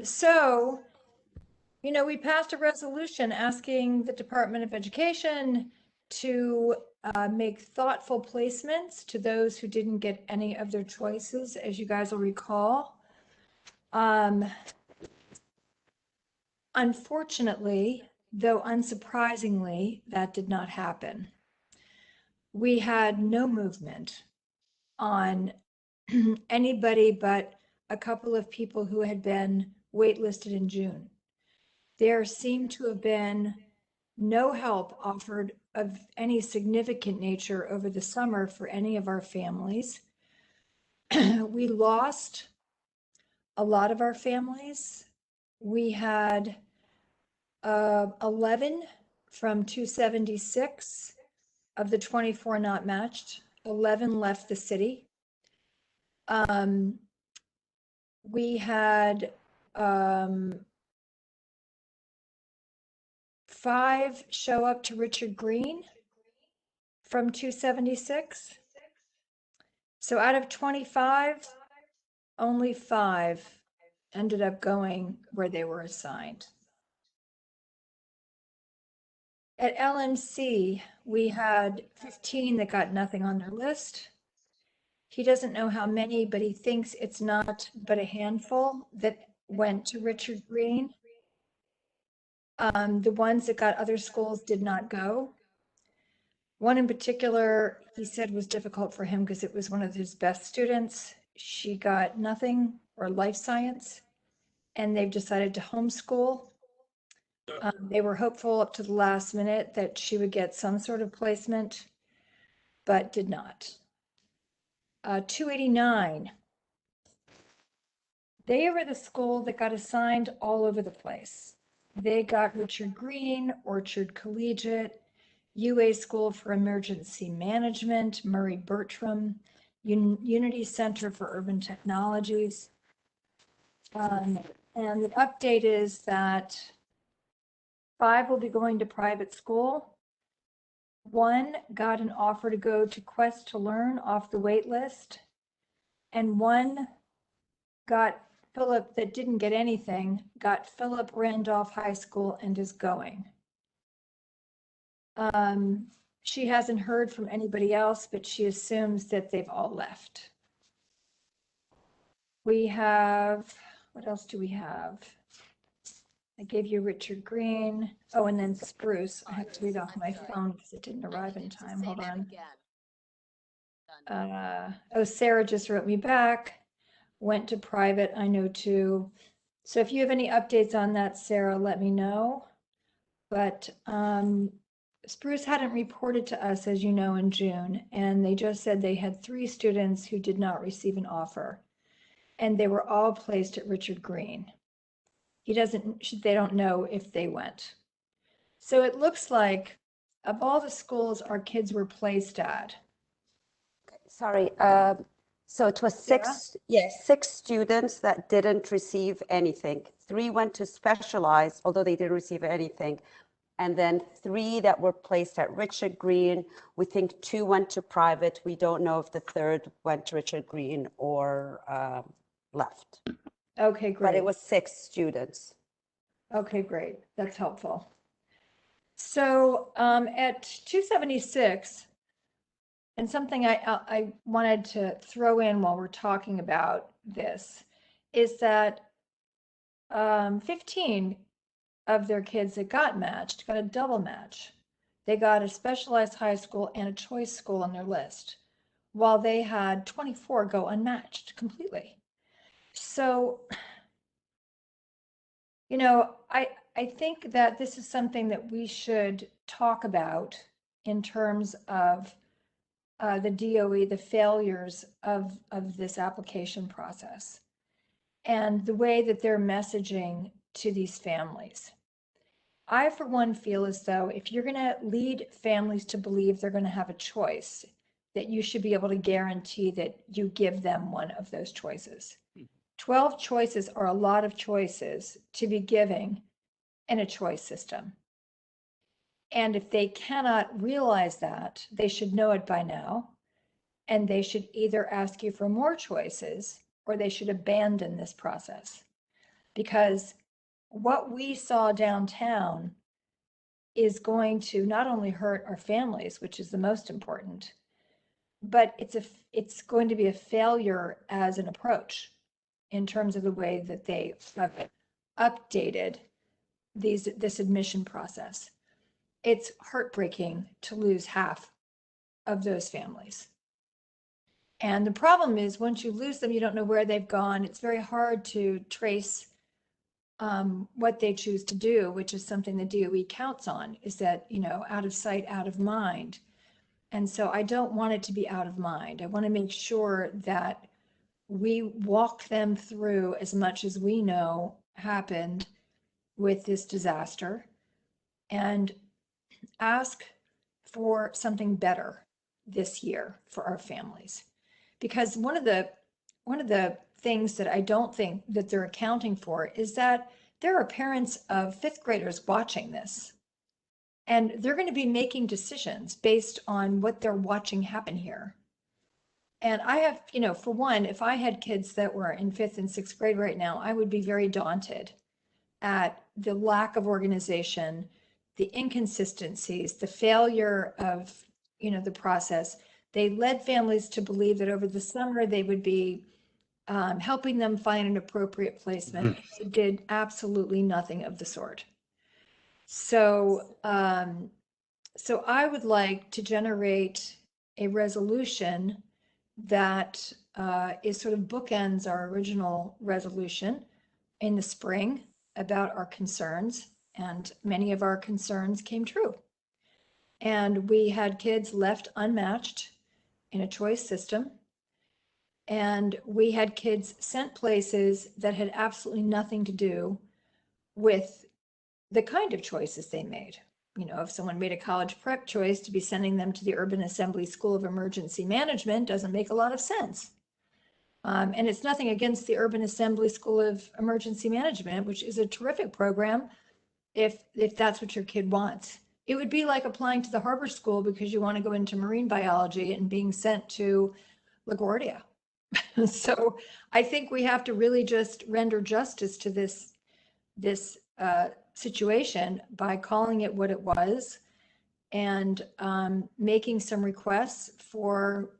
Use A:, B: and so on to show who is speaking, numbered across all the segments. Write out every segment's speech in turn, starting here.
A: So, we passed a resolution asking the Department of Education to make thoughtful placements to those who didn't get any of their choices, as you guys will recall. Unfortunately, though unsurprisingly, that did not happen. We had no movement on anybody but a couple of people who had been waitlisted in June. There seemed to have been no help offered of any significant nature over the summer for any of our families. We lost a lot of our families. We had 11 from 276 of the 24 not matched. 11 left the city. We had 5 show up to Richard Green from 276. So out of 25, only 5 ended up going where they were assigned. At LMC, we had 15 that got nothing on their list. He doesn't know how many, but he thinks it's not but a handful that went to Richard Green. The ones that got other schools did not go. One in particular, he said was difficult for him because it was one of his best students. She got nothing, or life science, and they've decided to homeschool. They were hopeful up to the last minute that she would get some sort of placement, but did not. 289. They were the school that got assigned all over the place. They got Richard Green, Orchard Collegiate, UA School for Emergency Management, Murray Bertram, Unity Center for Urban Technologies. And the update is that 5 will be going to private school. 1 got an offer to go to Quest to Learn off the wait list. And 1 got Philip, that didn't get anything, got Philip Randolph High School and is going. She hasn't heard from anybody else, but she assumes that they've all left. We have, what else do we have? I gave you Richard Green. Oh, and then Spruce. I have to read off my phone because it didn't arrive in time. Hold on. Oh, Sarah just wrote me back. Went to private, I know too. So if you have any updates on that, Sarah, let me know. But Spruce hadn't reported to us, as you know, in June, and they just said they had 3 students who did not receive an offer, and they were all placed at Richard Green. They don't know if they went. So it looks like of all the schools our kids were placed at.
B: Sorry, so it was 6, yes, 6 students that didn't receive anything. 3 went to specialized, although they didn't receive anything. And then 3 that were placed at Richard Green. We think 2 went to private. We don't know if the 3rd went to Richard Green or left.
A: Okay, great.
B: But it was 6 students.
A: Okay, great. That's helpful. So at 276, and something I wanted to throw in while we're talking about this is that 15 of their kids that got matched got a double match. They got a specialized high school and a choice school on their list, while they had 24 go unmatched completely. So, I think that this is something that we should talk about in terms of the DOE, the failures of this application process, and the way that they're messaging to these families. I, for one, feel as though if you're going to lead families to believe they're going to have a choice, that you should be able to guarantee that you give them one of those choices. 12 choices are a lot of choices to be giving in a choice system. And if they cannot realize that, they should know it by now. And they should either ask you for more choices or they should abandon this process. because what we saw downtown is going to not only hurt our families, which is the most important, but it's going to be a failure as an approach in terms of the way that they have updated this admission process. It's heartbreaking to lose half of those families. And the problem is once you lose them, you don't know where they've gone. It's very hard to trace what they choose to do, which is something the DOE counts on, is that, out of sight, out of mind. And so I don't want it to be out of mind. I want to make sure that we walk them through as much as we know happened with this disaster and ask for something better this year for our families. Because one of the things that I don't think that they're accounting for is that there are parents of fifth graders watching this, and they're going to be making decisions based on what they're watching happen here. And I have, for one, if I had kids that were in fifth and sixth grade right now, I would be very daunted at the lack of organization, the inconsistencies, the failure of, the process. They led families to believe that over the summer they would be helping them find an appropriate placement. They did absolutely nothing of the sort. So, so I would like to generate a resolution that is sort of bookends our original resolution in the spring about our concerns, and many of our concerns came true. And we had kids left unmatched in a choice system. And we had kids sent places that had absolutely nothing to do with the kind of choices they made. If someone made a college prep choice, to be sending them to the Urban Assembly School of Emergency Management doesn't make a lot of sense. And it's nothing against the Urban Assembly School of Emergency Management, which is a terrific program if that's what your kid wants. It would be like applying to the Harbor School because you want to go into marine biology and being sent to LaGuardia. So I think we have to really just render justice to this situation by calling it what it was and making some requests for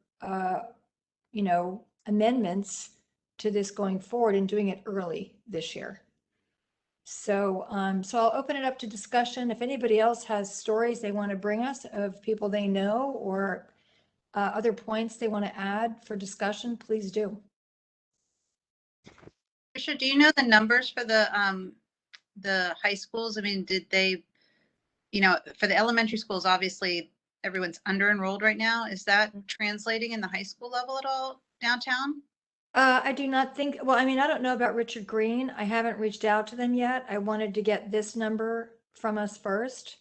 A: amendments to this going forward and doing it early this year. So so I'll open it up to discussion. If anybody else has stories they want to bring us of people they know or other points they want to add for discussion, please do.
C: Tricia, do you know the numbers for the high schools? I mean, did they, for the elementary schools, obviously everyone's under enrolled right now. Is that translating in the high school level at all downtown?
A: I do not think, well, I mean, I don't know about Richard Green. I haven't reached out to them yet. I wanted to get this number from us first.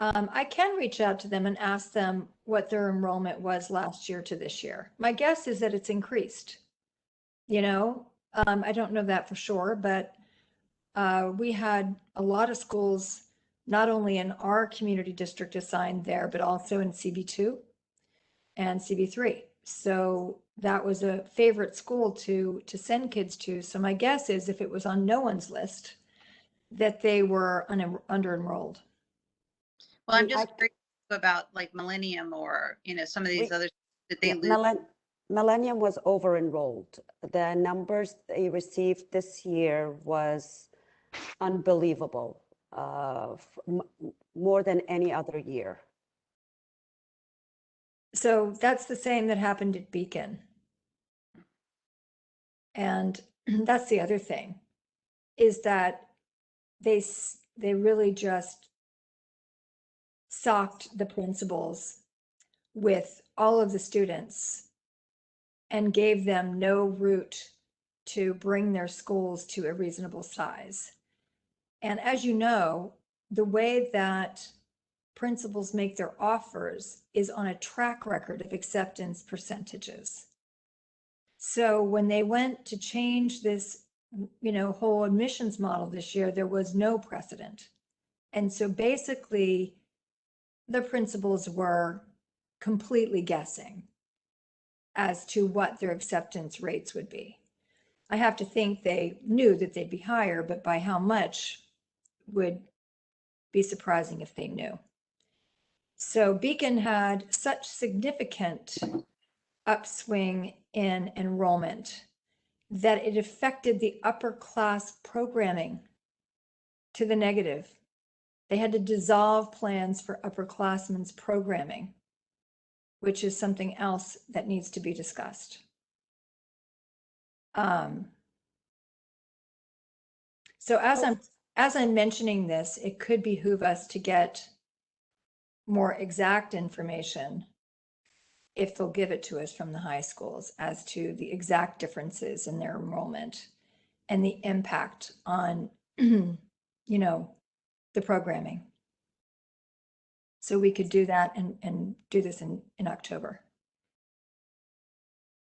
A: I can reach out to them and ask them what their enrollment was last year to this year. My guess is that it's increased. I don't know that for sure, but we had a lot of schools, not only in our community district assigned there, but also in CB2 and CB3. So that was a favorite school to send kids to. So my guess is if it was on no one's list, that they were under enrolled.
C: Well, I'm just curious about like Millennium or, some of these others that they lose.
B: Millennium was over enrolled. The numbers they received this year was unbelievable, more than any other year.
A: So that's the same that happened at Beacon. And that's the other thing, is that they really just socked the principals with all of the students and gave them no route to bring their schools to a reasonable size. And as you know, the way that principals make their offers is on a track record of acceptance percentages. So when they went to change this, whole admissions model this year, there was no precedent. And so basically, the principals were completely guessing as to what their acceptance rates would be. I have to think they knew that they'd be higher, but by how much would be surprising if they knew. So Beacon had such significant upswing in enrollment that it affected the upper class programming to the negative. They had to dissolve plans for upperclassmen's programming, which is something else that needs to be discussed. So as I'm mentioning this, it could behoove us to get more exact information, if they'll give it to us from the high schools, as to the exact differences in their enrollment and the impact on, you know, the programming. So we could do that and do this in October.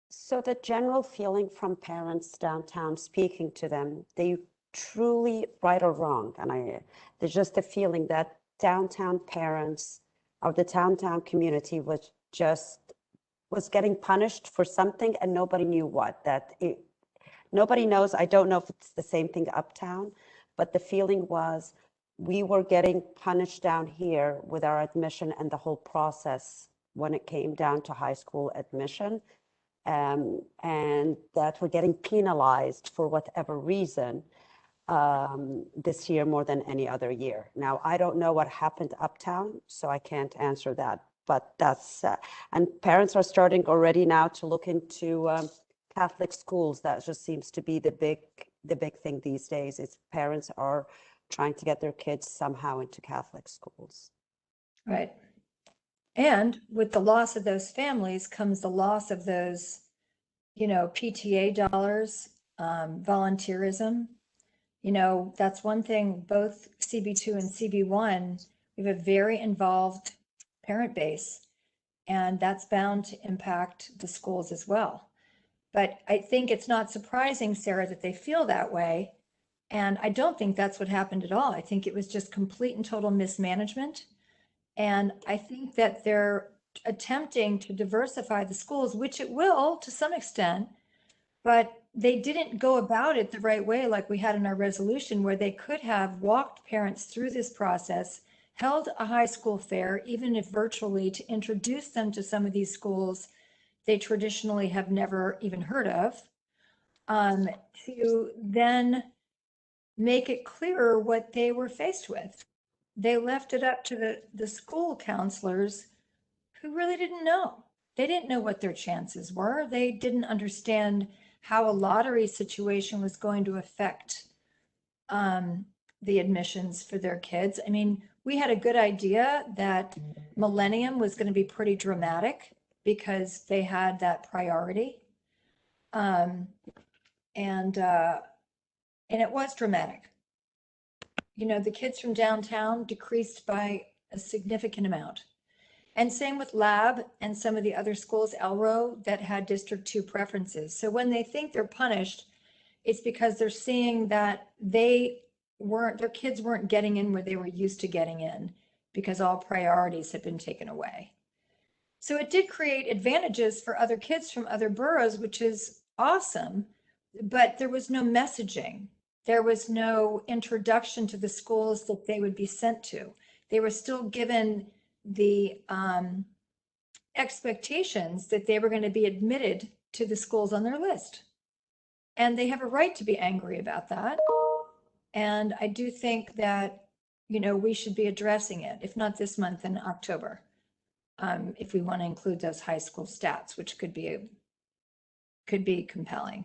B: So the general feeling from parents downtown, speaking to them, they truly, right or wrong, and there's just a feeling that downtown parents of the downtown community was getting punished for something and nobody knew what. Nobody knows. I don't know if it's the same thing uptown, but the feeling was we were getting punished down here with our admission and the whole process when it came down to high school admission. And that we're getting penalized for whatever reason this year more than any other year. Now, I don't know what happened uptown, so I can't answer that, but that's, and parents are starting already now to look into Catholic schools. That just seems to be the big thing these days, is parents are trying to get their kids somehow into Catholic schools.
A: Right. And with the loss of those families comes the loss of those, you know, PTA dollars, volunteerism. You know, that's one thing, both CB2 and CB1, we have a very involved parent base, and that's bound to impact the schools as well. But I think it's not surprising, Sarah, that they feel that way. And I don't think that's what happened at all. I think it was just complete and total mismanagement. And I think that they're attempting to diversify the schools, which it will to some extent, but they didn't go about it the right way, like we had in our resolution, where they could have walked parents through this process, held a high school fair, even if virtually, to introduce them to some of these schools they traditionally have never even heard of, to then make it clearer what they were faced with. They left it up to the school counselors who really didn't know. They didn't know what their chances were. They didn't understand how a lottery situation was going to affect the admissions for their kids. I mean, we had a good idea that Millennium was going to be pretty dramatic because they had that priority. And it was dramatic. You know, the kids from downtown decreased by a significant amount. And same with Lab and some of the other schools, Elro, that had District 2 preferences. So when they think they're punished, it's because they're seeing that their kids weren't getting in where they were used to getting in because all priorities had been taken away. So it did create advantages for other kids from other boroughs, which is awesome, but there was no messaging. There was no introduction to the schools that they would be sent to. They were still given the expectations that they were going to be admitted to the schools on their list. And they have a right to be angry about that. And I do think that, you know, we should be addressing it, if not this month, in October, if we want to include those high school stats, which could be compelling.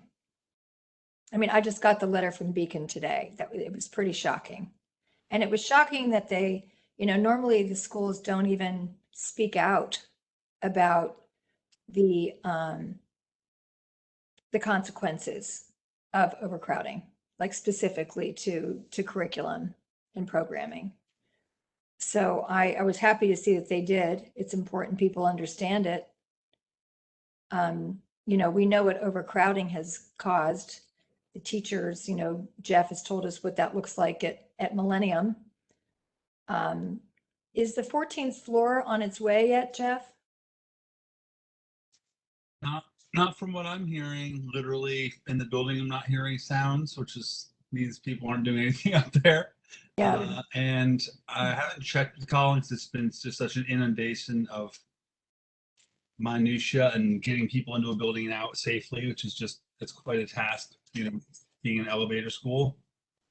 A: I mean, I just got the letter from Beacon today. It was pretty shocking. And it was shocking that they, you know, normally the schools don't even speak out about the consequences of overcrowding, like specifically to curriculum and programming. So I was happy to see that they did. It's important people understand it. You know, we know what overcrowding has caused. The teachers, you know, Jeff has told us what that looks like at Millennium. Is the 14th floor on its way yet, Jeff?
D: Not from what I'm hearing. Literally in the building, I'm not hearing sounds, means people aren't doing anything up there.
A: Yeah.
D: And I haven't checked with Collins. It's been just such an inundation of minutia and getting people into a building and out safely, which is just, it's quite a task, being an elevator school.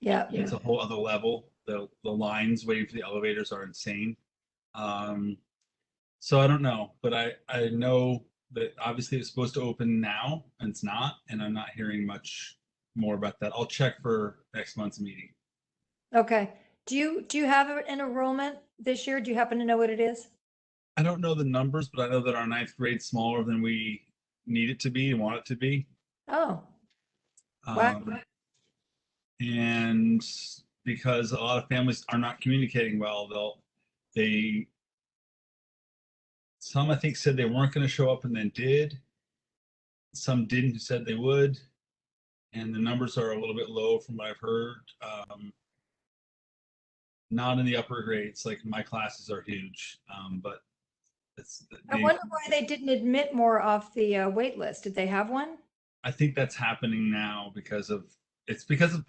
A: Yeah.
D: It's a whole other level. The lines waiting for the elevators are insane. So I don't know, but I know that obviously it's supposed to open now and it's not, and I'm not hearing much more about that. I'll check for next month's meeting.
A: Okay. Do you have an enrollment this year? Do you happen to know what it is?
D: I don't know the numbers, but I know that our ninth grade's smaller than we need it to be and want it to be.
A: Oh, wow.
D: And because a lot of families are not communicating well, they some I think said they weren't going to show up and then did. Some didn't who said they would, and the numbers are a little bit low from what I've heard. Not in the upper grades, like my classes are huge, but
A: I wonder why they didn't admit more off the wait list. Did they have one?
D: I think that's happening now because of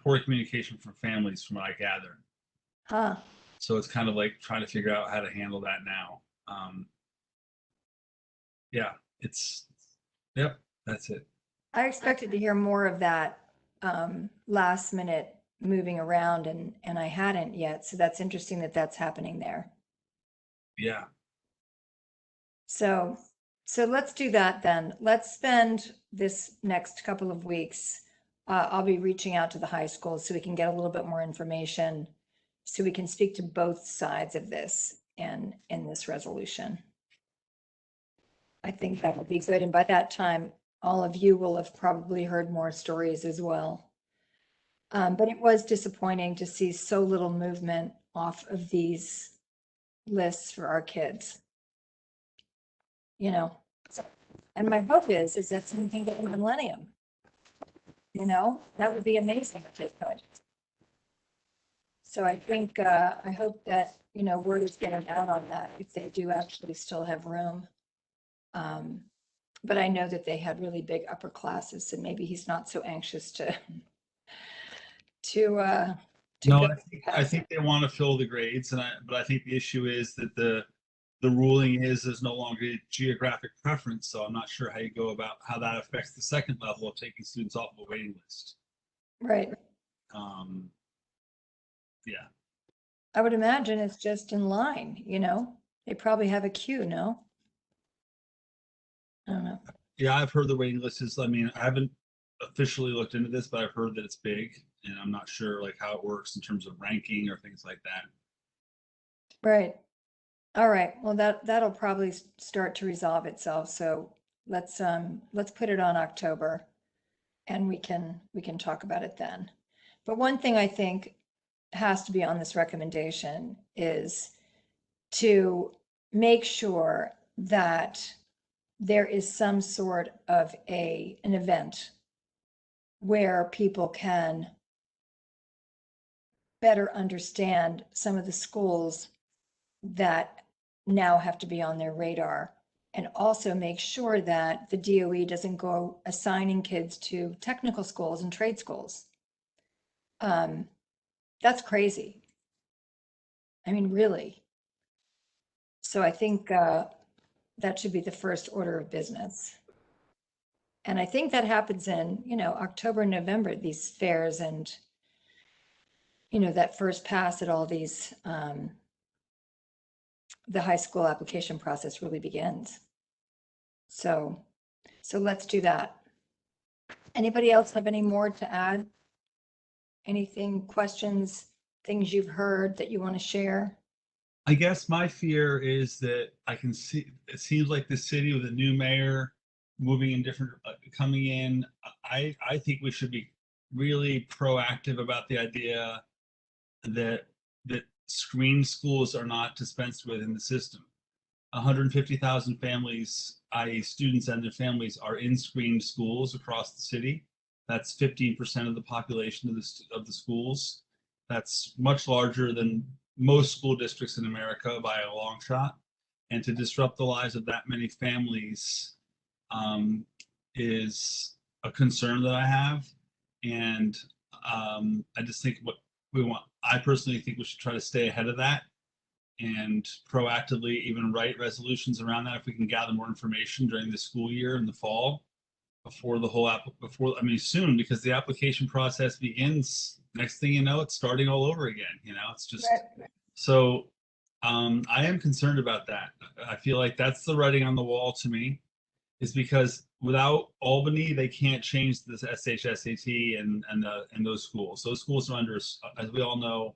D: poor communication from families, from what I gather.
A: Huh.
D: So it's kind of like trying to figure out how to handle that now. Yeah, yep, that's it.
A: I expected to hear more of that last minute moving around and I hadn't yet. So that's interesting that that's happening there.
D: Yeah.
A: So let's do that then. Let's spend this next couple of weeks. I'll be reaching out to the high schools so we can get a little bit more information so we can speak to both sides of this and in this resolution. I think that would be good. And by that time, all of you will have probably heard more stories as well. But it was disappointing to see so little movement off of these lists for our kids. And my hope is that something can get in the millennium. That would be amazing if they could. So I think, I hope that, word is getting out on that if they do actually still have room. But I know that they had really big upper classes, so maybe he's not so anxious to
D: No,
A: go.
D: I think they want to fill the grades, but I think the issue is that the ruling is there's no longer a geographic preference, so I'm not sure how you go about how that affects the second level of taking students off of a waiting list.
A: Right.
D: Yeah.
A: I would imagine it's just in line, they probably have a queue, no? I don't know.
D: Yeah, I've heard the waiting list is, I haven't officially looked into this, but I've heard that it's big, and I'm not sure like how it works in terms of ranking or things like that.
A: Right. All right. Well, that'll probably start to resolve itself. So let's put it on October and we can talk about it then. But one thing I think has to be on this recommendation is to make sure that there is some sort of an event where people can better understand some of the schools that now have to be on their radar, and also make sure that the DOE doesn't go assigning kids to technical schools and trade schools. That's crazy. Really. So I think that should be the first order of business. And I think that happens in, October, November, these fairs and, that first pass at all these, the high school application process really begins. So let's do that. Anybody else have any more to add? Anything, questions, things you've heard that you want to share?
D: I guess my fear is that I can see, it seems like the city with a new mayor moving in different, coming in. I think we should be really proactive about the idea that screen schools are not dispensed with in the system. 150,000 families, i.e. students and their families, are in screened schools across the city. That's 15% of the population of the schools. That's much larger than most school districts in America by a long shot. And to disrupt the lives of that many families is a concern that I have. And I just think what we want, I personally think we should try to stay ahead of that and proactively even write resolutions around that if we can gather more information during the school year in the fall before the whole before, I mean, soon, because the application process begins. Next thing you know, it's starting all over again. It's just so I am concerned about that. I feel like that's the writing on the wall to me, is because without Albany, they can't change this SHSAT and those schools. Those schools are under, as we all know,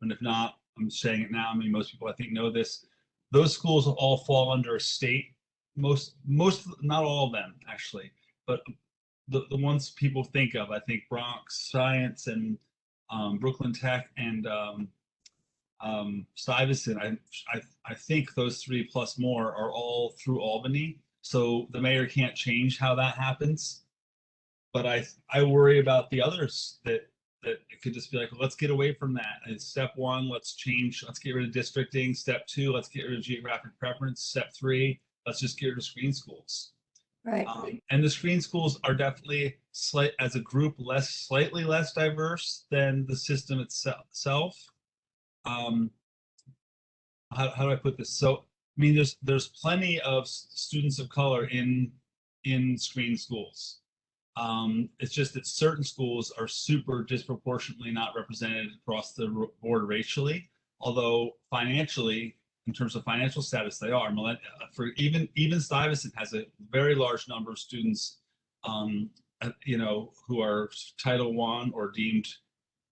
D: and if not, I'm saying it now. I mean, most people I think know this. Those schools all fall under a state. Most, not all of them actually, but the ones people think of, I think Bronx Science and Brooklyn Tech and Stuyvesant. I think those three plus more are all through Albany. So the mayor can't change how that happens. But I worry about the others that it could just be like, well, let's get away from that. And step one, let's get rid of districting. Step two, let's get rid of geographic preference. Step three, let's just get rid of screen schools.
A: Right.
D: And the screen schools are definitely as a group slightly less diverse than the system itself. How do I put this? So I mean, there's plenty of students of color in screen schools. It's just that certain schools are super disproportionately not represented across the board racially, although financially, in terms of financial status, they are. For even Stuyvesant has a very large number of students, who are Title I or deemed,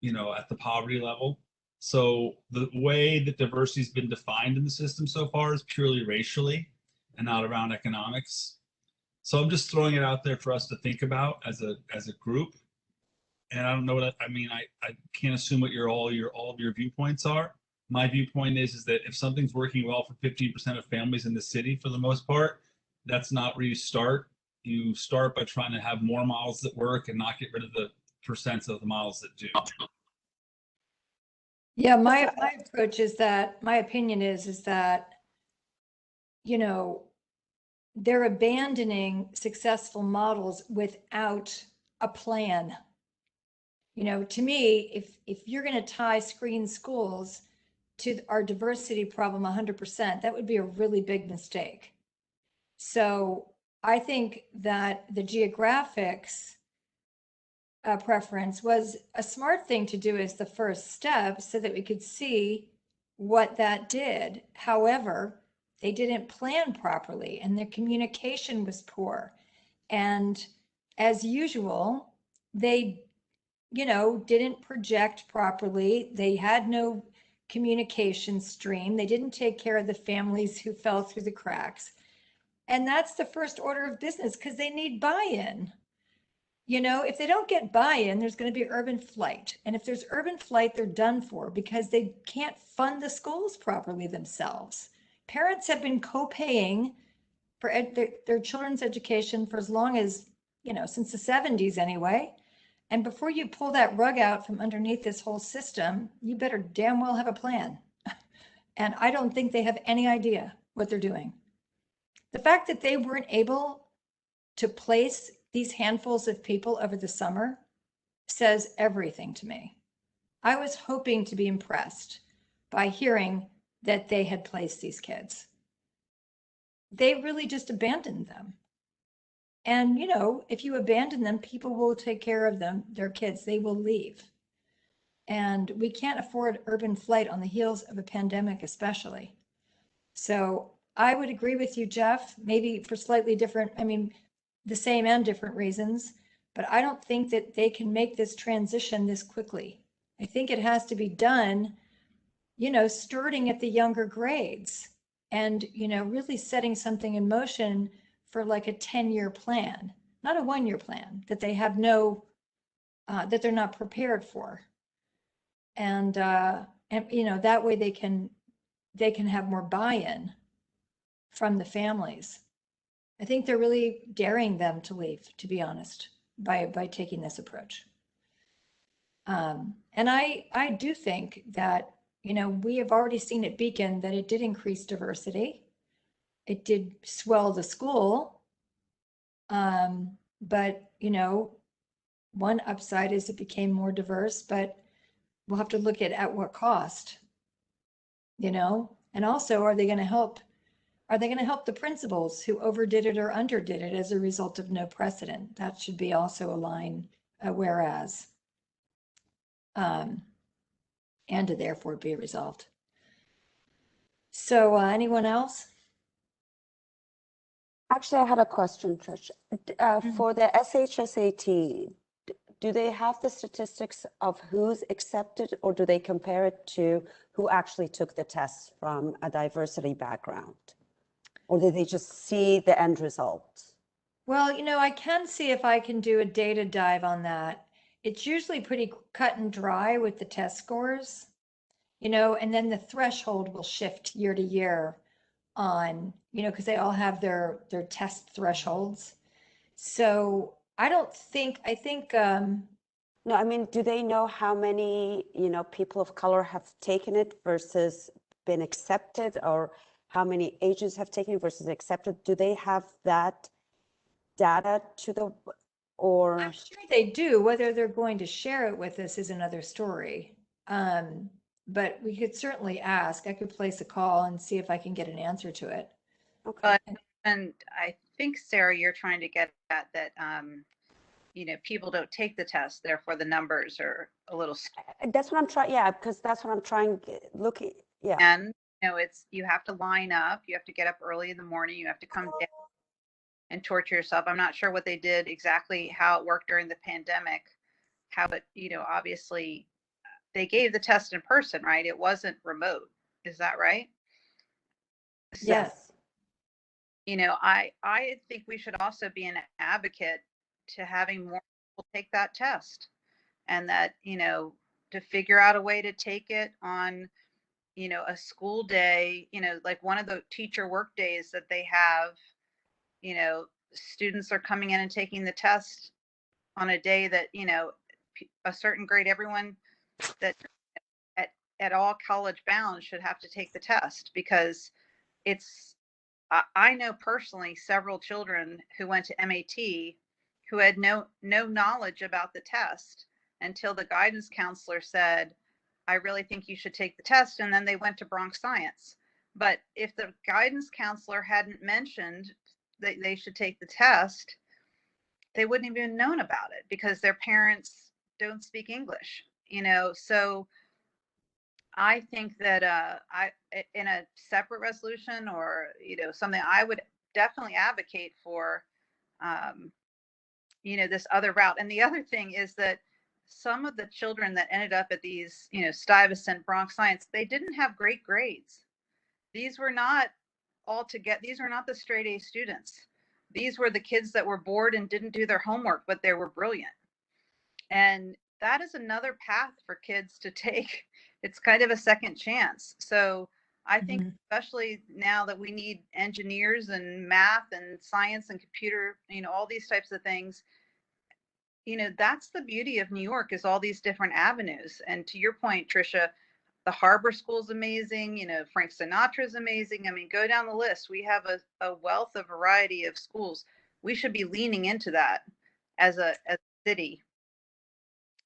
D: at the poverty level. So the way that diversity has been defined in the system so far is purely racially and not around economics. So I'm just throwing it out there for us to think about as a group. And I don't know what I mean. I can't assume what all of your viewpoints are. My viewpoint is that if something's working well for 15% of families in the city, for the most part, that's not where you start. You start by trying to have more models that work and not get rid of the percents of the models that do.
A: Yeah, my approach is that, my opinion is that, they're abandoning successful models without a plan. To me, if you're going to tie screen schools to our diversity problem 100%, that would be a really big mistake. So I think that the geographics preference was a smart thing to do as the first step so that we could see what that did. However, they didn't plan properly and their communication was poor. And as usual, they, didn't project properly. They had no communication stream. They didn't take care of the families who fell through the cracks. And that's the first order of business because they need buy-in. If they don't get buy-in, there's going to be urban flight. And if there's urban flight, they're done for because they can't fund the schools properly themselves. Parents have been co-paying for their children's education for as long as, since the 70s anyway. And before you pull that rug out from underneath this whole system, you better damn well have a plan. And I don't think they have any idea what they're doing. The fact that they weren't able to place these handfuls of people over the summer says everything to me. I was hoping to be impressed by hearing that they had placed these kids. They really just abandoned them. And, if you abandon them, people will take care of them, their kids, they will leave. And we can't afford urban flight on the heels of a pandemic, especially. So I would agree with you, Jeff, maybe for slightly different, the same and different reasons, but I don't think that they can make this transition this quickly. I think it has to be done, starting at the younger grades and, really setting something in motion for like a 10-year plan, not a 1-year plan that they have that they're not prepared for. And that way they can have more buy-in from the families. I think they're really daring them to leave, to be honest, by taking this approach. And I do think that, we have already seen at Beacon that it did increase diversity. It did swell the school. But, one upside is it became more diverse, but we'll have to look at what cost, And also, are they going to help? Are they going to help the principals who overdid it or underdid it as a result of no precedent? That should be also a line, whereas, and to therefore be resolved. So, anyone else?
B: Actually, I had a question, Trish. For the SHSAT, do they have the statistics of who's accepted, or do they compare it to who actually took the test from a diversity background? Or do they just see the end result?
A: Well, I can see if I can do a data dive on that. It's usually pretty cut and dry with the test scores, and then the threshold will shift year to year on, because they all have their test thresholds. So I think,
B: No, I mean, do they know how many, people of color have taken it versus been accepted, or how many Asians have taken it versus accepted? Do they have that data or?
A: I'm sure they do. Whether they're going to share it with us is another story. But we could certainly ask. I could place a call and see if I can get an answer to it.
B: Okay.
C: And I think, Sarah, you're trying to get at that, people don't take the test, therefore the numbers are a little
B: That's what I'm trying, yeah, because that's what I'm trying, looking, yeah.
C: and you have to line up, you have to get up early in the morning, you have to come down and torture yourself. I'm not sure what they did exactly, how it worked during the pandemic, how it, obviously they gave the test in person, right? It wasn't remote. Is that right?
A: Yes.
C: I think we should also be an advocate to having more people take that test, and that, to figure out a way to take it on, a school day, like one of the teacher work days that they have, students are coming in and taking the test on a day that, a certain grade, everyone that at all college bound should have to take the test, because it's, I know personally several children who went to MAT who had no knowledge about the test until the guidance counselor said, I really think you should take the test. And then they went to Bronx Science. But if the guidance counselor hadn't mentioned that they should take the test, they wouldn't have even known about it because their parents don't speak English, So I think that in a separate resolution, or something, I would definitely advocate for this other route. And the other thing is that some of the children that ended up at these Stuyvesant, Bronx Science, they didn't have great grades. These were not these were not the straight A students. These were the kids that were bored and didn't do their homework, but they were brilliant. And that is another path for kids to take. It's kind of a second chance. So I think, especially now that we need engineers and math and science and computer, all these types of things, that's the beauty of New York, is all these different avenues. And to your point, Trisha, the Harbor School's amazing. Frank Sinatra's amazing. I mean, go down the list. We have a wealth of variety of schools. We should be leaning into that as a city.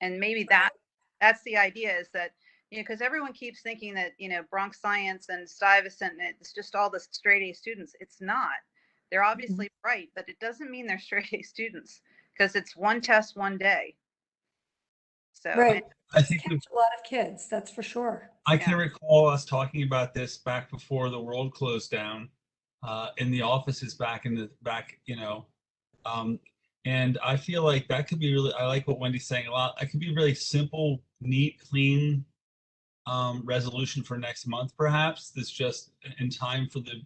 C: And maybe that's the idea, is that, because everyone keeps thinking that, Bronx Science and Stuyvesant, it's just all the straight A students. It's not. They're obviously bright, but it doesn't mean they're straight A students, because it's one test, one day. So
A: Right.
D: I think
A: Catch a lot of kids, that's for sure.
D: I can recall us talking about this back before the world closed down, in the offices back in the back, and I feel like that could be really, I like what Wendy's saying a lot. It could be a really simple, neat, clean resolution for next month, perhaps. That's just in time for the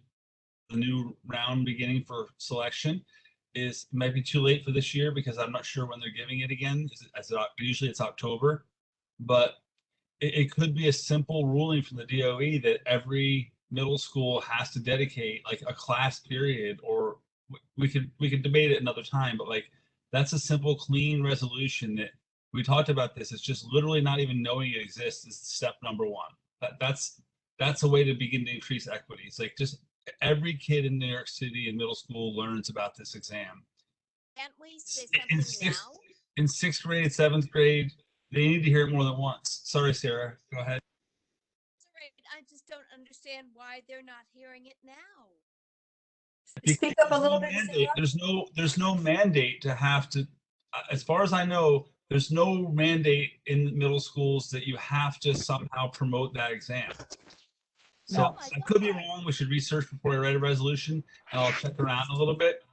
D: new round beginning for selection. It might be too late for this year because I'm not sure when they're giving it again. Usually it's October, but it could be a simple ruling from the DOE that every middle school has to dedicate like a class period, or we could debate it another time, but like that's a simple, clean resolution that we talked about. This it's just literally not even knowing it exists is step number one. That's a way to begin to increase equity. It's like just every kid in New York City in middle school learns about this exam.
E: Can't we say
D: in
E: something now?
D: sixth grade, seventh grade, they need to hear it more than once. Sorry, Sarah, go ahead.
E: It's all right. I just don't understand why they're not hearing it now.
A: Speak up a
D: There's no
A: little bit,
D: mandate.
A: Sarah.
D: There's no mandate to have to, as far as I know, there's no mandate in middle schools that you have to somehow promote that exam. So
A: No.
D: I could be wrong. We should research before I write a resolution, and I'll check around a little bit.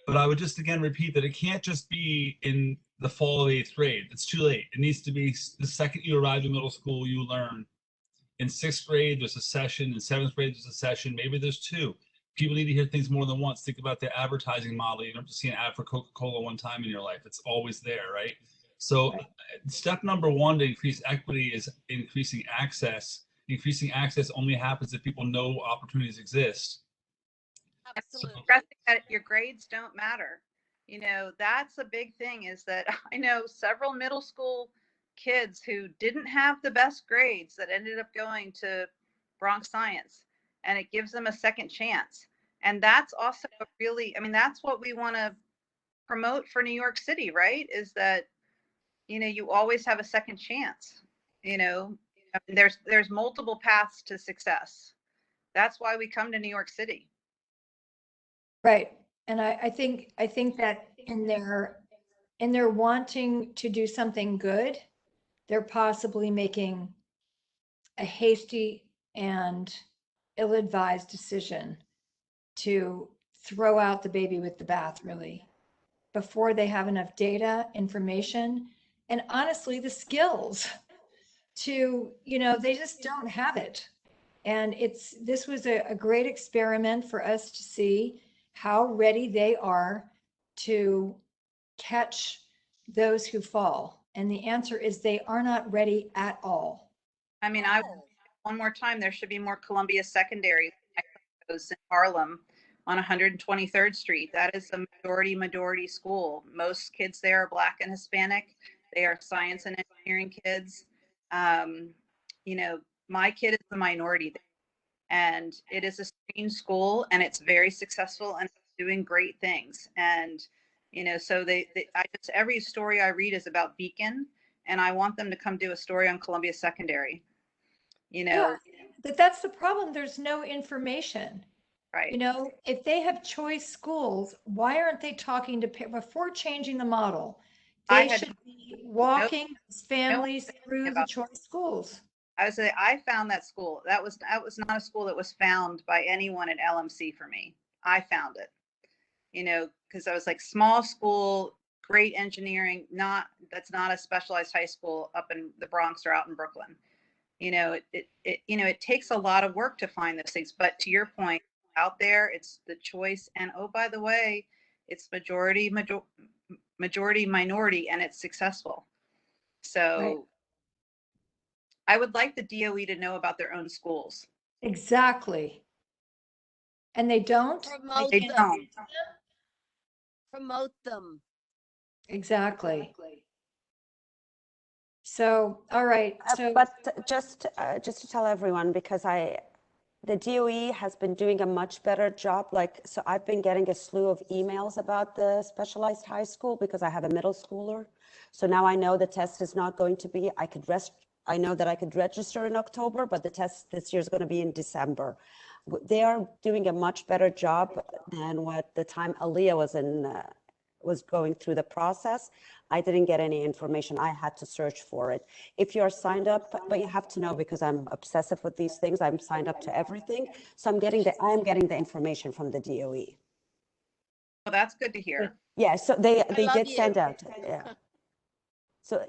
D: But I would just again repeat that it can't just be in the fall of eighth grade. It's too late. It needs to be the second you arrive in middle school, you learn. In sixth grade, there's a session. In seventh grade, there's a session. Maybe there's two. People need to hear things more than once. Think about the advertising model. You don't have to see an ad for Coca-Cola one time in your life. It's always there, right? So step number one to increase equity is increasing access. Increasing access only happens if people know opportunities exist.
E: Absolutely.
C: Stressing that your grades don't matter. You know, that's a big thing, is that I know several middle school kids who didn't have the best grades that ended up going to Bronx Science, and it gives them a second chance. And that's also a really, I mean, that's what we want to promote for New York City, right? Is that, you know, you always have a second chance. You know, I mean, there's multiple paths to success. That's why we come to New York City.
A: Right. And I think that in their wanting to do something good, they're possibly making a hasty and ill-advised decision to throw out the baby with the bath, really, before they have enough data, information, and honestly, the skills to, they just don't have it. And this was a great experiment for us to see how ready they are to catch those who fall. And the answer is they are not ready at all.
C: I mean, one more time, there should be more Columbia Secondary in Harlem on 123rd Street. That is a majority school. Most kids there are Black and Hispanic. They are science and engineering kids. You know, my kid is the minority there, and it is a screen school, and it's very successful and doing great things. And, you know, so every story I read is about Beacon, and I want them to come do a story on Columbia Secondary. You know,
A: but that's the problem. There's no information.
C: right.
A: If they have choice schools, why aren't they talking to before changing the model? They should be walking families through the choice schools.
C: I would say I found that school. That was not a school that was found by anyone at LMC for me. I found it, because I was like, small school, great engineering, that's not a specialized high school up in the Bronx or out in Brooklyn. It takes a lot of work to find those things. But to your point, out there, it's the choice. And oh, by the way, it's majority, minority, and it's successful. So
A: Right.
C: I would like the DOE to know about their own schools.
A: Exactly. And they don't?
E: Promote
C: They
E: them.
C: don't.
E: Promote them.
A: Exactly. So, all right. So,
B: But just to tell everyone, because the DOE has been doing a much better job. So I've been getting a slew of emails about the specialized high school because I have a middle schooler. So now I know the test is not going to be, I know that I could register in October, but the test this year is going to be in December. They are doing a much better job than what the time Aaliyah was going through the process. I didn't get any information. I had to search for it. If you're signed up, but you have to know, because I'm obsessive with these things, I'm signed up to everything. So I am getting the information from the DOE.
C: Well, that's good to hear.
B: Yeah, so they
E: love
B: did
E: you.
B: send out.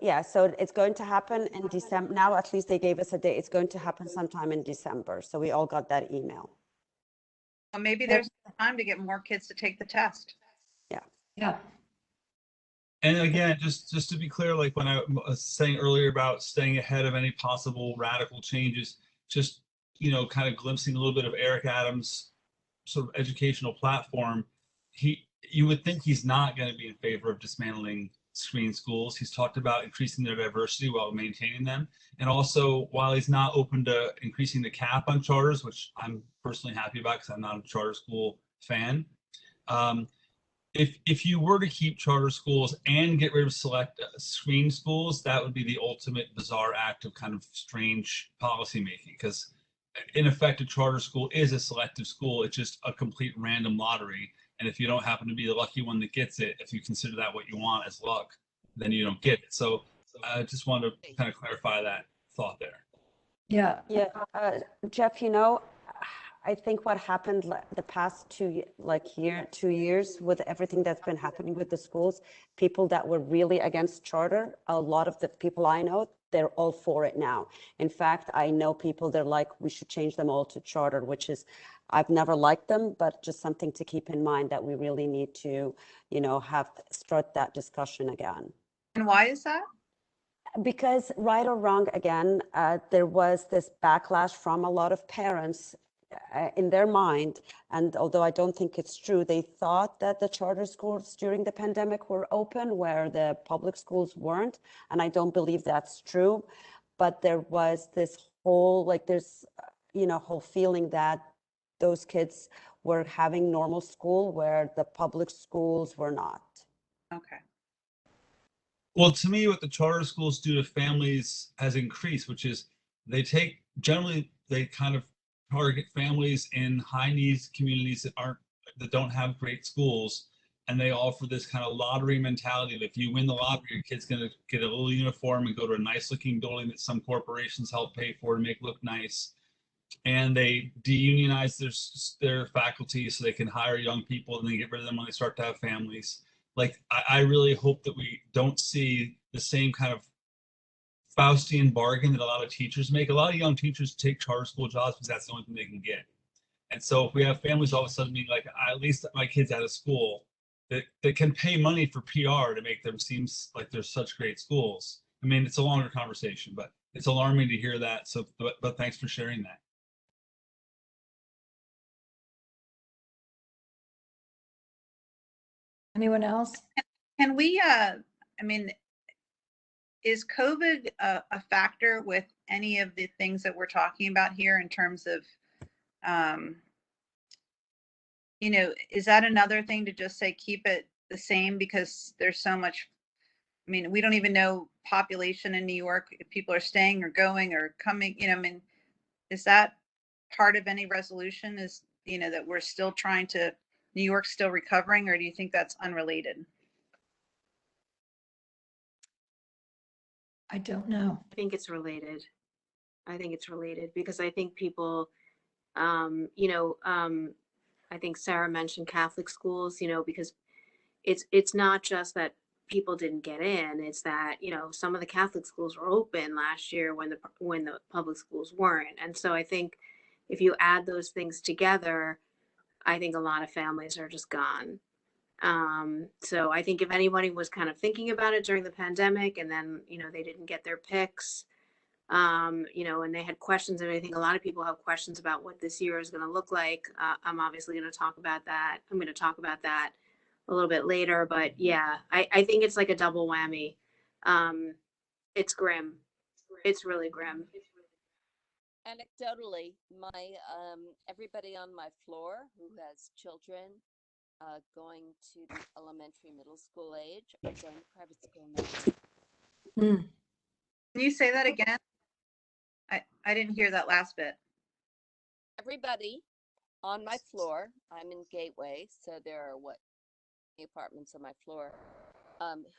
B: Yeah. So it's going to happen in December. Now at least they gave us a date. It's going to happen sometime in December. So we all got that email.
C: Well, maybe there's time to get more kids to take the test.
A: yeah.
D: And again, just to be clear, like when I was saying earlier about staying ahead of any possible radical changes, just, kind of glimpsing a little bit of Eric Adams' sort of educational platform, you would think he's not going to be in favor of dismantling screen schools. He's talked about increasing their diversity while maintaining them. And also, while he's not open to increasing the cap on charters, which I'm personally happy about because I'm not a charter school fan, if you were to keep charter schools and get rid of select screen schools, that would be the ultimate bizarre act of kind of strange policymaking. Because in effect, a charter school is a selective school. It's just a complete random lottery. And if you don't happen to be the lucky one that gets it, if you consider that what you want as luck, then you don't get it. So I just wanted to kind of clarify that thought there.
A: Yeah.
B: Yeah, Jeff, I think what happened the past 2 years with everything that's been happening with the schools, people that were really against charter, a lot of the people I know, they're all for it now. In fact, I know people, they're like, we should change them all to charter, which is, I've never liked them, but just something to keep in mind that we really need to, start that discussion again.
C: And why is that?
B: Because right or wrong, again, there was this backlash from a lot of parents in their mind. And although I don't think it's true, they thought that the charter schools during the pandemic were open where the public schools weren't. And I don't believe that's true. But there was this whole, whole feeling that those kids were having normal school where the public schools were not.
C: Okay.
D: Well, to me, what the charter schools do to families has increased, which is they kind of target families in high needs communities that don't have great schools, and they offer this kind of lottery mentality that if you win the lottery, your kid's going to get a little uniform and go to a nice looking building that some corporations help pay for to make look nice. And they deunionize their faculty so they can hire young people and then get rid of them when they start to have families. Like, I really hope that we don't see the same kind of Faustian bargain that a lot of teachers make. A lot of young teachers take charter school jobs because that's the only thing they can get. And so if we have families all of a sudden being like, at least my kid's out of school, that can pay money for PR to make them seem like they're such great schools. I mean, it's a longer conversation, but it's alarming to hear that. So, but thanks for sharing that.
A: Anyone else?
C: Can we, I mean, is COVID a factor with any of the things that we're talking about here in terms of, is that another thing to just say, keep it the same because there's so much, I mean, we don't even know population in New York, if people are staying or going or coming, I mean, is that part of any resolution is, that we're still New York's still recovering, or do you think that's unrelated?
A: I don't know.
F: I think it's related. I think it's related because I think people, I think Sarah mentioned Catholic schools, because it's not just that people didn't get in, it's that, some of the Catholic schools were open last year when the public schools weren't. And so I think if you add those things together, I think a lot of families are just gone. So I think if anybody was kind of thinking about it during the pandemic and then, they didn't get their picks, and they had questions, and I think a lot of people have questions about what this year is going to look like. I'm obviously going to talk about that. I'm going to talk about that a little bit later, but yeah, I think it's like a double whammy. It's grim. It's really grim.
G: Anecdotally, my everybody on my floor who has children going to the elementary middle school age are going to private school now.
A: Mm.
C: Can you say that again? I didn't hear that last bit.
G: Everybody on my floor, I'm in Gateway, so there are apartments on my floor,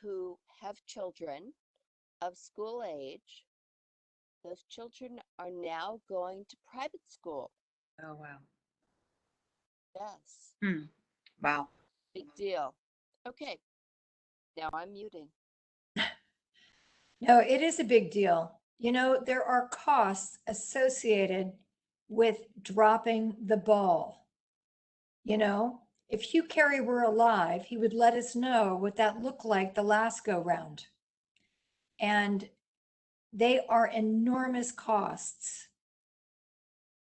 G: who have children of school age. Those children are now going to private school.
C: Oh, wow.
G: Yes.
C: Wow.
G: Big deal. Okay. Now I'm muting.
A: No, it is a big deal. There are costs associated with dropping the ball. If Hugh Carey were alive, he would let us know what that looked like the last go round. And they are enormous costs.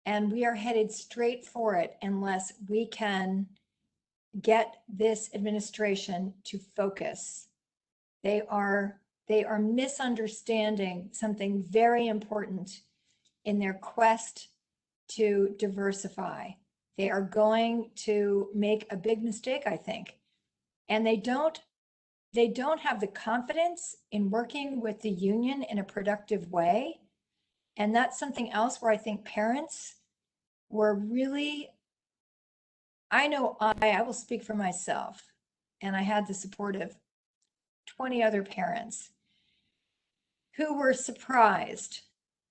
A: And we are headed straight for it unless we can get this administration to focus. They are misunderstanding something very important in their quest to diversify. They are going to make a big mistake, I think, and they don't have the confidence in working with the union in a productive way. And that's something else where I think parents were really, I know I will speak for myself, and I had the support of 20 other parents who were surprised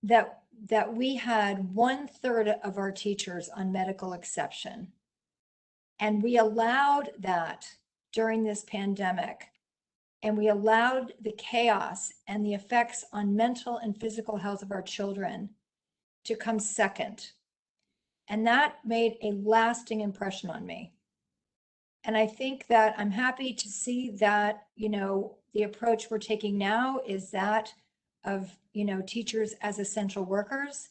A: that we had 1/3 of our teachers on medical exception. And we allowed that during this pandemic. And we allowed the chaos and the effects on mental and physical health of our children to come second. And that made a lasting impression on me. And I think that I'm happy to see that, the approach we're taking now is that of, teachers as essential workers,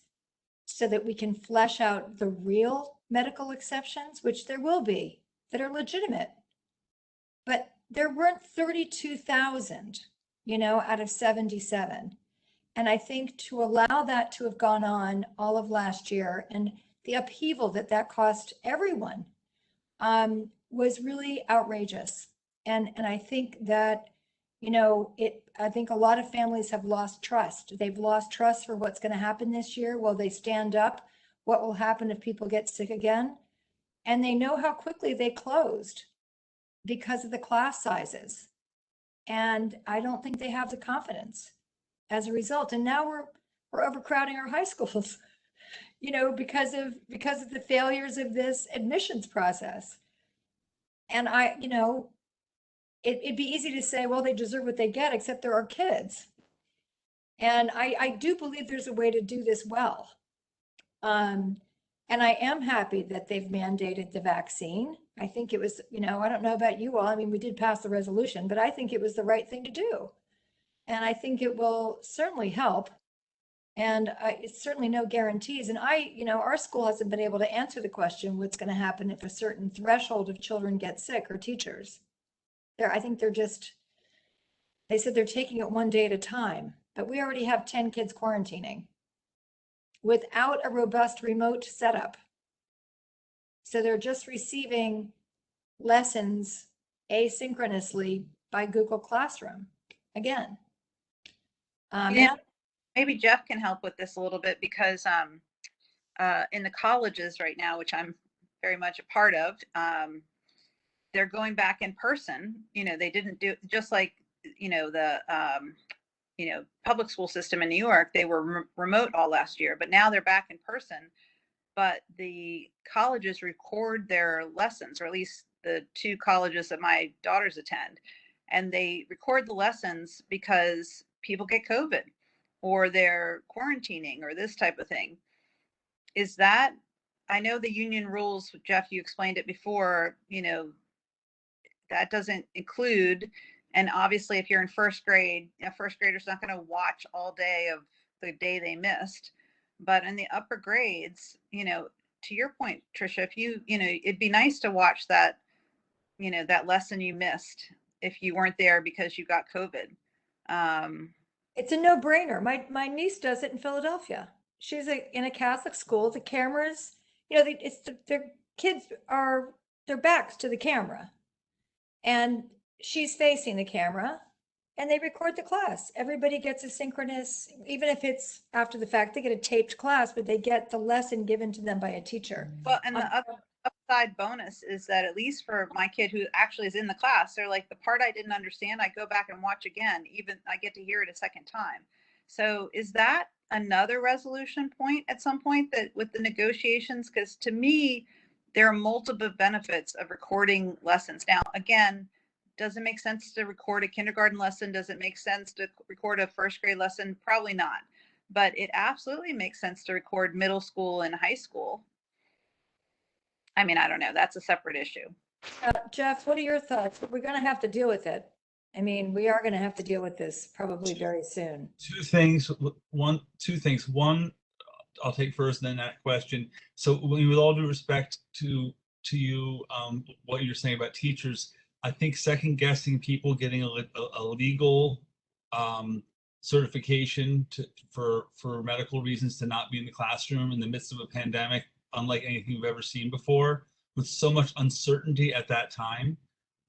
A: so that we can flesh out the real medical exceptions, which there will be, that are legitimate. But there weren't 32,000, out of 77. And I think to allow that to have gone on all of last year, and the upheaval that cost everyone, was really outrageous. And I think that, I think a lot of families have lost trust. They've lost trust for what's going to happen this year. Will they stand up? What will happen if people get sick again? And they know how quickly they closed because of the class sizes. And I don't think they have the confidence as a result. And now we're overcrowding our high schools, because of the failures of this admissions process. And it'd be easy to say, well, they deserve what they get, except they're our kids. And I do believe there's a way to do this well. And I am happy that they've mandated the vaccine. I think it was, I don't know about you all. I mean, we did pass the resolution, but I think it was the right thing to do. And I think it will certainly help. And it's certainly no guarantees. And our school hasn't been able to answer the question, what's going to happen if a certain threshold of children get sick, or teachers. I think they said they're taking it one day at a time, but we already have 10 kids quarantining without a robust remote setup. So they're just receiving lessons asynchronously by Google Classroom again.
C: Maybe Jeff can help with this a little bit, because in the colleges right now, which I'm very much a part of, they're going back in person. They didn't do, just like, the public school system in New York, they were remote all last year, but now they're back in person. But the colleges record their lessons, or at least the 2 colleges that my daughters attend, and they record the lessons because people get COVID, or they're quarantining, or this type of thing. Is that, I know the union rules, Jeff, you explained it before, that doesn't include, and obviously if you're in first grade, a first grader's not going to watch all day of the day they missed. But in the upper grades, to your point, Tricia, if it'd be nice to watch that, that lesson you missed if you weren't there because you got COVID.
A: It's a no-brainer. My niece does it in Philadelphia. She's in a Catholic school. The cameras, their kids are, their backs to the camera, and she's facing the camera, and they record the class. Everybody gets a synchronous, even if it's after the fact, they get a taped class, but they get the lesson given to them by a teacher.
C: Well, and the upside bonus is that, at least for my kid who actually is in the class, they're like, the part I didn't understand, I go back and watch again, even I get to hear it a second time. So is that another resolution point at some point, that with the negotiations? Because to me, there are multiple benefits of recording lessons. Now, again, does it make sense to record a kindergarten lesson? Does it make sense to record a first grade lesson? Probably not. But it absolutely makes sense to record middle school and high school. I mean, I don't know. That's a separate issue.
A: Jeff, what are your thoughts? We're going to have to deal with it. I mean, we are going to have to deal with this probably very soon.
D: Two things. One, I'll take first, and then that question. So, with all due respect to you, what you're saying about teachers, I think second guessing people getting a legal certification for medical reasons to not be in the classroom in the midst of a pandemic, unlike anything we've ever seen before, with so much uncertainty at that time,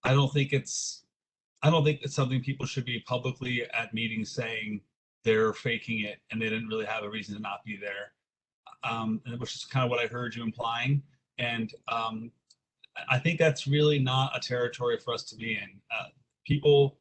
D: I don't think it's something people should be publicly at meetings saying they're faking it and they didn't really have a reason to not be there. Which is kind of what I heard you implying. And I think that's really not a territory for us to be in. People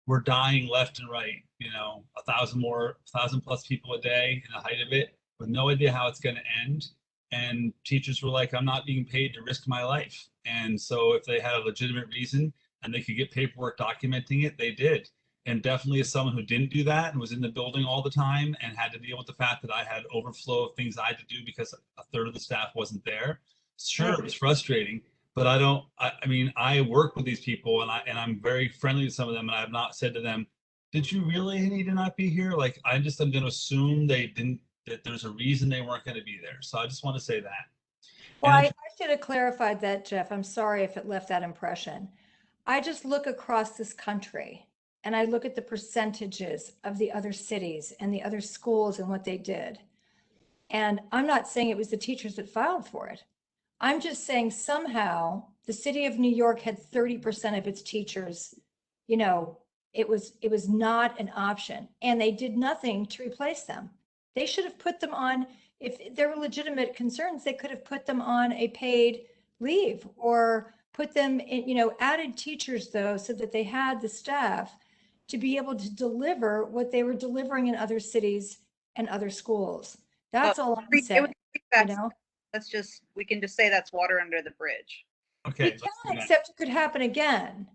D: were dying left and right, 1,000 plus people a day in the height of it with no idea how it's going to end. And teachers were like, I'm not being paid to risk my life. And so if they had a legitimate reason and they could get paperwork documenting it, they did. And definitely as someone who didn't do that and was in the building all the time and had to deal with the fact that I had overflow of things I had to do because a third of the staff wasn't there. Sure, it was frustrating, but I mean, I work with these people and I'm very friendly to some of them, and I have not said to them, did you really need to not be here? Like, I'm going to assume that there's a reason they weren't going to be there. So I just want to say that.
A: Well,
D: And
A: I should have clarified that, Jeff. I'm sorry if it left that impression. I just look across this country and I look at the percentages of the other cities and the other schools and what they did. And I'm not saying it was the teachers that filed for it. I'm just saying somehow the city of New York had 30% of its teachers, it was not an option, and they did nothing to replace them. They should have put them on, if there were legitimate concerns, they could have put them on a paid leave or put them in, added teachers though, so that they had the staff to be able to deliver what they were delivering in other cities and other schools. That's all I'm saying,
C: we can just say that's water under the bridge.
A: We can, except it could happen again.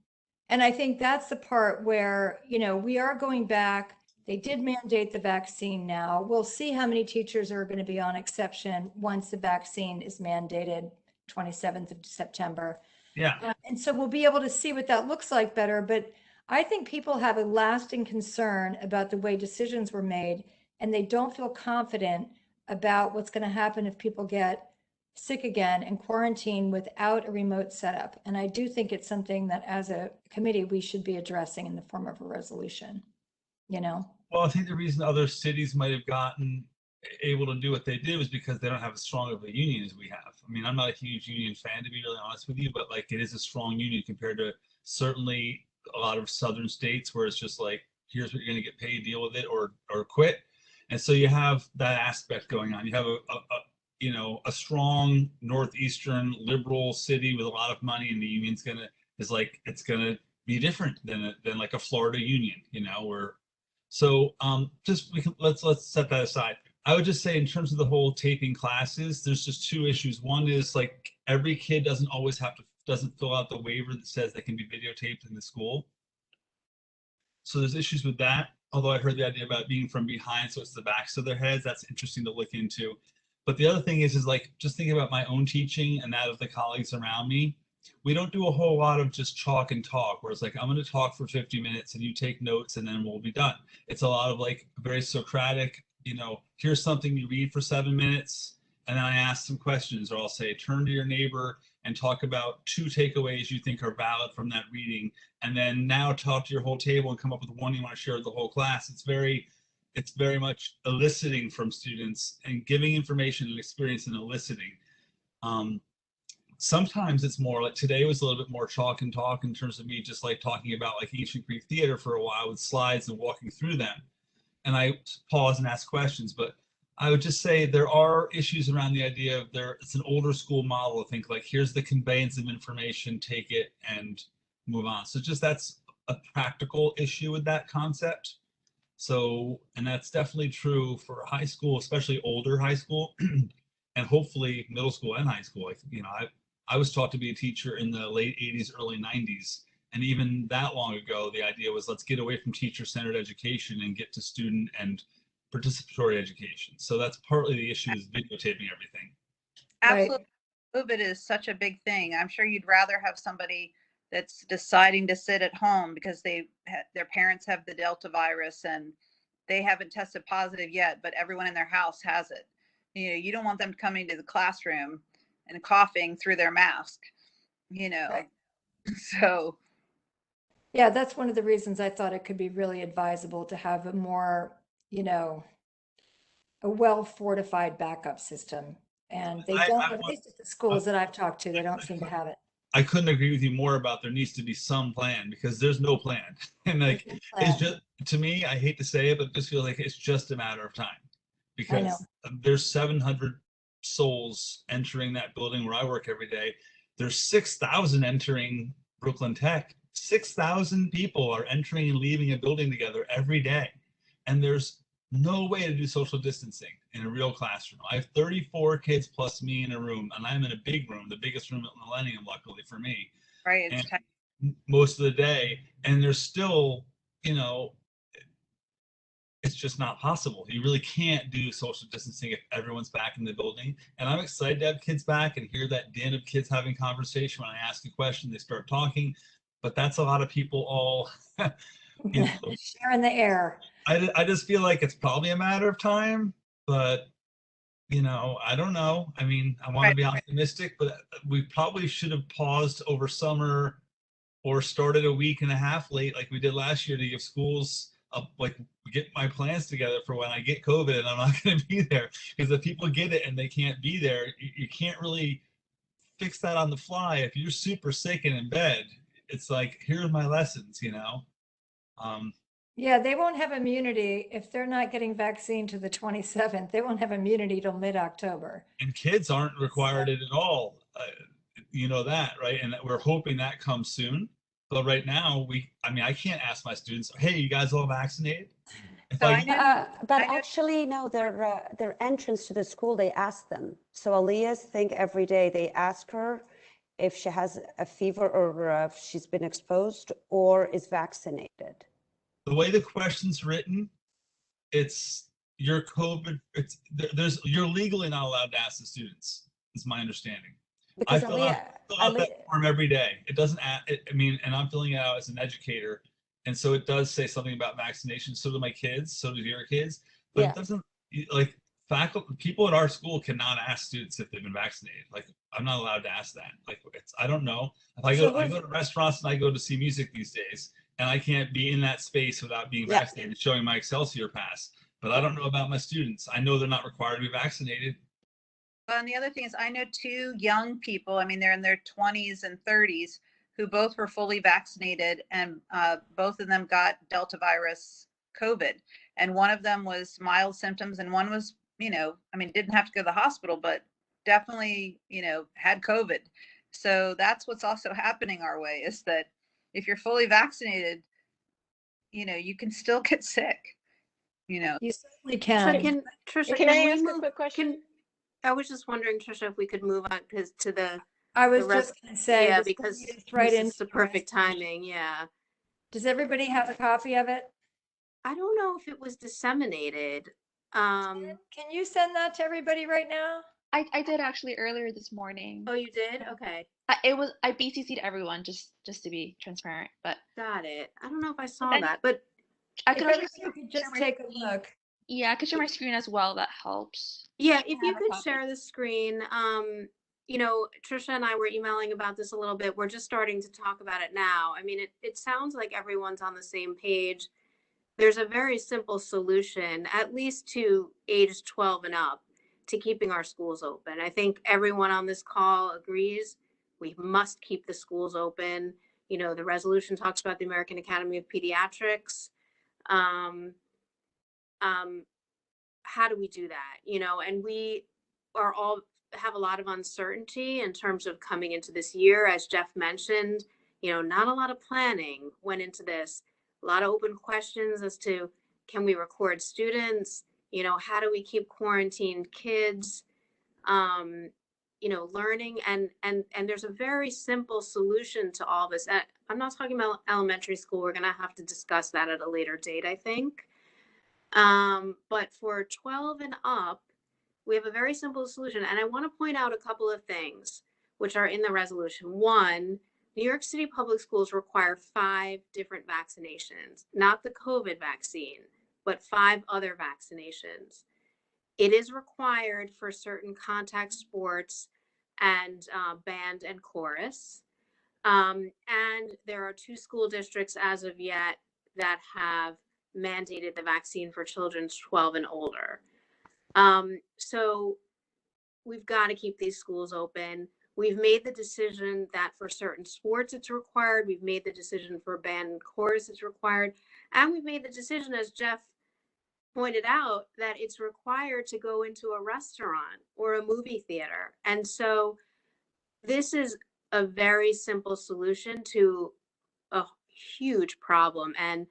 A: And I think that's the part where, we are going back. They did mandate the vaccine now. We'll see how many teachers are going to be on exception once the vaccine is mandated 27th of September.
D: Yeah.
A: And so we'll be able to see what that looks like better. But I think people have a lasting concern about the way decisions were made, and they don't feel confident about what's going to happen if people get sick again and quarantine without a remote setup. And I do think it's something that as a committee, we should be addressing in the form of a resolution,
D: Well, I think the reason other cities might have gotten able to do what they did was because they don't have as strong of a union as we have. I mean, I'm not a huge union fan, to be really honest with you, but like it is a strong union compared to certainly a lot of southern states where it's just like, here's what you're going to get paid, deal with it or quit. And so you have that aspect going on. You have a strong northeastern liberal city with a lot of money, and the union's it's gonna be different than like a Florida union, where let's set that aside. I would just say in terms of the whole taping classes, there's just two issues. One is like every kid doesn't fill out the waiver that says they can be videotaped in the school. So there's issues with that. Although I heard the idea about being from behind, so it's the backs of their heads. That's interesting to look into. But the other thing is like, just thinking about my own teaching and that of the colleagues around me, we don't do a whole lot of just chalk and talk, where it's like, I'm going to talk for 50 minutes and you take notes and then we'll be done. It's a lot of like very Socratic, here's something you read for 7 minutes and then I ask some questions, or I'll say, turn to your neighbor and talk about 2 takeaways you think are valid from that reading. And then now talk to your whole table and come up with one you want to share with the whole class. It's very much eliciting from students and giving information and experience and eliciting. Sometimes it's more like today was a little bit more chalk and talk in terms of me just like talking about like ancient Greek theater for a while with slides and walking through them. And I pause and ask questions, but I would just say there are issues around the idea of it's an older school model to think like, here's the conveyance of information, take it and move on. So just that's a practical issue with that concept. So, and that's definitely true for high school, especially older high school, and hopefully middle school and high school. I was taught to be a teacher in the late 80s, early 90s. And even that long ago, the idea was let's get away from teacher-centered education and get to student and participatory education. So that's partly the issue, is videotaping everything.
C: Absolutely. COVID is such a big thing. I'm sure you'd rather have somebody that's deciding to sit at home because their parents have the Delta virus and they haven't tested positive yet, but everyone in their house has it. You don't want them coming to the classroom and coughing through their mask,
A: Right.
C: So.
A: Yeah, that's one of the reasons I thought it could be really advisable to have a more, a well-fortified backup system. And they don't, at least at the schools that I've talked to, they don't seem to have it.
D: I couldn't agree with you more about there needs to be some plan because there's no plan. And like, it's just, to me, I hate to say it, but this feels like it's just a matter of time
A: I know.
D: because there's 700 souls entering that building where I work every day. There's 6,000 entering Brooklyn Tech. 6,000 people are entering and leaving a building together every day. And there's no way to do social distancing in a real classroom. I have 34 kids plus me in a room, and I'm in a big room, the biggest room at Millennium, luckily for me.
C: Right.
D: And most of the day, and there's still, you know, it's just not possible. You really can't do social distancing if everyone's back in the building. And I'm excited to have kids back and hear that din of kids having conversation. When I ask a question, they start talking. But that's a lot of people all, you know,
A: Sharing the air.
D: I just feel like it's probably a matter of time, but you know, I don't know. I mean, I want to be optimistic, but we probably should have paused over summer or started a week and a half late like we did last year to give schools like get my plans together for when I get COVID and I'm not going to be there. Because if people get it and they can't be there, you can't really fix that on the fly. If you're super sick and in bed, it's like, here's my lessons, you know?
A: Yeah, they won't have immunity if they're not getting vaccine to the 27th. They won't have immunity till mid-October.
D: And kids aren't required it at all. You know that, right? And we're hoping that comes soon. But right now, I mean, I can't ask my students, hey, you guys all vaccinated? If
C: So
D: I,
C: I know,
B: But
C: I know-
B: actually, no, their entrance to the school, they ask them. So Aliyah's think every day they ask her if she has a fever or if she's been exposed or is vaccinated.
D: the way the question's written, it's your COVID, there's, you're legally not allowed to ask the students, is my understanding.
B: Because
D: fill out that form every day. It doesn't, I mean, and I'm filling it out as an educator. And so it does say something about vaccination. So do my kids, so do your kids. But
B: Yeah.
D: it doesn't, like, faculty, people at our school cannot ask students if they've been vaccinated. Like, I'm not allowed to ask that. Like, it's, I don't know. If I go to restaurants and I go to see music these days, and I can't be in that space without being vaccinated, showing my Excelsior pass. But I don't know about my students. I know they're not required to be vaccinated.
C: well, and the other thing is I know two young people, I mean, they're in their 20s and 30s, who both were fully vaccinated, and both of them got Delta virus COVID. And one of them was mild symptoms, and one was, you know, I mean, didn't have to go to the hospital, but definitely, you know, had COVID. So that's what's also happening our way, is that if you're fully vaccinated, you know, you can still get sick, you know.
A: You certainly
F: So
A: can.
F: Trisha,
H: Can I
F: we
H: ask a
F: move-
H: quick question?
F: I was just wondering, Trisha, if we could move on to the
A: I was
F: rest-
A: just going to say,
F: yeah,
A: this
F: because
A: leads right
F: this
A: into
F: is the
A: the
F: perfect
A: rest.
F: timing. Yeah.
A: Does everybody have a copy of it?
F: I don't know if it was disseminated.
A: Can you send that to everybody right now?
H: I did actually earlier this morning.
F: Oh, you did? Okay.
H: I BCC'd everyone just to be transparent, but
F: Got it. I don't know if I saw
H: then-
F: that, but
H: I
A: If
H: could also
A: everybody could just
H: share my
A: take a
H: screen.
A: look.
H: Yeah, I could share my screen as well. That helps.
F: yeah, if you
H: have a
F: could
H: copy.
F: share the screen, you know, Trisha and I were emailing about this a little bit. We're just starting to talk about it now. I mean, it sounds like everyone's on the same page. There's a very simple solution, at least to age 12 and up, to keeping our schools open. I think everyone on this call agrees we must keep the schools open. You know, the resolution talks about the American Academy of Pediatrics. How do we do that? You know, and we are all have a lot of uncertainty in terms of coming into this year. As Jeff mentioned, you know, not a lot of planning went into this. A lot of open questions as to, can we record students? You know, how do we keep quarantined kids, you know, learning? And there's a very simple solution to all this. I'm not talking about elementary school. We're going to have to discuss that at a later date, I think. But for 12 and up, we have a very simple solution. And I want to point out a couple of things which are in the resolution. One, New York City public schools require 5 different vaccinations, not the COVID vaccine, but 5 other vaccinations. It is required for certain contact sports and band and chorus. And there are 2 school districts as of yet that have mandated the vaccine for children 12 and older. So we've got to keep these schools open. We've made the decision that for certain sports it's required. We've made the decision for band and chorus it's required. And we've made the decision, as Jeff pointed out, that it's required to go into a restaurant or a movie theater. And so this is a very simple solution to a huge problem. And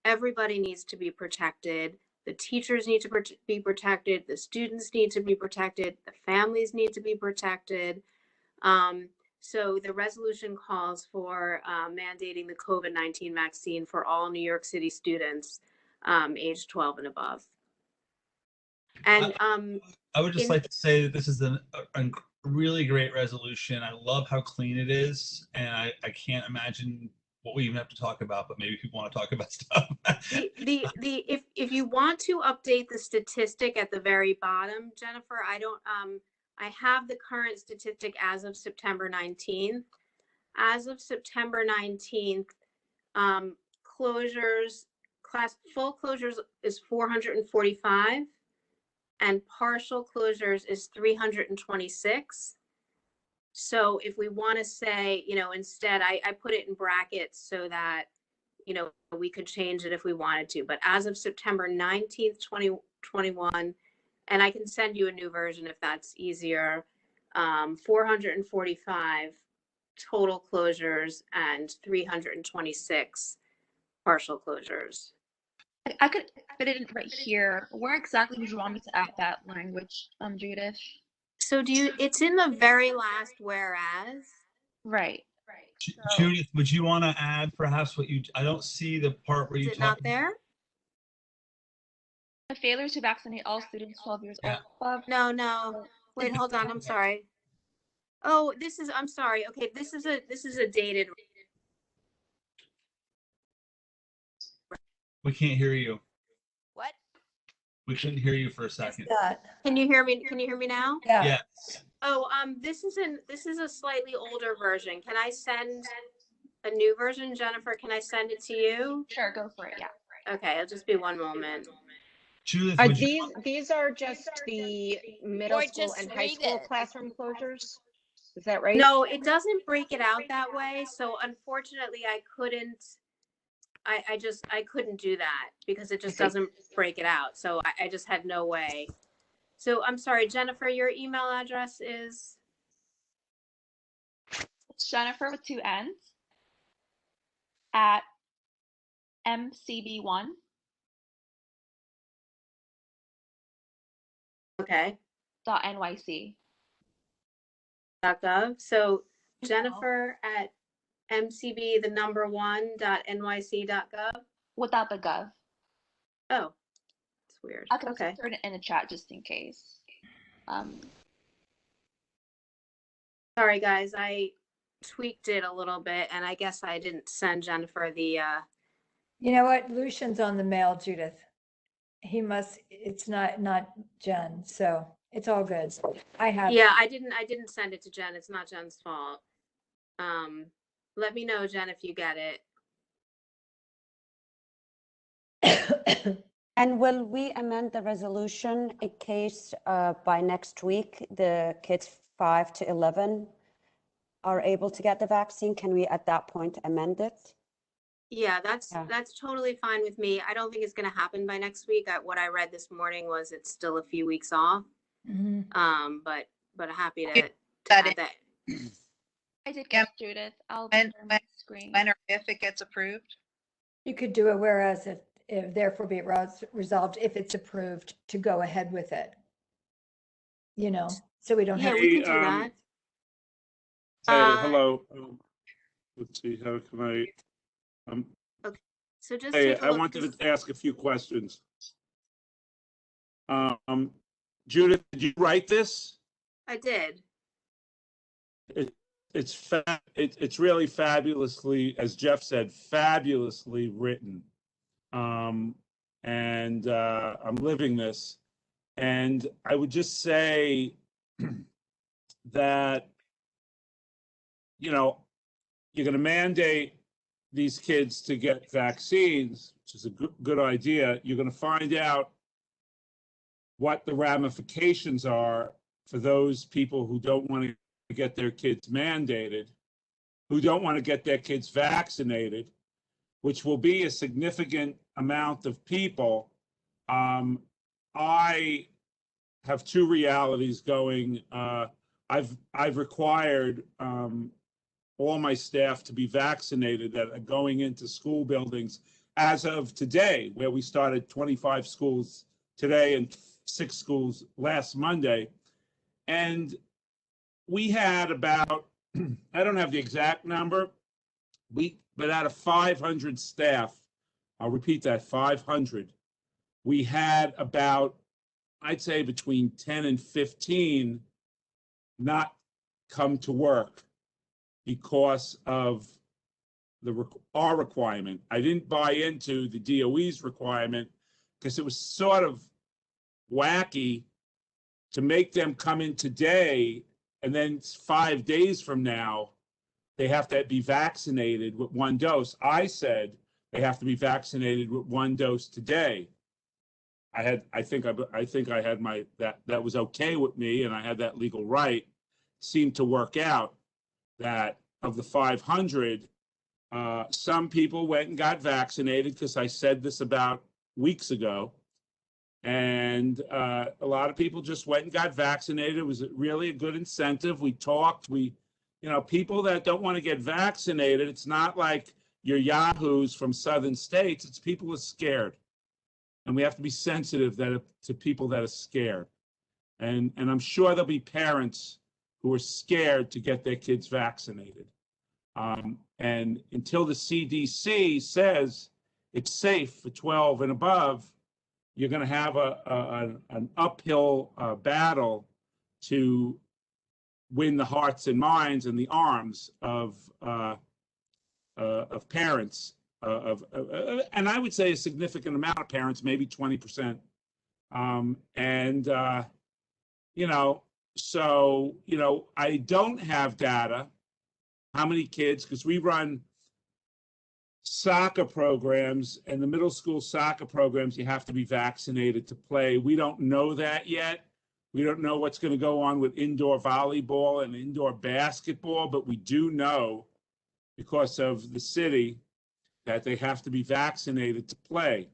F: everybody needs to be protected. The teachers need to be protected. The students need to be protected. The families need to be protected. So the resolution calls for mandating the COVID-19 vaccine for all New York City students age 12 and above. And
D: I would just like to say that this is a really great resolution. I love how clean it is, and I can't imagine what we even have to talk about, but maybe people want to talk about stuff.
F: If you want to update the statistic at the very bottom, Jennifer, I have the current statistic as of September 19th. As of September 19th, full closures is 445 and partial closures is 326. So if we want to say, instead, I put it in brackets so that, we could change it if we wanted to. But as of September 19th, 2021, and I can send you a new version if that's easier, 445 total closures and 326 partial closures.
H: I could fit it in right here. Where exactly would you want me to add that language, Judith?
F: So it's in the very last whereas.
H: Right.
D: Judith, would you want to add perhaps I don't see the part where you
F: Is it not there?
H: The failure to vaccinate all students 12 years old above.
F: No. Wait, hold on. I'm sorry. Oh, I'm sorry. Okay, this is a dated.
D: We can't hear you.
G: What?
D: We couldn't hear you for a second.
F: Can you hear me? Can you hear me now?
A: Yeah.
D: Yes.
F: Oh, this is a slightly older version. Can I send a new version, Jennifer? Can I send it to you?
H: Sure, go for it. Yeah.
F: Okay, it'll just be one moment.
D: Judith,
I: These are just the middle
G: Or
I: school
G: just
I: and high
G: read
I: school
G: it.
I: classroom closures? Is that right?
F: No, it doesn't break it out that way. So unfortunately, I couldn't do that because it just doesn't break it out. So I just had no way. So I'm sorry, Jennifer, your email address is?
H: It's Jennifer with 2 N's at mcb1.
F: Okay.
H: .nyc.
F: .gov. So Jennifer at mcb1.nyc.gov.
H: Without the gov.
F: Oh, it's weird.
H: I can
F: Okay.
H: put it in the chat just in case.
F: Sorry, guys. I tweaked it a little bit, and I guess I didn't send Jennifer the.
A: You know what? Lucian's on the mail, Judith. It's not Jen, so it's all good.
F: Yeah, I didn't send it to Jen. It's not Jen's fault. Let me know, Jen, if you get
B: it. And will we amend the resolution in case by next week the kids 5 to 11 are able to get the vaccine? Can we at that point amend it?
F: Yeah, that's totally fine with me. I don't think it's going to happen by next week. What I read this morning was it's still a few weeks off.
A: Mm-hmm.
F: But happy to
C: That
F: add that.
H: I did get Judith. I'll
C: When-
H: share my screen.
C: When or if it gets approved?
A: You could do it whereas if therefore be it resolved if it's approved to go ahead with it. So we don't
F: Yeah,
A: have.
F: we can do that.
J: Hey, hello. Let's see, how can I?
F: Okay. So just
J: Hey,
F: take a
J: I
F: look.
J: wanted to ask a few questions. Judith, did you write this?
F: I did.
J: It's really fabulously, as Jeff said, fabulously written. And I'm living this. And I would just say that, you're going to mandate these kids to get vaccines, which is a good idea. You're going to find out what the ramifications are for those people who don't want to to get their kids mandated, who don't want to get their kids vaccinated, which will be a significant amount of people. I have two realities going. I've required all my staff to be vaccinated that are going into school buildings as of today, where we started 25 schools today and 6 schools last Monday. And we had about, I don't have the exact number, but out of 500 staff, I'll repeat that, 500, we had about, I'd say between 10 and 15 not come to work because of our requirement. I didn't buy into the DOE's requirement because it was sort of wacky to make them come in today and then 5 days from now, they have to be vaccinated with 1 dose. I said they have to be vaccinated with 1 dose today. I think I had that was okay with me, and I had that legal right. Seemed to work out that of the 500, some people went and got vaccinated because I said this about weeks ago. And a lot of people just went and got vaccinated. It was really a good incentive. We talked, people that don't want to get vaccinated, it's not like your yahoos from southern states. It's people who are scared. And we have to be sensitive to people that are scared. And I'm sure there'll be parents who are scared to get their kids vaccinated. And until the CDC says it's safe for 12 and above, you're going to have an uphill battle to win the hearts and minds and the arms of parents, and I would say a significant amount of parents, maybe 20%. So I don't have data how many kids, because we run soccer programs, and the middle school soccer programs, you have to be vaccinated to play. We don't know that yet. We don't know what's going to go on with indoor volleyball and indoor basketball, but we do know, because of the city, that they have to be vaccinated to play.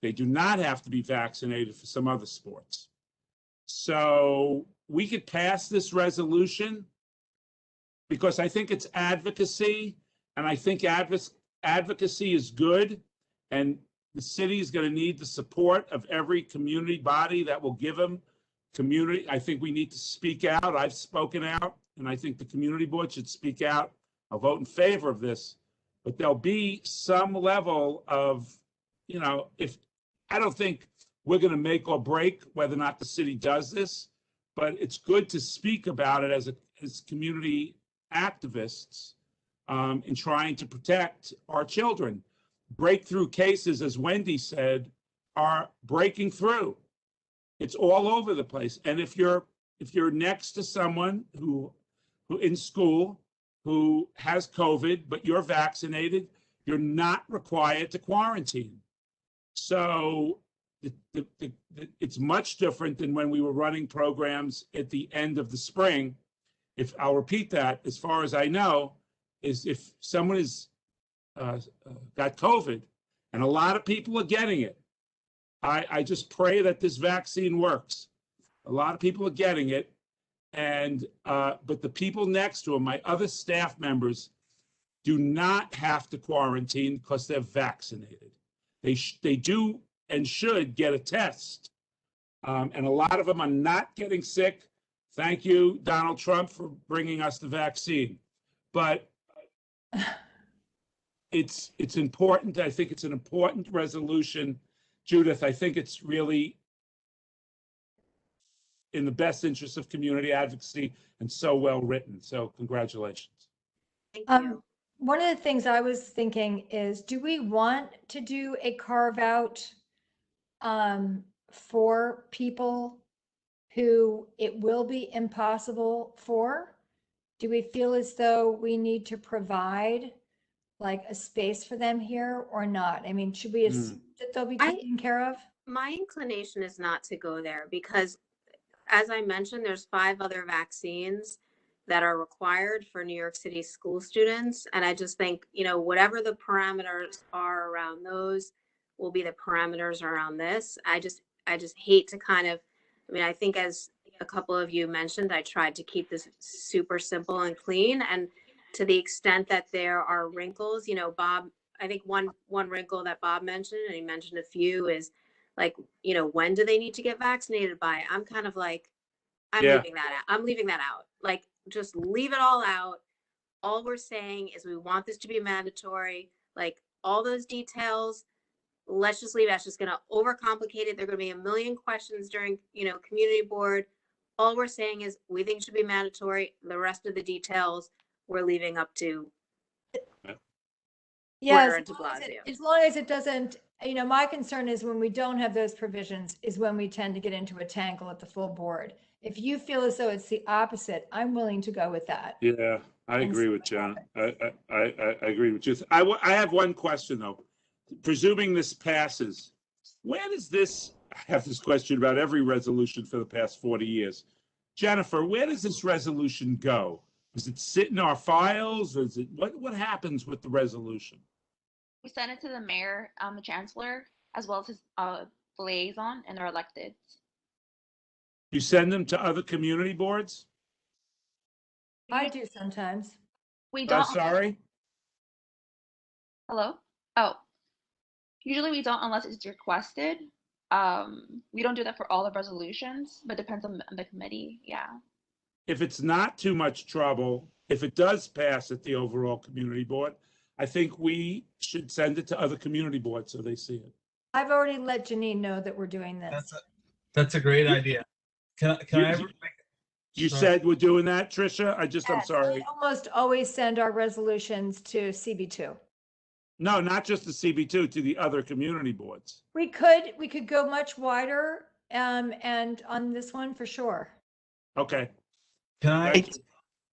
J: They do not have to be vaccinated for some other sports. So we could pass this resolution because I think it's advocacy, and I think advocacy is good, and the city is going to need the support of every community body that will give them community. I think we need to speak out. I've spoken out, and I think the community board should speak out. I'll vote in favor of this, but there'll be some level of, if I don't think we're going to make or break whether or not the city does this, but it's good to speak about it as community activists in trying to protect our children. Breakthrough cases, as Wendy said, are breaking through. It's all over the place. And if you're next to someone who in school who has COVID, but you're vaccinated, you're not required to quarantine. So it's much different than when we were running programs at the end of the spring. If I'll repeat that, as far as I know, is if someone is got COVID, and a lot of people are getting it, I just pray that this vaccine works. A lot of people are getting it, and but the people next to them, my other staff members, do not have to quarantine because they're vaccinated. They do and should get a test, and a lot of them are not getting sick. Thank you, Donald Trump, for bringing us the vaccine. But it's important. I think it's an important resolution. Judith, I think it's really in the best interest of community advocacy and so well written. So congratulations.
F: Thank you.
A: One of the things I was thinking is, do we want to do a carve out for people who it will be impossible for? Do we feel as though we need to provide like a space for them here or not? I mean, should we assume that they'll be taken care of?
F: My inclination is not to go there because, as I mentioned, there's 5 other vaccines, that are required for New York City school students. And I just think, whatever the parameters are around those will be the parameters around this. I just hate to I think as a couple of you mentioned, I tried to keep this super simple and clean. And to the extent that there are wrinkles, Bob, I think one wrinkle that Bob mentioned, and he mentioned a few, is like, when do they need to get vaccinated by? I'm kind of like, I'm
J: Yeah.
F: leaving that out. I'm leaving that out. Like, just leave it all out. All we're saying is we want this to be mandatory. Like, all those details, let's just leave it. That's just going to overcomplicate it. There are going to be a million questions during, community board. All we're saying is we think it should be mandatory. The rest of the details we're leaving up to
A: Yes,
F: Porter and de Blasio.
A: as long as it doesn't, my concern is when we don't have those provisions is when we tend to get into a tangle at the full board. If you feel as though it's the opposite, I'm willing to go with that.
J: Yeah, I
A: And
J: agree
A: see
J: with
A: what
J: John.
A: happens.
J: I agree with you. I have one question though. Presuming this passes, where does this, I have this question about every resolution for the past 40 years. Jennifer, where does this resolution go? Does it sit in our files? Or is it, what happens with the resolution?
H: We send it to the mayor, the chancellor, as well as his liaison, and they're elected.
J: You send them to other community boards?
A: I do sometimes.
H: We don't.
J: Sorry?
H: Hello? Oh, usually we don't unless it's requested. We don't do that for all the resolutions, but depends on the committee. Yeah.
J: If it's not too much trouble, if it does pass at the overall community board, I think we should send it to other community boards so they see it.
A: I've already let Janine know that we're doing this.
D: That's a great idea. Can I ever make?
J: You
D: Sorry.
J: said we're doing that, Tricia? I'm
A: Yes,
J: sorry.
A: I almost always send our resolutions to CB2.
J: No, not just the CB2, to the other community boards.
A: We could go much wider, and on this one for sure.
J: Okay.
D: Can I?
J: Thank you.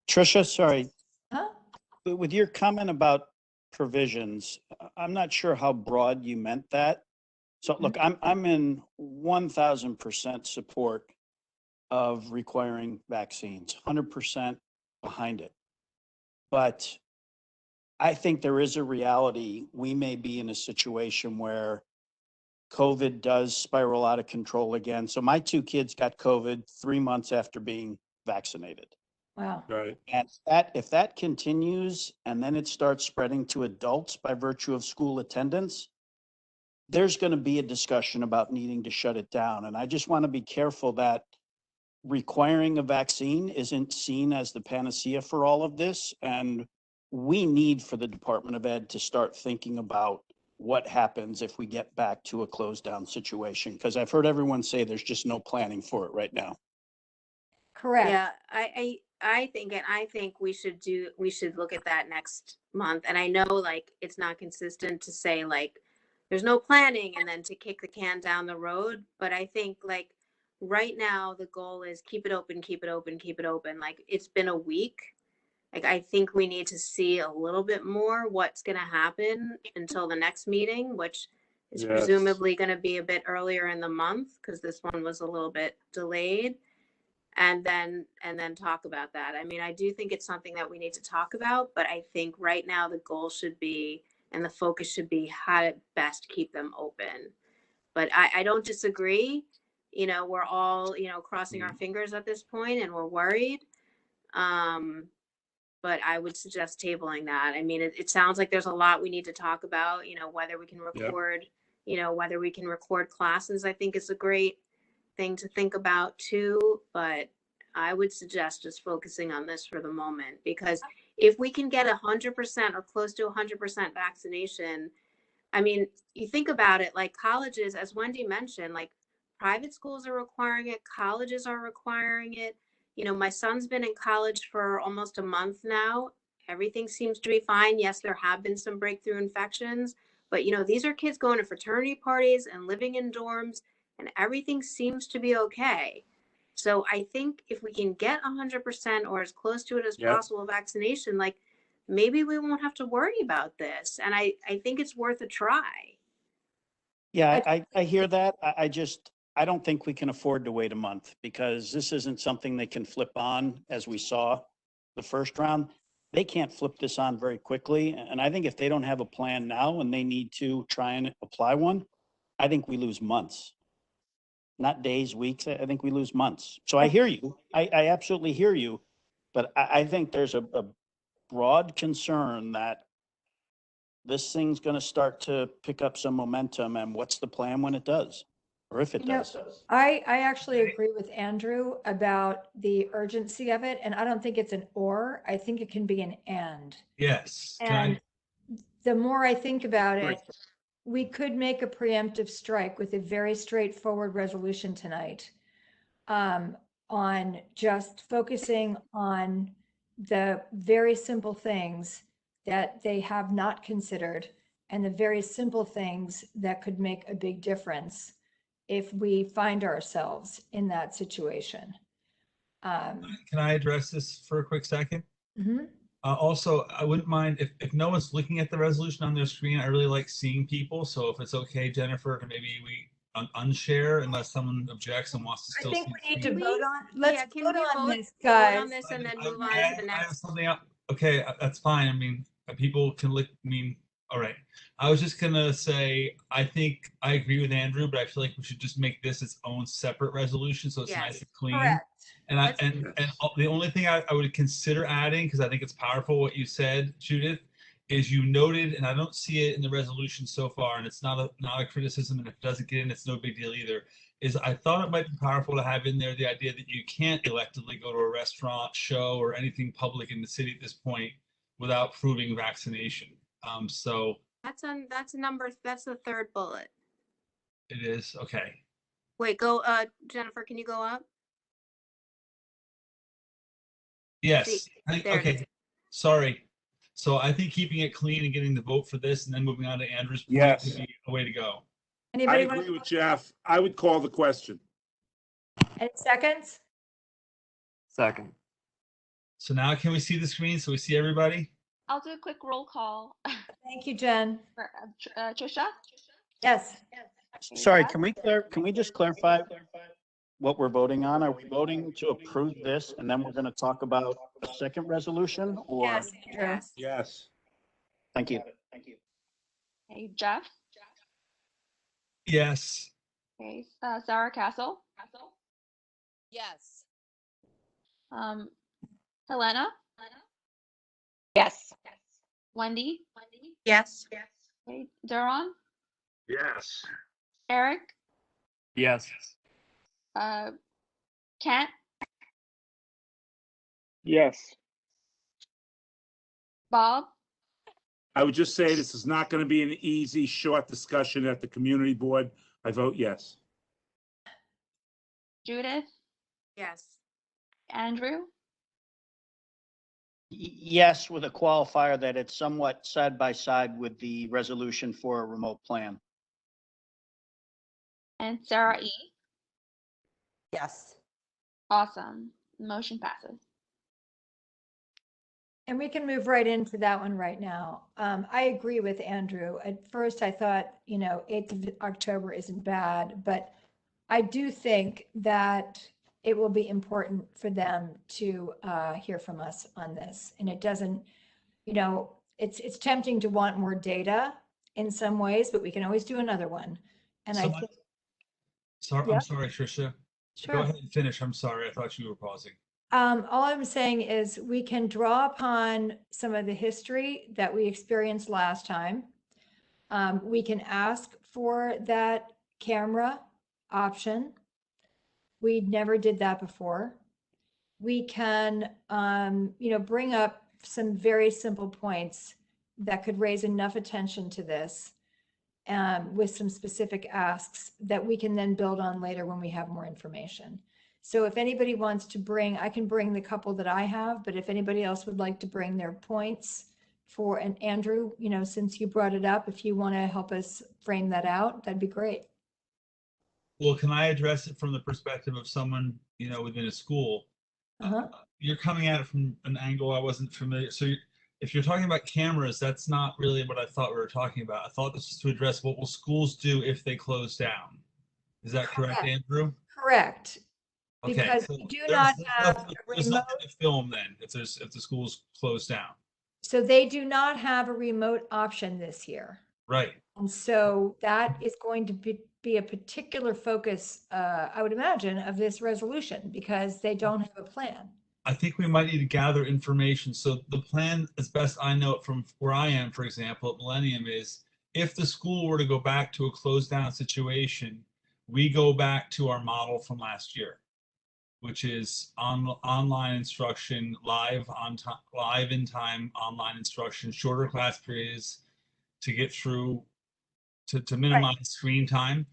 K: Tricia, sorry,
A: Huh?
K: but with your comment about provisions, I'm not sure how broad you meant that. So look, I'm in 1000% support of requiring vaccines, 100% behind it. But I think there is a reality. We may be in a situation where COVID does spiral out of control again. So my two kids got COVID 3 months after being vaccinated.
A: Wow.
J: Right.
K: And if that continues and then it starts spreading to adults by virtue of school attendance, there's going to be a discussion about needing to shut it down. And I just want to be careful that requiring a vaccine isn't seen as the panacea for all of this. And we need for the Department of Ed to start thinking about what happens if we get back to a closed down situation. Because I've heard everyone say there's just no planning for it right now.
A: Correct.
F: Yeah, I think we should look at that next month. And I know like it's not consistent to say like there's no planning and then to kick the can down the road. But I think like right now the goal is keep it open, keep it open, keep it open. Like it's been a week. Like I think we need to see a little bit more what's going to happen until the next meeting, which is
J: Yes.
F: presumably going to be a bit earlier in the month because this one was a little bit delayed. And then talk about that. I mean, I do think it's something that we need to talk about, but I think right now the goal should be and the focus should be how to best keep them open. But I don't disagree. We're all, crossing our fingers at this point and we're worried. But I would suggest tabling that. I mean, it sounds like there's a lot we need to talk about, whether we can record, whether we can record classes, I think is a great thing to think about too. But I would suggest just focusing on this for the moment, because if we can get 100% or close to 100% vaccination, I mean, you think about it, like colleges, as Wendy mentioned, like private schools are requiring it, colleges are requiring it. My son's been in college for almost a month now. Everything seems to be fine. Yes, there have been some breakthrough infections, but these are kids going to fraternity parties and living in dorms, and everything seems to be okay. So I think if we can get 100% or as close to it as possible vaccination, like maybe we won't have to worry about this. And I think it's worth a try.
K: Yeah, I hear that. I don't think we can afford to wait a month because this isn't something they can flip on as we saw the first round, they can't flip this on very quickly. And I think if they don't have a plan now and they need to try and apply one, I think we lose months. Not days, weeks. I think we lose months. So I hear you. I absolutely hear you. But I think there's a broad concern that this thing's going to start to pick up some momentum. And what's the plan when it does? Or if it does?
A: I actually agree with Andrew about the urgency of it, and I don't think it's an or, I think it can be an and.
D: Yes.
A: And the more I think about it, we could make a preemptive strike with a very straightforward resolution tonight on just focusing on the very simple things that they have not considered and the very simple things that could make a big difference if we find ourselves in that situation.
D: Can I address this for a quick second?
A: Mhm.
D: Also, I wouldn't mind if no one's looking at the resolution on their screen. I really like seeing people. So if it's okay, Jennifer, maybe we unshare unless someone objects and wants to
A: I
D: still
A: think
D: see.
A: we need
D: the
A: to
D: screen.
A: vote on, let's
F: can
A: vote
F: we
A: on
F: vote-
A: this,
F: vote on
A: guys.
F: this and then move
D: I
F: on to the
D: have
F: next?
D: something up. Okay, that's fine. I mean, people can look. I mean, all right. I was just gonna say, I think I agree with Andrew, but I feel like we should just make this its own separate resolution so it's nice
F: Yes.
D: and clean.
A: Correct.
D: And the only thing I would consider adding, because I think it's powerful what you said, Judith, is you noted, and I don't see it in the resolution so far, and it's not a criticism, and if it doesn't get in, it's no big deal either. Is I thought it might be powerful to have in there the idea that you can't electively go to a restaurant, show, or anything public in the city at this point without proving vaccination. So
F: That's the third bullet.
D: it is okay.
F: Wait, go, Jennifer, can you go up?
D: Yes.
F: there it
D: Okay. Sorry. So I think keeping it clean and getting the vote for this and then moving on to Andrew's point
J: Yes.
D: would be a way to go.
J: I
A: Anybody
J: agree
A: want
J: with Jeff. I would call the question.
A: any seconds?
L: Second.
D: So now can we see the screen so we see everybody?
H: I'll do a quick roll call.
A: Thank you, Jen.
H: For, Trisha?
A: Yes.
K: Sorry, can we just clarify what we're voting on? Are we voting to approve this and then we're going to talk about a second resolution or?
A: Yes, Andrew.
J: Yes.
K: Thank you.
H: Okay, Jeff?
D: Yes.
H: Okay, Sarah Castle?
G: Yes.
H: Helena?
I: Yes.
H: Wendy?
C: Yes.
H: Okay, Duron?
J: Yes.
H: Eric?
L: Yes.
H: Kent?
L: Yes.
H: Bob?
J: I would just say this is not going to be an easy, short discussion at the community board. I vote yes.
H: Judith?
F: Yes.
H: Andrew?
K: Yes, with a qualifier that it's somewhat side by side with the resolution for a remote plan.
H: And Sarah E?
B: Yes.
H: Awesome. Motion passes.
A: And we can move right into that one right now. I agree with Andrew. At first, I thought, 8th of October isn't bad, but I do think that it will be important for them to hear from us on this. And it doesn't, it's tempting to want more data in some ways, but we can always do another one. And I think.
D: Sorry,
A: Yeah.
D: I'm sorry, Trisha.
A: Sure.
D: Go ahead and finish. I'm sorry. I thought you were pausing.
A: All I'm saying is we can draw upon some of the history that we experienced last time. We can ask for that camera option. We never did that before. We can, bring up some very simple points that could raise enough attention to this with some specific asks that we can then build on later when we have more information. So if anybody wants to I can bring the couple that I have, but if anybody else would like to bring their points and Andrew, since you brought it up, if you want to help us frame that out, that'd be great.
D: Well, can I address it from the perspective of someone, within a school? You're coming at it from an angle I wasn't familiar. So if you're talking about cameras, that's not really what I thought we were talking about. I thought this was to address what will schools do if they close down. Is that correct, Andrew?
A: Correct.
D: Okay,
A: because
D: so
A: we do
D: there's,
A: not
D: there's
A: have
D: nothing,
A: a
D: there's
A: remote,
D: nothing to film then if the school's closed down.
A: so they do not have a remote option this year.
D: Right.
A: And so that is going to be a particular focus, I would imagine, of this resolution because they don't have a plan.
D: I think we might need to gather information. So the plan, as best I know it from where I am, for example, at Millennium, is if the school were to go back to a closed down situation, we go back to our model from last year, which is online instruction, live on time, live in time online instruction, shorter class periods to get through to minimize screen time.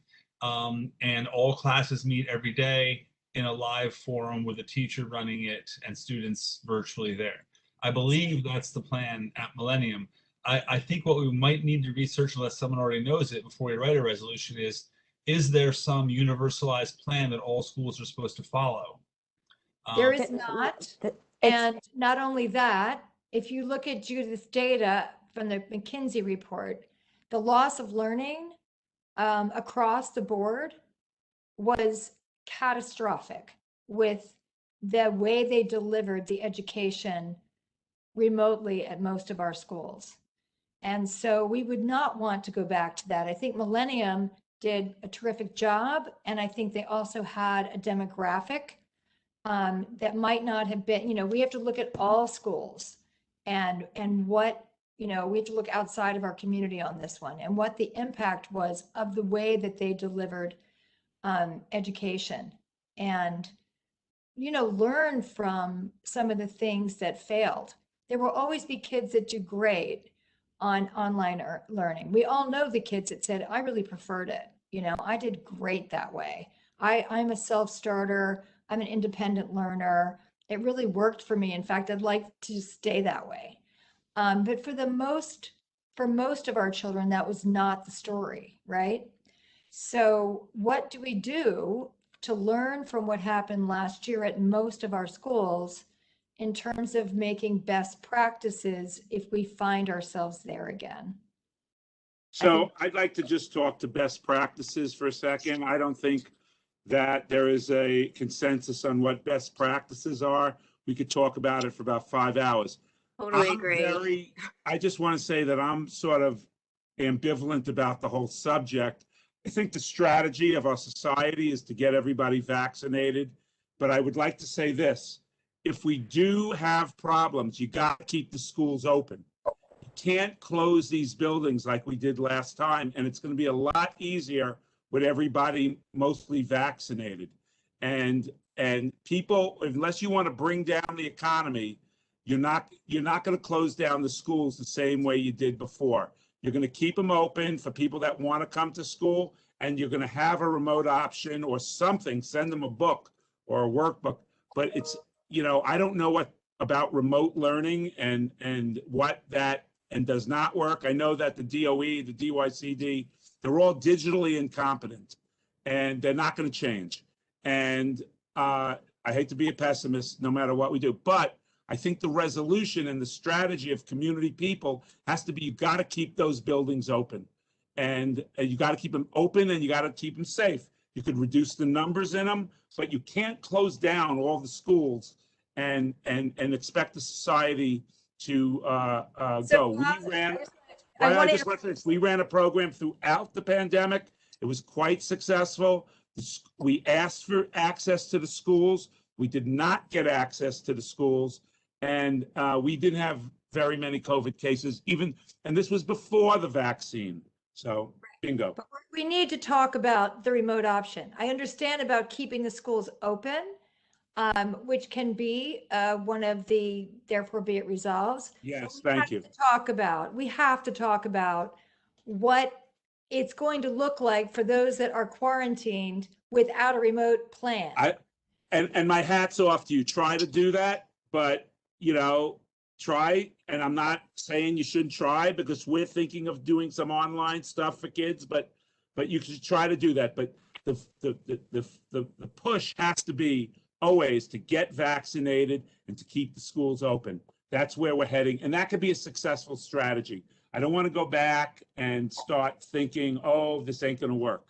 D: And all classes meet every day in a live forum with a teacher running it and students virtually there. I believe that's the plan at Millennium. I think what we might need to research, unless someone already knows it before we write a resolution, is there some universalized plan that all schools are supposed to follow?
A: There is not. And not only that, if you look at Judith's data from the McKinsey report, the loss of learning across the board was catastrophic with the way they delivered the education remotely at most of our schools. And so we would not want to go back to that. I think Millennium did a terrific job. And I think they also had a demographic that might not have been, we have to look at all schools and what, we have to look outside of our community on this one and what the impact was of the way that they delivered education and, learn from some of the things that failed. There will always be kids that do great on online learning. We all know the kids that said, I really preferred it. I did great that way. I'm a self-starter. I'm an independent learner. It really worked for me. In fact, I'd like to stay that way. But for most of our children, that was not the story, right? So what do we do to learn from what happened last year at most of our schools in terms of making best practices if we find ourselves there again?
J: So I'd like to just talk to best practices for a second. I don't think that there is a consensus on what best practices are. We could talk about it for about 5 hours.
F: Totally agree.
J: I just want to say that I'm sort of ambivalent about the whole subject. I think the strategy of our society is to get everybody vaccinated. But I would like to say this. If we do have problems, you got to keep the schools open. You can't close these buildings like we did last time. And it's going to be a lot easier with everybody mostly vaccinated. And people, unless you want to bring down the economy, you're not going to close down the schools the same way you did before. You're going to keep them open for people that want to come to school, and you're going to have a remote option or something. Send them a book or a workbook. But it's, I don't know what about remote learning and what that and does not work. I know that the DOE, the DYCD, they're all digitally incompetent, and they're not going to change. And I hate to be a pessimist, no matter what we do, but I think the resolution and the strategy of community people has to be, you got to keep those buildings open, and you got to keep them open, and you got to keep them safe. You could reduce the numbers in them, but you can't close down all the schools and expect the society to go. We ran a program throughout the pandemic. It was quite successful. We asked for access to the schools. We did not get access to the schools. And we didn't have very many COVID cases, and this was before the vaccine. So bingo.
A: But we need to talk about the remote option. I understand about keeping the schools open, which can be one of the, therefore be it resolves.
J: Yes, thank you.
A: We have to talk about what it's going to look like for those that are quarantined without a remote plan.
J: And my hat's off to you. Try to do that, but try. And I'm not saying you shouldn't try, because we're thinking of doing some online stuff for kids, but you should try to do that. But the push has to be always to get vaccinated and to keep the schools open. That's where we're heading, and that could be a successful strategy. I don't want to go back and start thinking, oh, this ain't going to work.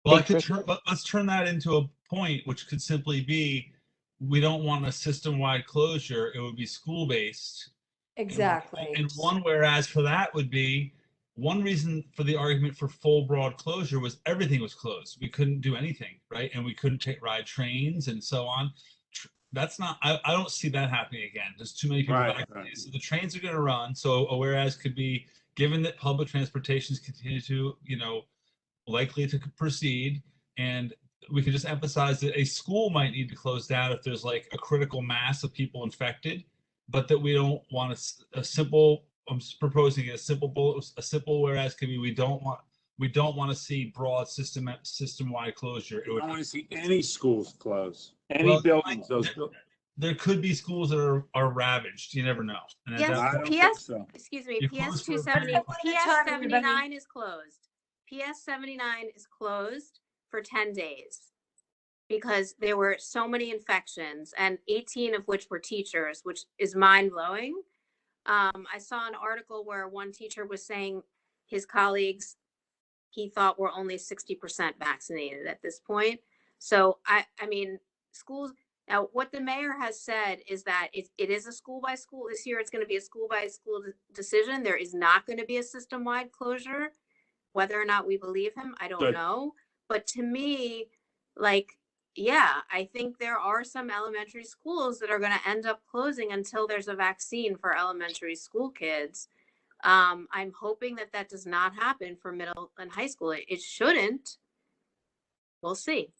D: Well,
K: Hey, Trish.
D: let's turn that into a point, which could simply be, we don't want a system-wide closure. It would be school-based.
A: Exactly.
D: And one whereas for that would be, one reason for the argument for full broad closure was everything was closed. We couldn't do anything, right? And we couldn't ride trains and so on. That's not, I don't see that happening again. There's too many people
J: Right,
D: vaccinated.
J: right.
D: So the trains are going to run. So a whereas could be, given that public transportations continue to, likely to proceed, and we can just emphasize that a school might need to close down if there's like a critical mass of people infected, but that we don't want a simple, I'm proposing a simple whereas could be, we don't want to see broad system-wide closure.
J: We don't want to see any schools close, any
D: Well,
J: buildings,
D: there could be schools that are ravaged. You never know. And
F: Yes,
J: I don't think
F: PS,
J: so.
F: excuse me,
D: You
F: PS
D: close for a
F: 270,
D: period.
A: One at a
F: PS
A: time, everybody.
F: 79 is closed. PS 79 is closed for 10 days because there were so many infections, and 18 of which were teachers, which is mind blowing. I saw an article where one teacher was saying his colleagues he thought were only 60% vaccinated at this point. So I mean, schools. Now, what the mayor has said is that it is a school by school. This year, it's going to be a school by school decision. There is not going to be a system-wide closure. Whether or not we believe him, I don't
J: Good.
F: know. But to me, like, yeah, I think there are some elementary schools that are going to end up closing until there's a vaccine for elementary school kids. I'm hoping that that does not happen for middle and high school. It shouldn't. We'll see.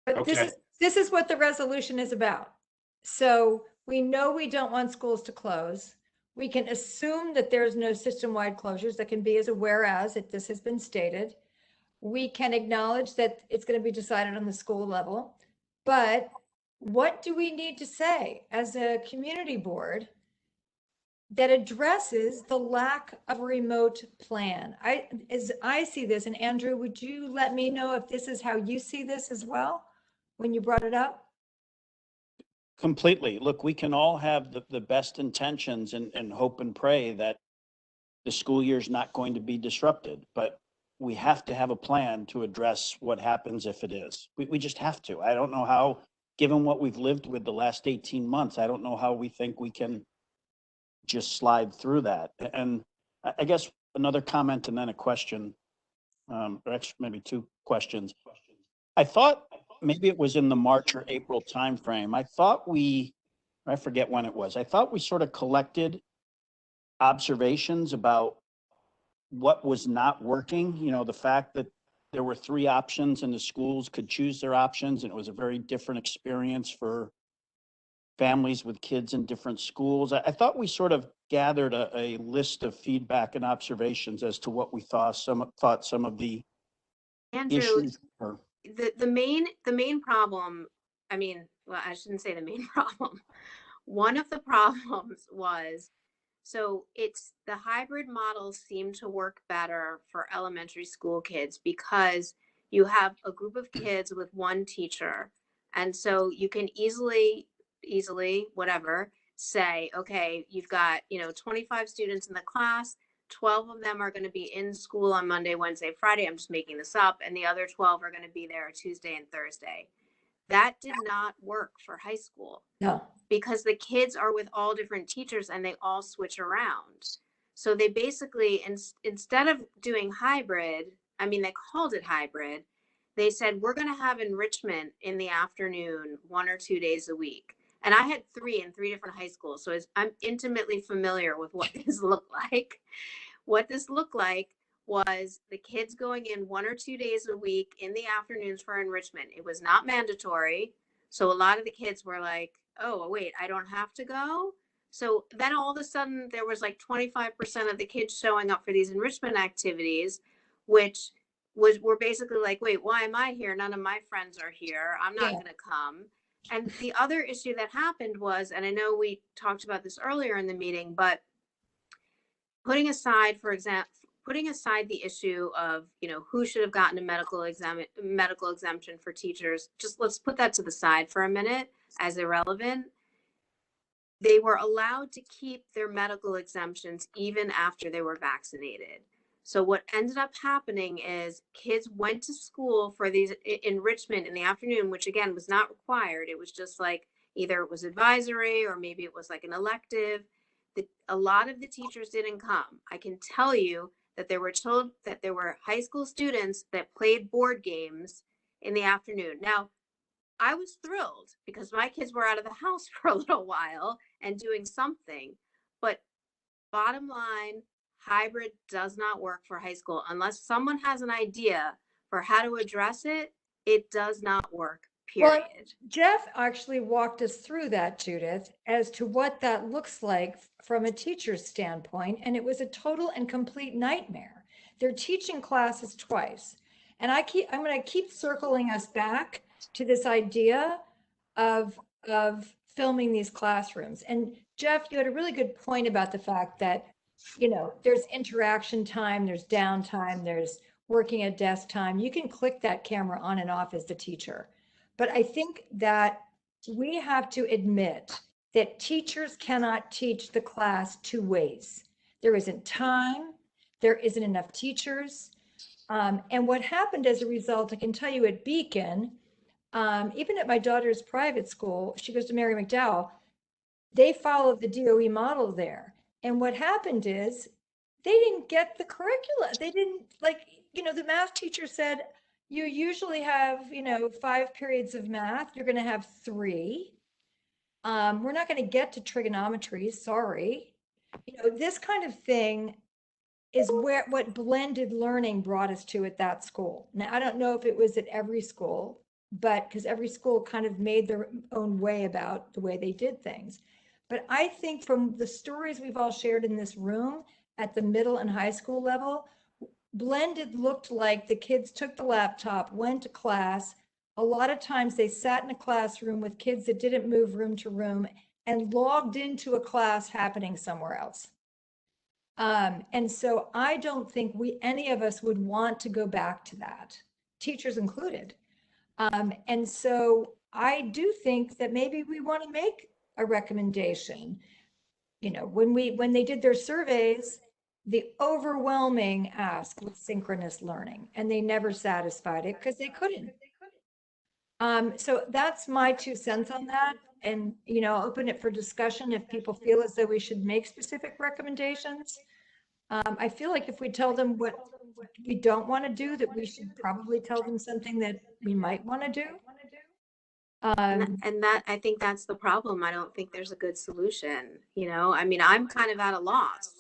A: But
J: Okay.
A: this is what the resolution is about. So we know we don't want schools to close. We can assume that there's no system-wide closures. That can be as a whereas if this has been stated. We can acknowledge that it's going to be decided on the school level. But what do we need to say as a community board that addresses the lack of a remote plan? As I see this, and Andrew, would you let me know if this is how you see this as well when you brought it up?
K: Completely. Look, we can all have the best intentions and hope and pray that the school year is not going to be disrupted, but we have to have a plan to address what happens if it is. We just have to. I don't know how, given what we've lived with the last 18 months, I don't know how we think we can just slide through that. And I guess another comment and then a question, or actually maybe two questions. I thought maybe it was in the March or April timeframe. I forget when it was. I thought we sort of collected observations about what was not working. The fact that there were 3 options and the schools could choose their options, and it was a very different experience for families with kids in different schools. I thought we sort of gathered a list of feedback and observations as to what we thought some of the
F: Andrew,
K: issues were.
F: the main problem, I mean, well, I shouldn't say the main problem. One of the problems was, so it's the hybrid models seem to work better for elementary school kids because you have a group of kids with one teacher. And so you can easily, whatever, say, okay, you've got, 25 students in the class. 12 of them are going to be in school on Monday, Wednesday, Friday. I'm just making this up. And the other 12 are going to be there Tuesday and Thursday. That did not work for high school.
A: No.
F: Because the kids are with all different teachers and they all switch around. So they basically, instead of doing hybrid, I mean, they called it hybrid. They said, we're going to have enrichment in the afternoon, 1 or 2 days a week. And I had 3 in 3 different high schools. So I'm intimately familiar with what this looked like. What this looked like was the kids going in 1 or 2 days a week in the afternoons for enrichment. It was not mandatory. So a lot of the kids were like, oh, wait, I don't have to go. So then all of a sudden there was like 25% of the kids showing up for these enrichment activities, which were basically like, wait, why am I here? None of my friends are here. I'm not going to come. And the other issue that happened was, and I know we talked about this earlier in the meeting, but putting aside the issue of, who should have gotten a medical exemption for teachers, just let's put that to the side for a minute as irrelevant. They were allowed to keep their medical exemptions even after they were vaccinated. So what ended up happening is kids went to school for these enrichment in the afternoon, which again was not required. It was just like either it was advisory or maybe it was like an elective. A lot of the teachers didn't come. I can tell you that there were high school students that played board games in the afternoon. Now, I was thrilled because my kids were out of the house for a little while and doing something. But bottom line, hybrid does not work for high school unless someone has an idea for how to address it. It does not work,
A: Well,
F: period.
A: Jeff actually walked us through that, Judith, as to what that looks like from a teacher's standpoint, and it was a total and complete nightmare. They're teaching classes twice. And I'm going to keep circling us back to this idea of filming these classrooms. And Jeff, you had a really good point about the fact that, there's interaction time, there's downtime, there's working at desk time. You can click that camera on and off as the teacher. But I think that we have to admit that teachers cannot teach the class two ways. There isn't time, there isn't enough teachers. And what happened as a result, I can tell you at Beacon, even at my daughter's private school, she goes to Mary McDowell, they followed the DOE model there. And what happened is they didn't get the curricula. They didn't the math teacher said, you usually have, 5 periods of math. You're going to have 3. We're not going to get to trigonometry. Sorry. This kind of thing is what blended learning brought us to at that school. Now, I don't know if it was at every school, but because every school kind of made their own way about the way they did things. But I think from the stories we've all shared in this room at the middle and high school level, blended looked like the kids took the laptop, went to class. A lot of times they sat in a classroom with kids that didn't move room to room and logged into a class happening somewhere else. And so I don't think any of us would want to go back to that, teachers included. And so I do think that maybe we want to make a recommendation. When they did their surveys, the overwhelming ask was synchronous learning, and they never satisfied it because they couldn't. So that's my 2 cents on that. And, I'll open it for discussion if people feel as though we should make specific recommendations. I feel like if we tell them what we don't want to do, that we should probably tell them something that we might want to do.
F: And that, I think that's the problem. I don't think there's a good solution. I mean, I'm kind of at a loss.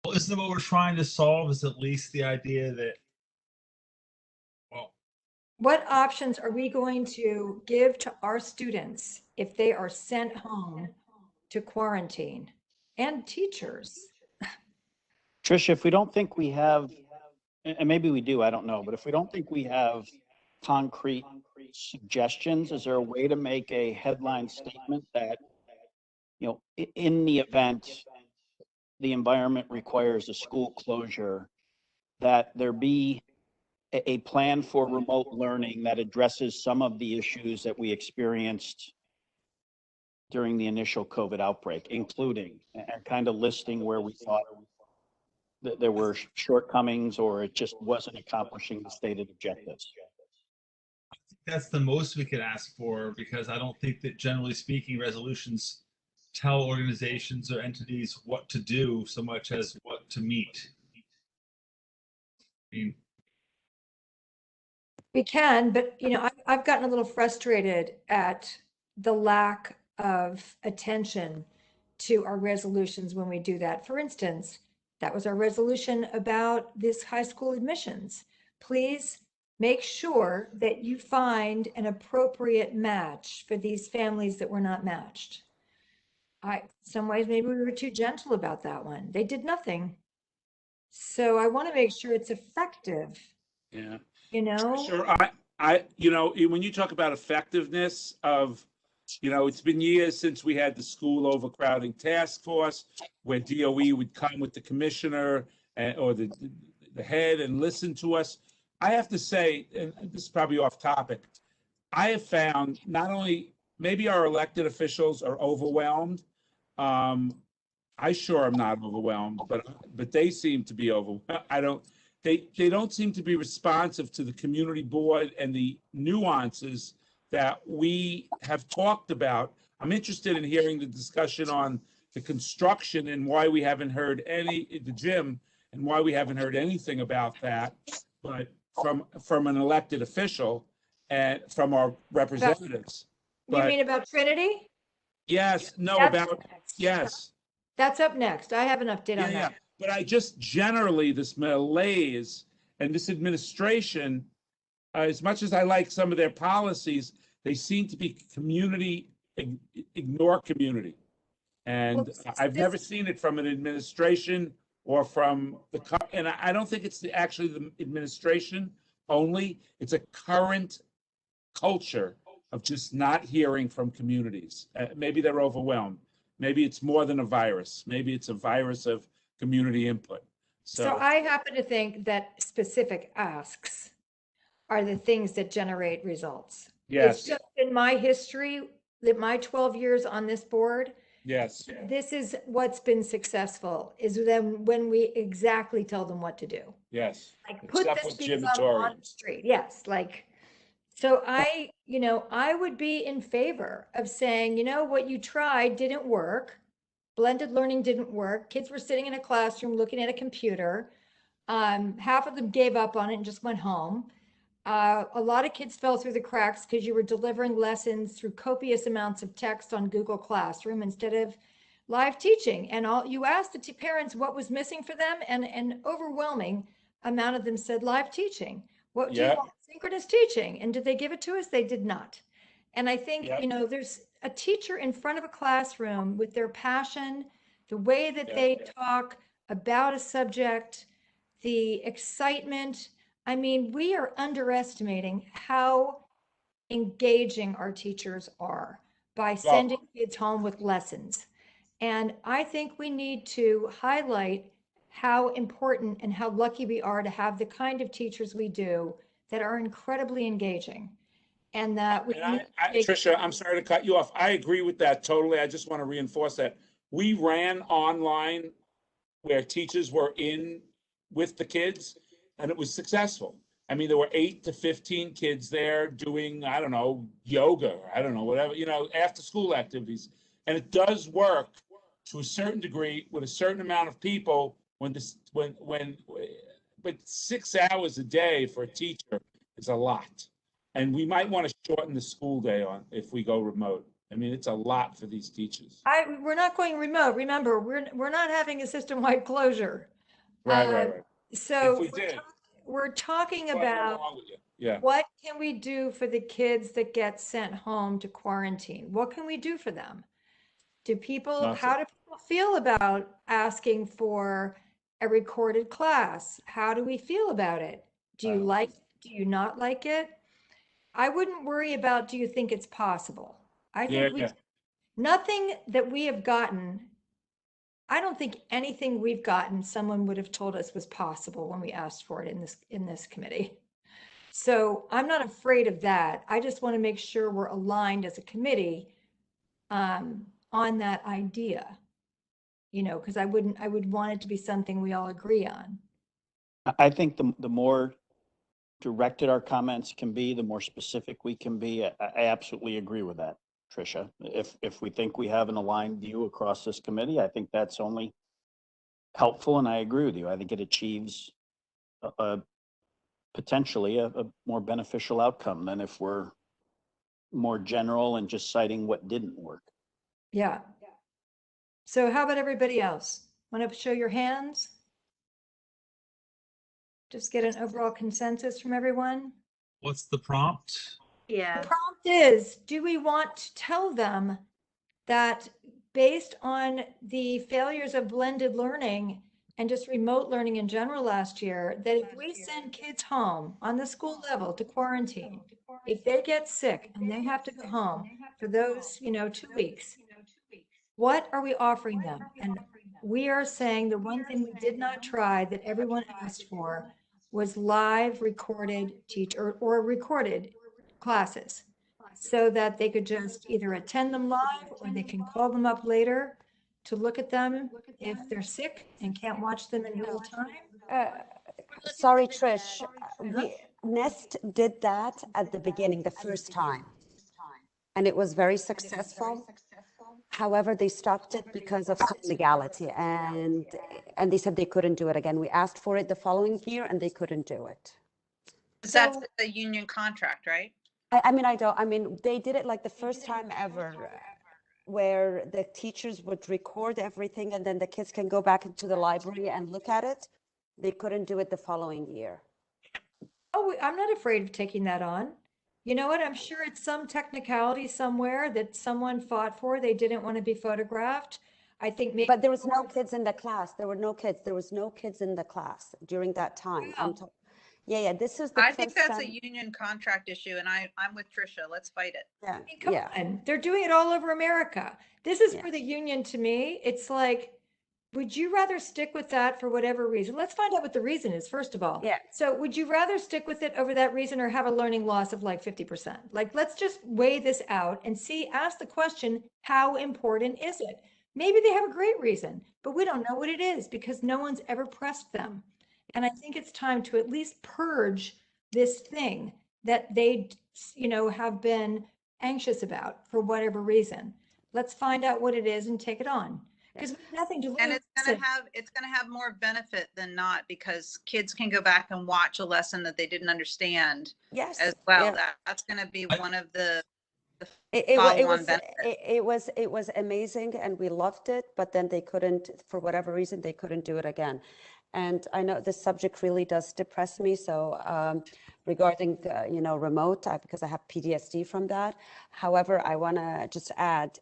D: Well, isn't what we're trying to solve is at least the idea that,
A: what options are we going to give to our students if they are sent home to quarantine, and teachers?
K: Tricia, if we don't think we have, and maybe we do, I don't know, but if we don't think we have concrete suggestions, is there a way to make a headline statement that, in the event the environment requires a school closure, that there be a plan for remote learning that addresses some of the issues that we experienced during the initial COVID outbreak, including and kind of listing where we thought that there were shortcomings or it just wasn't accomplishing the stated objectives?
D: That's the most we could ask for, because I don't think that, generally speaking, resolutions tell organizations or entities what to do so much as what to meet. I mean,
A: We can, but I've gotten a little frustrated at the lack of attention to our resolutions when we do that. For instance, that was our resolution about this high school admissions. Please make sure that you find an appropriate match for these families that were not matched. Some ways maybe we were too gentle about that one. They did nothing. So I want to make sure it's effective.
J: Yeah.
A: Sure.
J: When you talk about effectiveness of, it's been years since we had the school overcrowding task force where DOE would come with the commissioner or the head and listen to us. I have to say, and this is probably off topic, I have found not only maybe our elected officials are overwhelmed, I sure am not overwhelmed, but they seem to be overwhelmed. They don't seem to be responsive to the community board and the nuances that we have talked about. I'm interested in hearing the discussion on the construction and why we haven't heard the gym, and why we haven't heard anything about that, but from an elected official and from our representatives.
A: You
J: But
A: mean about Trinity?
J: yes, no,
A: That's
J: about,
A: next.
J: yes.
A: That's up next. I have an update
J: Yeah,
A: on
J: yeah.
A: that.
J: But I just generally, this malaise and this administration, as much as I like some of their policies, they seem to be ignore community. And I've never seen it from an administration or from and I don't think it's actually the administration only. It's a current culture of just not hearing from communities. Maybe they're overwhelmed. Maybe it's more than a virus. Maybe it's a virus of community input.
A: So I happen to think that specific asks are the things that generate results.
J: Yes.
A: It's just in my history, that my 12 years on this board,
J: Yes.
A: this is what's been successful, is then when we exactly tell them what to do.
J: Yes.
A: Like
J: It's
A: put
J: stuff
A: this
J: with
A: piece up on the street. Yes, like, so I would be in favor of saying, what you tried didn't work. Blended learning didn't work. Kids were sitting in a classroom looking at a computer. Half of them gave up on it and just went home. A lot of kids fell through the cracks because you were delivering lessons through copious amounts of text on Google Classroom instead of live teaching. And you asked the parents what was missing for them, and an overwhelming amount of them said live teaching. What do you want? Synchronous teaching. And did they give it to us? They did not. And I think, there's a teacher in front of a classroom with their passion, the way that they talk about a subject, the excitement. I mean, we are underestimating how engaging our teachers are by sending kids home with lessons. And I think we need to highlight how important and how lucky we are to have the kind of teachers we do that are incredibly engaging. And that
J: Tricia, I'm sorry to cut you off. I agree with that totally. I just want to reinforce that. We ran online where teachers were in with the kids, and it was successful. I mean, there were 8 to 15 kids there doing, I don't know, yoga, or I don't know, whatever, after school activities. And it does work to a certain degree with a certain amount of people but 6 hours a day for a teacher is a lot. And we might want to shorten the school day if we go remote. I mean, it's a lot for these teachers.
A: We're not going remote. Remember, we're not having a system-wide closure.
J: Right.
A: So
J: if we did,
A: we're talking about what can we do for the kids that get sent home to quarantine? What can we do for them? How do people feel about asking for a recorded class? How do we feel about it? Do you not like it? I wouldn't worry about, do you think it's possible? I think nothing that we have gotten, I don't think anything we've gotten, someone would have told us was possible when we asked for it in this committee. So I'm not afraid of that. I just want to make sure we're aligned as a committee on that idea, because I would want it to be something we all agree on.
K: I think the more directed our comments can be, the more specific we can be. I absolutely agree with that, Tricia. If we think we have an aligned view across this committee, I think that's only helpful, and I agree with you. I think it achieves potentially a more beneficial outcome than if we're more general and just citing what didn't work.
A: Yeah. So how about everybody else? Want to show your hands? Just get an overall consensus from everyone.
D: What's the prompt?
F: Yeah.
A: The prompt is, do we want to tell them that based on the failures of blended learning and just remote learning in general last year, that if we send kids home on the school level to quarantine, if they get sick and they have to go home for those, 2 weeks, what are we offering them? And we are saying the one thing we did not try that everyone asked for was live recorded or recorded classes, so that they could just either attend them live or they can call them up later. to look at them if they're sick and can't watch them in real time?
B: Sorry, Trish, Nest did that at the beginning, the first time, and it was very successful. However, they stopped it because of some legality, and they said they couldn't do it again. We asked for it the following year, and they couldn't do it.
C: But that's a union contract, right?
B: I mean, they did it like the first time ever, where the teachers would record everything, and then the kids can go back into the library and look at it. They couldn't do it the following year.
A: Oh, I'm not afraid of taking that on. You know what? I'm sure it's some technicality somewhere that someone fought for. They didn't want to be photographed. I think maybe.
B: But there was no kids in the class. There were no kids. There was no kids in the class during that time. Yeah, this is the
C: I think
B: first
C: that's
B: time.
C: a union contract issue, and I'm with Tricia. Let's fight it.
B: Yeah,
A: I mean, come on. They're doing it all over America. This is for the union to me. It's like, would you rather stick with that for whatever reason? Let's find out what the reason is, first of all.
B: Yeah.
A: So would you rather stick with it over that reason or have a learning loss of like 50%? Like, let's just weigh this out and see, ask the question, how important is it? Maybe they have a great reason, but we don't know what it is because no one's ever pressed them. And I think it's time to at least purge this thing that they, have been anxious about for whatever reason. Let's find out what it is and take it on. Because we have nothing to lose.
C: And it's gonna have more benefit than not, because kids can go back and watch a lesson that they didn't understand.
B: Yes.
C: As well.
B: Yeah.
C: That's gonna be one of the
B: It
C: follow-on benefits.
B: it was amazing, and we loved it, but then they couldn't, for whatever reason, they couldn't do it again. And I know this subject really does depress me. So regarding, remote, because I have PTSD from that. However, I want to just add,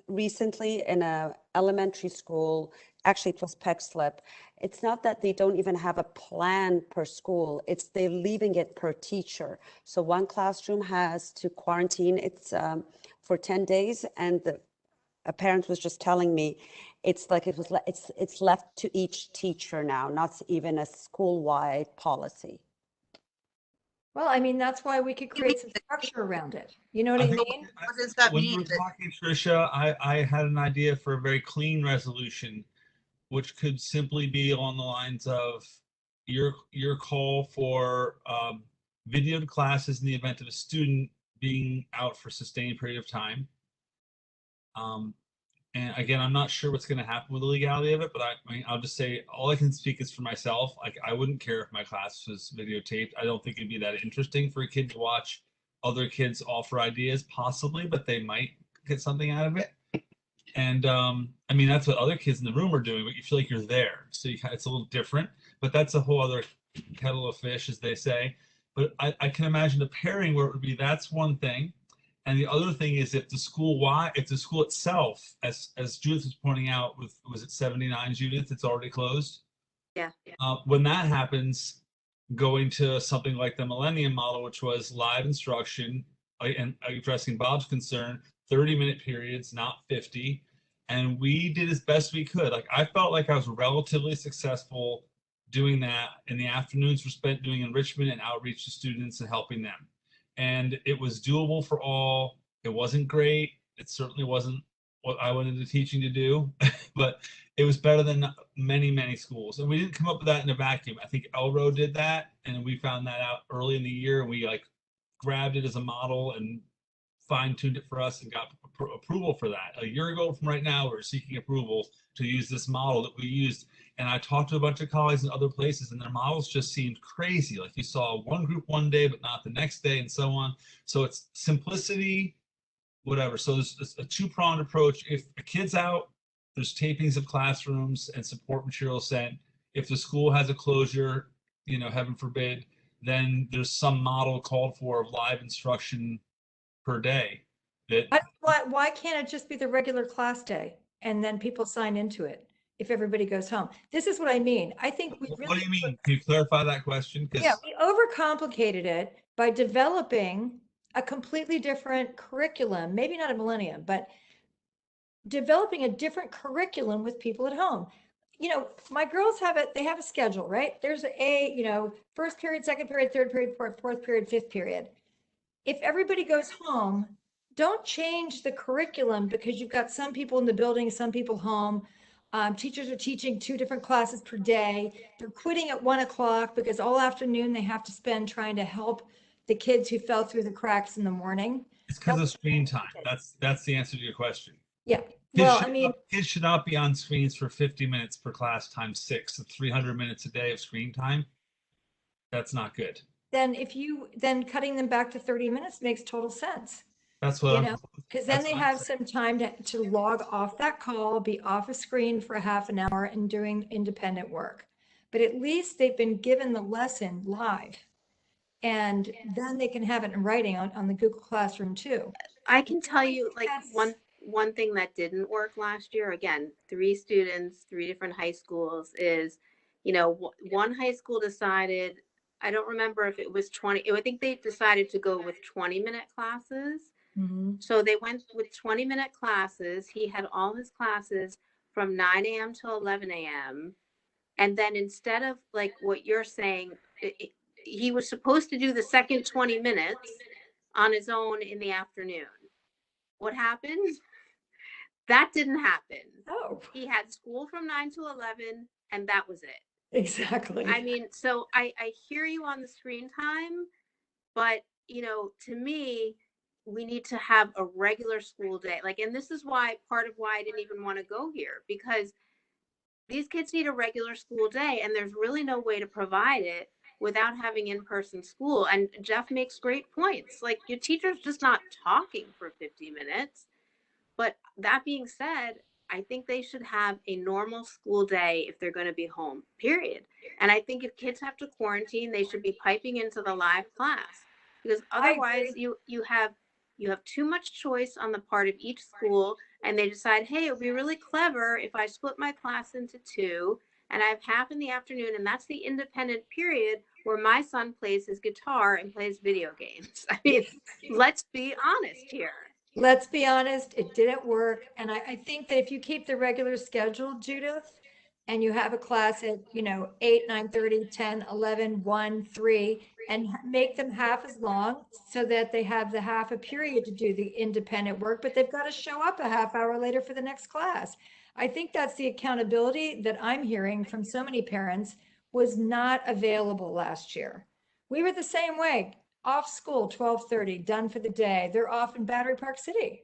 B: recently in a elementary school, actually it was Peg Slip, it's not that they don't even have a plan per school, it's they're leaving it per teacher. So one classroom has to quarantine it's for 10 days, and a parent was just telling me it's like it's left to each teacher now, not even a school-wide policy.
A: Well, I mean, that's why we could create some structure around it. You know what I mean?
C: What does that
D: When
C: mean?
D: you were talking, Tricia, I had an idea for a very clean resolution, which could simply be on the lines of your call for videoed classes in the event of a student being out for a sustained period of time. And again, I'm not sure what's going to happen with the legality of it, but I mean, I'll just say all I can speak is for myself. Like, I wouldn't care if my class was videotaped. I don't think it'd be that interesting for a kid to watch other kids offer ideas, possibly, but they might get something out of it. And I mean, that's what other kids in the room are doing, but you feel like you're there. So it's a little different, but that's a whole other kettle of fish, as they say. But I can imagine a pairing where it would be, that's one thing. And the other thing is, if the school itself, as Judith was pointing out, was it 79, Judith, it's already closed?
F: Yeah.
D: When that happens, going to something like the Millennium model, which was live instruction, and addressing Bob's concern, 30-minute periods, not 50. And we did as best we could. Like, I felt like I was relatively successful doing that. And the afternoons were spent doing enrichment and outreach to students and helping them. And it was doable for all. It wasn't great. It certainly wasn't what I went into teaching to do, but it was better than many, many schools. And we didn't come up with that in a vacuum. I think Elro did that, and we found that out early in the year, and we grabbed it as a model and fine-tuned it for us and got approval for that. A year ago from right now, we're seeking approval to use this model that we used. And I talked to a bunch of colleagues in other places, and their models just seemed crazy. Like, you saw one group one day, but not the next day, and so on. So it's simplicity, whatever. So there's a two-pronged approach. If a kid's out, there's tapings of classrooms and support material sent. If the school has a closure, heaven forbid, then there's some model called for of live instruction per day.
A: Why can't it just be the regular class day and then people sign into it if everybody goes home? This is what I mean. I think we really.
D: What do you mean? Can you clarify that question?
A: Yeah, we overcomplicated it by developing a completely different curriculum, maybe not a millennium, but developing a different curriculum with people at home. My girls they have a schedule, right? There's first period, second period, third period, fourth period, fifth period. If everybody goes home, don't change the curriculum because you've got some people in the building, some people home. Teachers are teaching 2 different classes per day. They're quitting at 1 o'clock because all afternoon they have to spend trying to help the kids who fell through the cracks in the morning.
D: It's because of screen time. That's the answer to your question.
A: Yeah,
D: Kids
A: well,
D: should
A: I mean,
D: not, kids should not be on screens for 50 minutes per class times 6, so 300 minutes a day of screen time. That's not good.
A: then cutting them back to 30 minutes makes total sense.
D: That's what
A: You
D: I'm.
A: know, because then
D: that's
A: they
D: what I'm
A: have
D: saying.
A: some time to log off that call, be off a screen for a half an hour and doing independent work. But at least they've been given the lesson live. And then they can have it in writing on the Google Classroom too.
F: I can tell you like
A: Yes.
F: one thing that didn't work last year, again, 3 students, 3 different high schools, is, you know, one high school decided, I don't remember if it was 20, I think they decided to go with 20-minute classes.
A: Mhm.
F: So they went with 20-minute classes. He had all his classes from 9 a.m. to 11 a.m. And then instead of like what you're saying, he was supposed to do the second 20 minutes on his own in the afternoon. What happened? That didn't happen.
A: Oh,
F: He had school from 9 to 11, and that was it.
A: exactly.
F: I mean, so I hear you on the screen time, but, you know, to me, we need to have a regular school day. Like, and this is why, part of why I didn't even want to go here, because these kids need a regular school day, and there's really no way to provide it without having in-person school. And Jeff makes great points. Like, your teacher's just not talking for 50 minutes. But that being said, I think they should have a normal school day if they're going to be home, period. And I think if kids have to quarantine, they should be piping into the live class, because
A: I
F: otherwise
A: agree.
F: you have too much choice on the part of each school, and they decide, hey, it would be really clever if I split my class into 2 and I have half in the afternoon, and that's the independent period where my son plays his guitar and plays video games. I mean, let's be honest here.
A: Let's be honest, it didn't work. And I think that if you keep the regular schedule, Judith, and you have a class at, 8, 9:30, 10, 11, 1, 3, and make them half as long so that they have the half a period to do the independent work, but they've got to show up a half hour later for the next class. I think that's the accountability that I'm hearing from so many parents was not available last year. We were the same way. Off school, 12:30, done for the day. They're off in Battery Park City.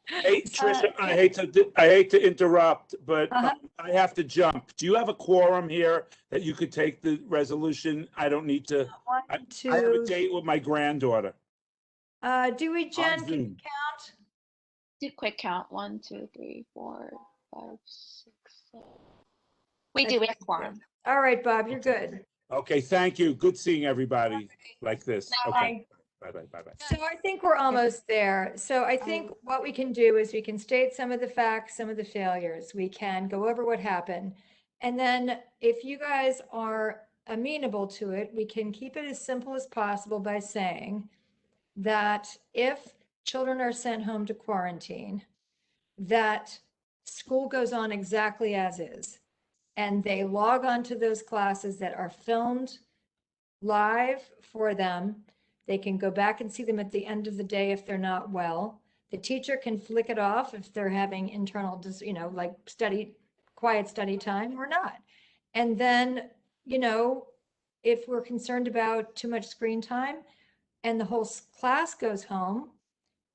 J: Hey, Tricia, I hate to interrupt, but
A: Uh-huh.
J: I have to jump. Do you have a quorum here that you could take the resolution? I don't need to. I have a
A: Two,
J: date with my granddaughter.
A: Dewey, Jen, can you
J: Zoom.
A: count?
H: Do quick count. 1, 2, 3, 4, 5, 6, 7. We do. We have quorum.
A: All right, Bob, you're good.
J: Okay, thank you. Good seeing everybody like this. Okay.
A: Bye.
J: Bye-bye.
A: So I think we're almost there. So I think what we can do is we can state some of the facts, some of the failures. We can go over what happened. And then if you guys are amenable to it, we can keep it as simple as possible by saying that if children are sent home to quarantine, that school goes on exactly as is. And they log on to those classes that are filmed live for them. They can go back and see them at the end of the day if they're not well. The teacher can flick it off if they're having internal, like quiet study time or not. And then, if we're concerned about too much screen time and the whole class goes home,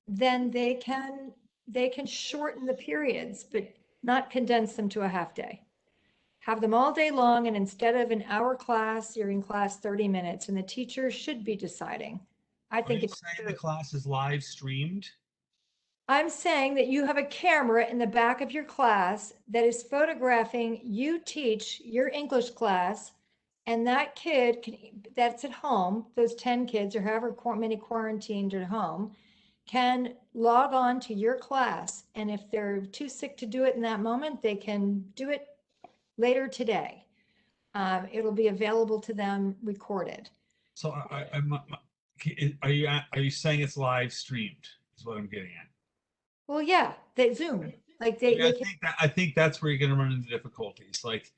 A: then they can shorten the periods, but not condense them to a half day. Have them all day long, and instead of an hour class, you're in class 30 minutes, and the teacher should be deciding. I
D: Are
A: think
D: you
A: it's
D: saying the class is live streamed?
A: I'm saying that you have a camera in the back of your class that is photographing you teach your English class, and that kid that's at home, those 10 kids or however many quarantined at home, can log on to your class. And if they're too sick to do it in that moment, they can do it later today. It'll be available to them recorded.
D: So are you saying it's live streamed? Is what I'm getting at.
A: Well, yeah, they Zoom. Like they can.
D: I think that's where you're going to run into difficulties. Like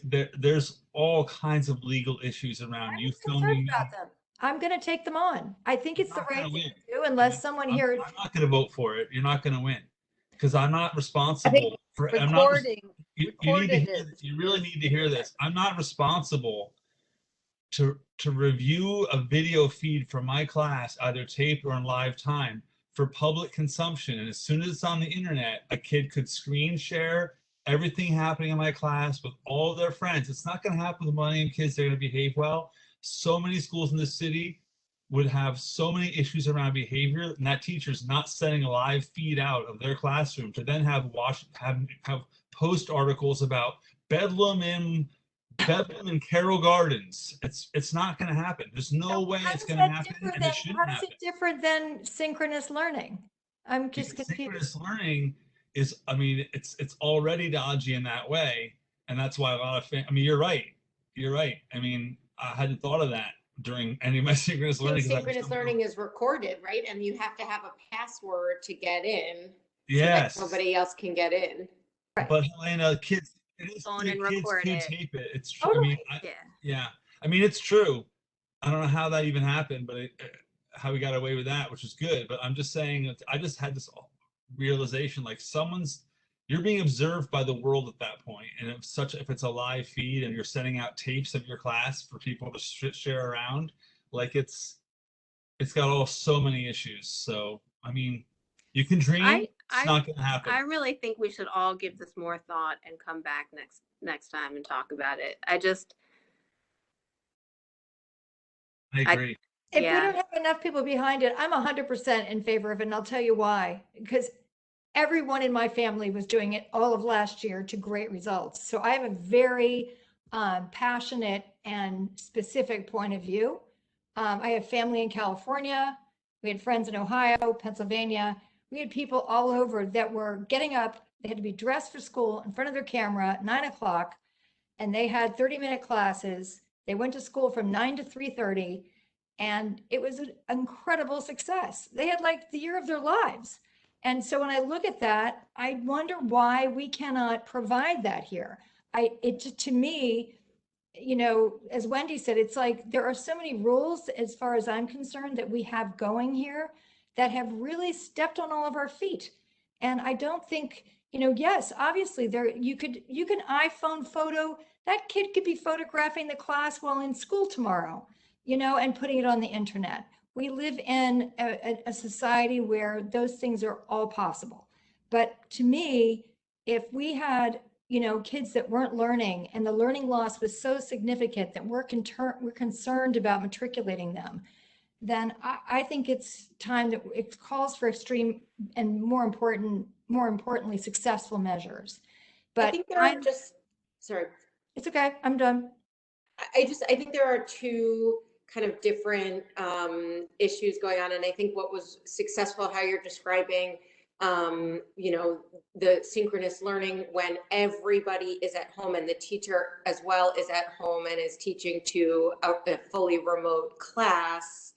D: there's all kinds of legal issues around you filming.
A: About them. I'm going to take them on. I think it's the
D: not
A: right
D: gonna
A: thing
D: win.
A: to do unless someone here.
D: I'm not going to vote for it. You're not going to win because I'm not
M: I think
D: responsible for. I'm not. You need to
M: recorded
D: hear.
M: is,
D: You really
M: is
D: need to hear this. I'm not responsible to review a video feed from my class, either taped or in live time, for public consumption. And as soon as it's on the internet, a kid could screen share everything happening in my class with all of their friends. It's not going to happen with money and kids. They're going to behave well. So many schools in the city would have so many issues around behavior, and that teacher's not sending a live feed out of their classroom to then have post articles about bedlam in Carroll Gardens. It's not going to happen. There's no way
A: How
D: it's
A: is
D: going to
A: that
D: happen,
A: different
D: and
A: than,
D: it shouldn't
A: how is
D: happen.
A: it different than synchronous learning? I'm just
D: Because
A: confused.
D: synchronous learning is, I mean, it's already dodgy in that way, and that's why a lot of I mean, you're right. You're right. I mean, I hadn't thought of that during any of my synchronous
I: I think
D: learning. 'Cause I
I: synchronous
D: just-
I: learning is recorded, right? And you have to have a password to get in. So
D: Yes.
I: that nobody else can get in.
D: But Helena, kids, it is
F: Phone
D: true.
F: and
D: Kids
F: record
D: do
F: it.
D: tape it. It's true. I mean,
F: Yeah.
D: yeah. I mean, it's true. I don't know how that even happened, but how we got away with that, which is good. But I'm just saying, that I just had this realization, like you're being observed by the world at that point. And if it's a live feed and you're sending out tapes of your class for people to share around, like it's got so many issues. So, I mean, you can dream, it's not going to happen.
F: I really think we should all give this more thought and come back next time and talk about it.
D: I agree.
A: If we
F: Yeah.
A: don't have enough people behind it, I'm 100% in favor of it, and I'll tell you why. Because everyone in my family was doing it all of last year to great results. So I have a very passionate and specific point of view. I have family in California. We had friends in Ohio, Pennsylvania. We had people all over that were getting up. They had to be dressed for school in front of their camera at 9 o'clock, and they had 30-minute classes. They went to school from 9 to 3:30, and it was an incredible success. They had like the year of their lives. And so when I look at that, I wonder why we cannot provide that here. To me, you know, as Wendy said, it's like there are so many rules, as far as I'm concerned, that we have going here that have really stepped on all of our feet. And I don't think, you know, yes, obviously you can iPhone photo, that kid could be photographing the class while in school tomorrow, you know, and putting it on the internet. We live in a society where those things are all possible. But to me, if we had, you know, kids that weren't learning and the learning loss was so significant that we're concerned about matriculating them, then I think it's time that it calls for extreme and more importantly, successful measures. But
I: I think there are sorry.
A: It's okay. I'm done.
I: I think there are two kind of different issues going on. And I think what was successful, how you're describing, you know, the synchronous learning when everybody is at home and the teacher as well is at home and is teaching to a fully remote class,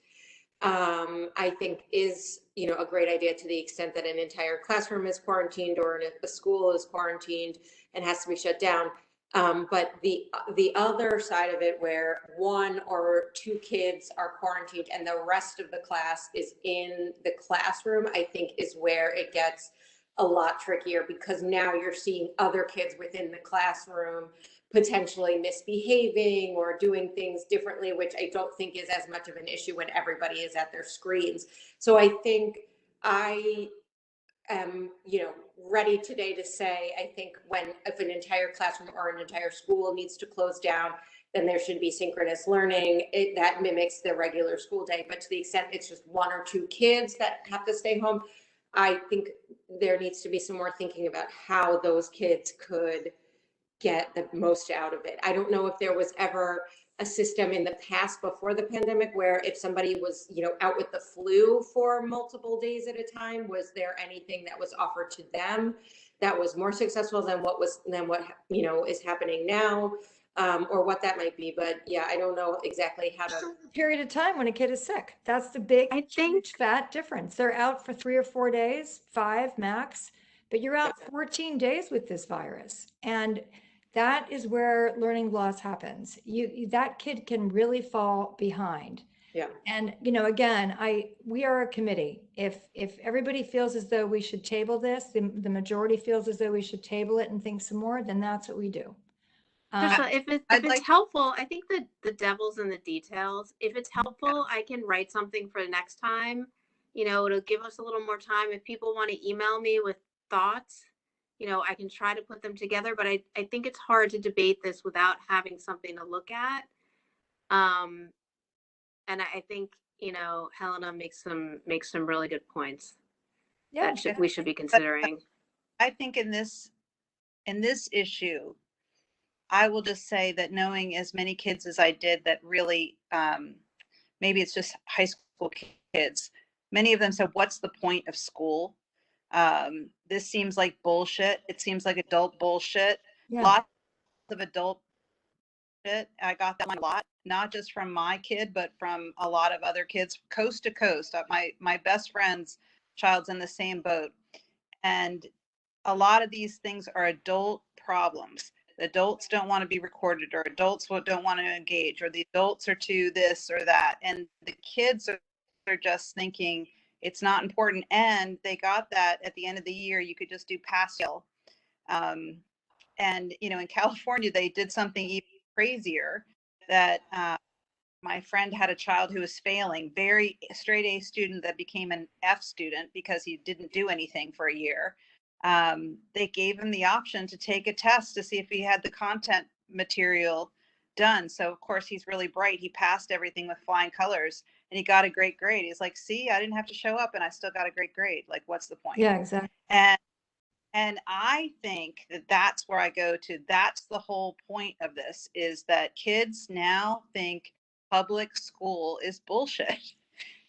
I: I think is, you know, a great idea to the extent that an entire classroom is quarantined or a school is quarantined and has to be shut down. But the other side of it, where one or two kids are quarantined and the rest of the class is in the classroom, I think is where it gets a lot trickier, because now you're seeing other kids within the classroom potentially misbehaving or doing things differently, which I don't think is as much of an issue when everybody is at their screens. So I think I am, you know, ready today to say, I think if an entire classroom or an entire school needs to close down, then there should be synchronous learning. That mimics the regular school day. But to the extent it's just one or two kids that have to stay home, I think there needs to be some more thinking about how those kids could get the most out of it. I don't know if there was ever a system in the past before the pandemic where if somebody was, you know, out with the flu for multiple days at a time, was there anything that was offered to them that was more successful than what you know is happening now, or what that might be. But yeah, I don't know exactly how to.
A: Period of time when a kid is sick. That's the big, huge fat difference. They're out for 3 or 4 days, 5 max, but you're out 14 days with this virus. And that is where learning loss happens. That kid can really fall behind.
I: Yeah.
A: And, again, we are a committee. If everybody feels as though we should table this, the majority feels as though we should table it and think some more, then that's what we do.
F: Trista, if
C: I'd
F: it's
C: like-
F: helpful, I think the devil's in the details. If it's helpful, I can write something for the next time. It'll give us a little more time. If people want to email me with thoughts, I can try to put them together. But I think it's hard to debate this without having something to look at. And I think Helena makes some really good points
A: Yeah,
F: that we should be considering.
C: I think in this issue, I will just say that knowing as many kids as I did that really, maybe it's just high school kids, many of them said, what's the point of school? This seems like bullshit. It seems like adult bullshit.
A: Yeah.
C: Lots of adult shit. I got that one a lot, not just from my kid, but from a lot of other kids coast to coast. My best friend's child's in the same boat. And a lot of these things are adult problems. The adults don't want to be recorded, or adults don't want to engage, or the adults are too this or that. And the kids are just thinking it's not important. And they got that at the end of the year. You could just do pass fail. And, in California, they did something even crazier that my friend had a child who was failing, very straight A student that became an F student because he didn't do anything for a year. They gave him the option to take a test to see if he had the content material done. So of course he's really bright. He passed everything with flying colors and he got a great grade. He's like, see, I didn't have to show up and I still got a great grade. Like, what's the point?
A: Yeah, exactly.
C: And I think that that's where I go to. That's the whole point of this, is that kids now think public school is bullshit.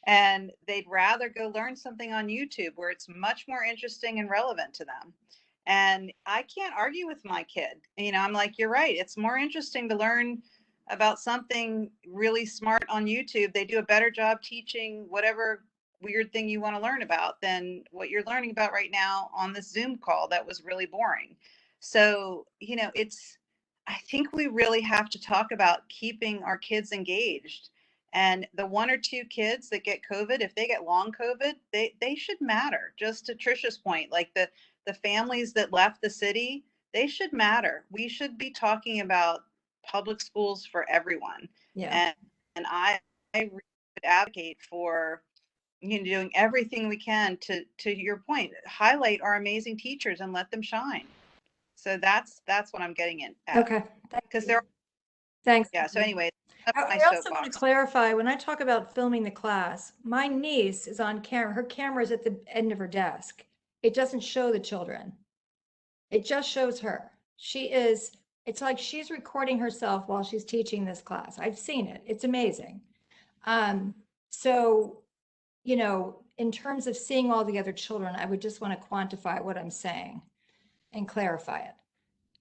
C: And they'd rather go learn something on YouTube where it's much more interesting and relevant to them. And I can't argue with my kid. I'm like, you're right. It's more interesting to learn about something really smart on YouTube. They do a better job teaching whatever weird thing you want to learn about than what you're learning about right now on this Zoom call that was really boring. So, I think we really have to talk about keeping our kids engaged. And the one or two kids that get COVID, if they get long COVID, they should matter. Just to Trisha's point, like the families that left the city, they should matter. We should be talking about public schools for everyone.
A: Yeah.
C: And I really would advocate for doing everything we can to your point, highlight our amazing teachers and let them shine. So that's what I'm getting in at.
A: Okay.
C: Because they're
A: Thanks.
C: yeah. So anyway,
A: I also want to clarify, when I talk about filming the class, my niece is on camera. Her camera is at the end of her desk. It doesn't show the children. It just shows her. It's like she's recording herself while she's teaching this class. I've seen it. It's amazing. So, in terms of seeing all the other children, I would just want to quantify what I'm saying and clarify it.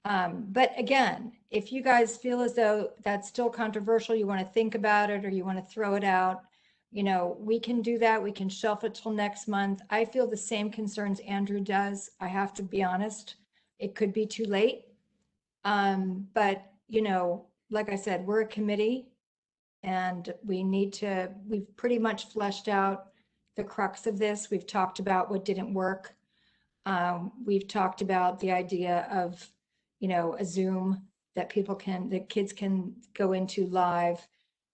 A: But again, if you guys feel as though that's still controversial, you want to think about it or you want to throw it out, we can do that. We can shelf it till next month. I feel the same concerns Andrew does. I have to be honest. It could be too late. But, like I said, we're a committee and we've pretty much fleshed out the crux of this. We've talked about what didn't work. We've talked about the idea of, a Zoom that kids can go into live,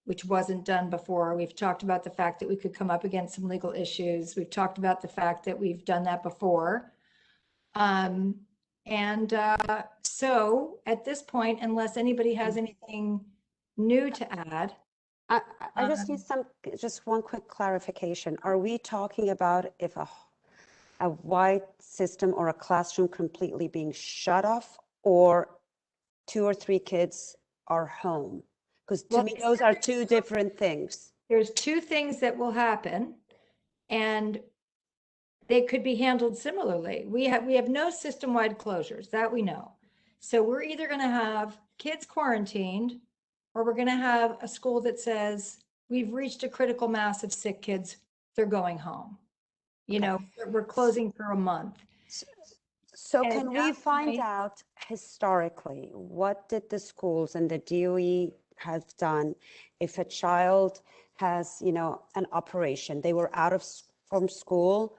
A: which wasn't done before. We've talked about the fact that we could come up against some legal issues. We've talked about the fact that we've done that before. So at this point, unless anybody has anything new to add.
B: I just need just one quick clarification. Are we talking about if a white system or a classroom completely being shut off, or 2 or 3 kids are home? Because to me, those are two different things.
A: There's 2 things that will happen, and they could be handled similarly. We have no system-wide closures, that we know. So we're either going to have kids quarantined, or we're going to have a school that says we've reached a critical mass of sick kids, they're going home. We're closing for a month.
B: So
A: And
B: can
A: at
B: we
A: that
B: find
A: point-
B: out historically, what did the schools and the DOE have done if a child has, an operation. They were out from school,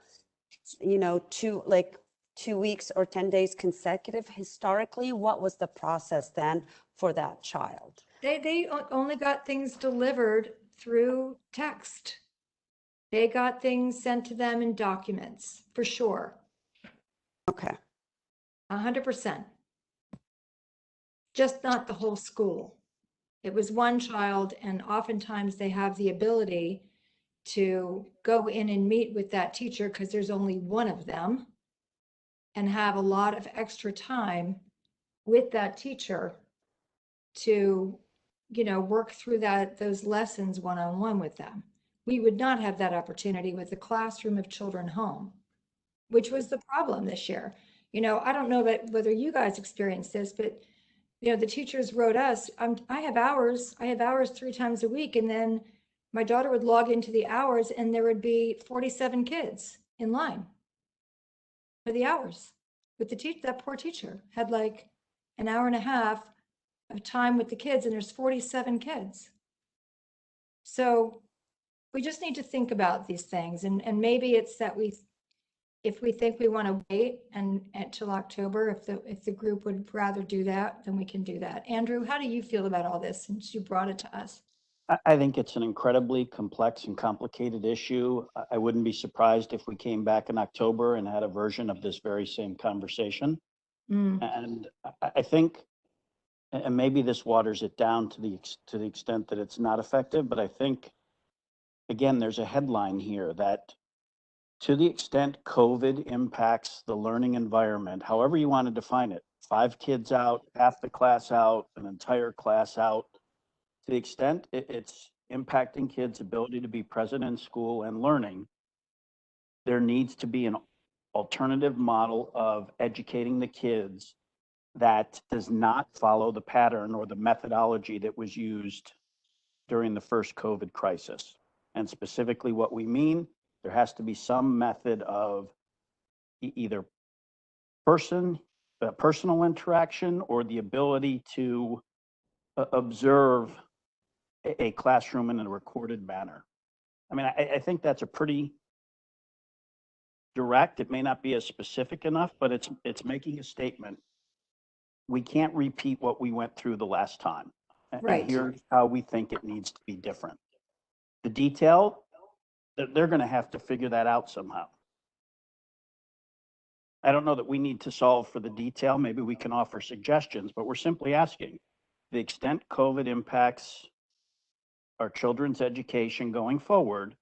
B: 2 weeks or 10 days consecutive. Historically, what was the process then for that child?
A: They only got things delivered through text. They got things sent to them in documents, for sure.
B: Okay.
A: 100%. Just not the whole school. It was one child, and oftentimes they have the ability to go in and meet with that teacher because there's only one of them, and have a lot of extra time with that teacher to, work through those lessons one-on-one with them. We would not have that opportunity with the classroom of children home, which was the problem this year. I don't know about whether you guys experienced this, but the teachers wrote us, I have hours 3 times a week. And then my daughter would log into the hours and there would be 47 kids in line for the hours with that poor teacher had like an hour and a half of time with the kids, and there's 47 kids. So we just need to think about these things. And maybe it's that if we think we want to wait until October, if the group would rather do that, then we can do that. Andrew, how do you feel about all this since you brought it to us?
K: I think it's an incredibly complex and complicated issue. I wouldn't be surprised if we came back in October and had a version of this very same conversation. And I think, and maybe this waters it down to the extent that it's not effective, but I think, again, there's a headline here that to the extent COVID impacts the learning environment, however you want to define it, 5 kids out, half the class out, an entire class out, to the extent it's impacting kids' ability to be present in school and learning, there needs to be an alternative model of educating the kids that does not follow the pattern or the methodology that was used during the first COVID crisis. And specifically what we mean, there has to be some method of either personal interaction or the ability to observe a classroom in a recorded manner. I mean, I think that's a pretty direct, it may not be as specific enough, but it's making a statement. We can't repeat what we went through the last time.
A: Right.
K: And here's how we think it needs to be different. The detail, they're going to have to figure that out somehow. I don't know that we need to solve for the detail. Maybe we can offer suggestions, but we're simply asking the extent COVID impacts our children's education going forward,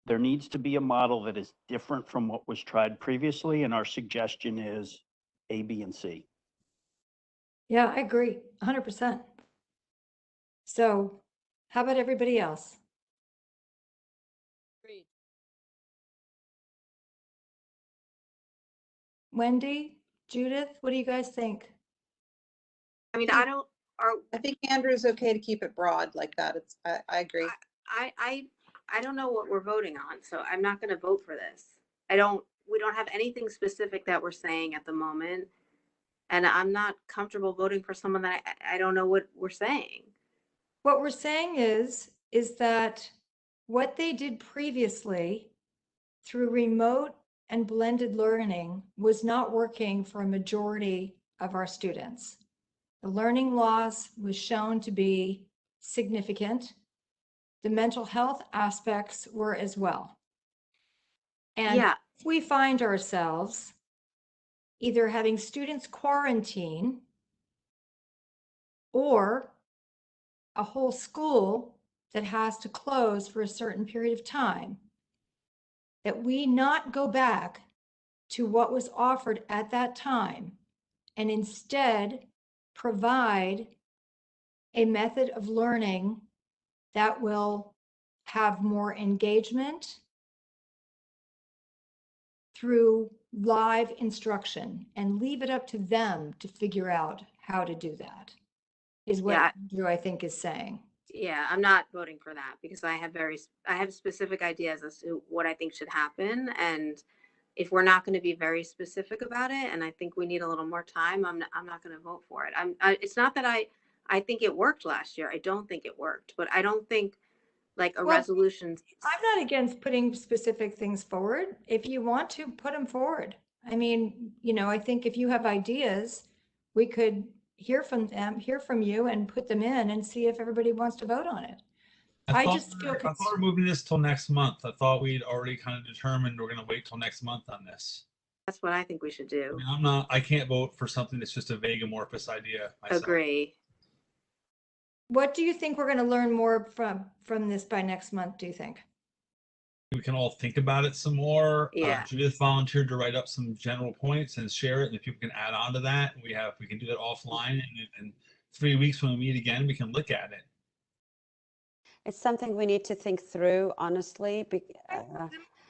K: there needs to be a model that is different from what was tried previously. And our suggestion is A, B, and C.
A: Yeah, I agree 100%. So how about everybody else?
G: Agreed.
A: Wendy, Judith, what do you guys think?
F: I mean,
C: I think Andrew's okay to keep it broad like that. I agree.
F: I don't know what we're voting on, so I'm not going to vote for this. We don't have anything specific that we're saying at the moment. And I'm not comfortable voting for someone that I don't know what we're saying.
A: What we're saying is that what they did previously through remote and blended learning was not working for a majority of our students. The learning loss was shown to be significant. The mental health aspects were as well. And if we find ourselves either having students quarantine or a whole school that has to close for a certain period of time, that we not go back to what was offered at that time and instead provide a method of learning that will have more engagement through live instruction and leave it up to them to figure out how to do that, is what Andrew, I think, is saying.
F: Yeah, I'm not voting for that because I have specific ideas as to what I think should happen. And if we're not going to be very specific about it, and I think we need a little more time, I'm not going to vote for it. It's not that I think it worked last year. I don't think it worked, but I don't think like a
A: Well,
F: resolution.
A: I'm not against putting specific things forward. If you want to, put them forward. I mean, I think if you have ideas, we could hear from them, hear from you and put them in and see if everybody wants to vote on it. I just feel
D: I thought we're moving this till next month. I thought we'd already kind of determined we're going to wait till next month on this.
F: That's what I think we should
D: I
F: do.
D: mean, I can't vote for something that's just a vague amorphous idea myself.
F: Agree.
A: What do you think we're going to learn more from this by next month, do you think?
D: We can all think about it some more.
F: Yeah.
D: Judith volunteered to write up some general points and share it, and if people can add on to that, we can do that offline. And in 3 weeks when we meet again, we can look at it.
B: It's something we need to think through, honestly.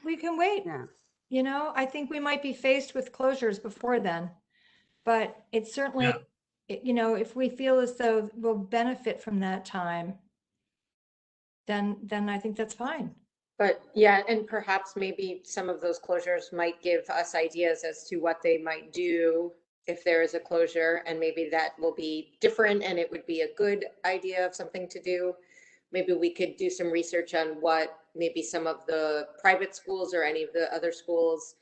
A: We can wait.
B: Yeah.
A: I think we might be faced with closures before then, but it's certainly, if we feel as though we'll benefit from that time, then I think that's fine.
I: But yeah, and perhaps maybe some of those closures might give us ideas as to what they might do if there is a closure, and maybe that will be different and it would be a good idea of something to do. Maybe we could do some research on what maybe some of the private schools or any of the other schools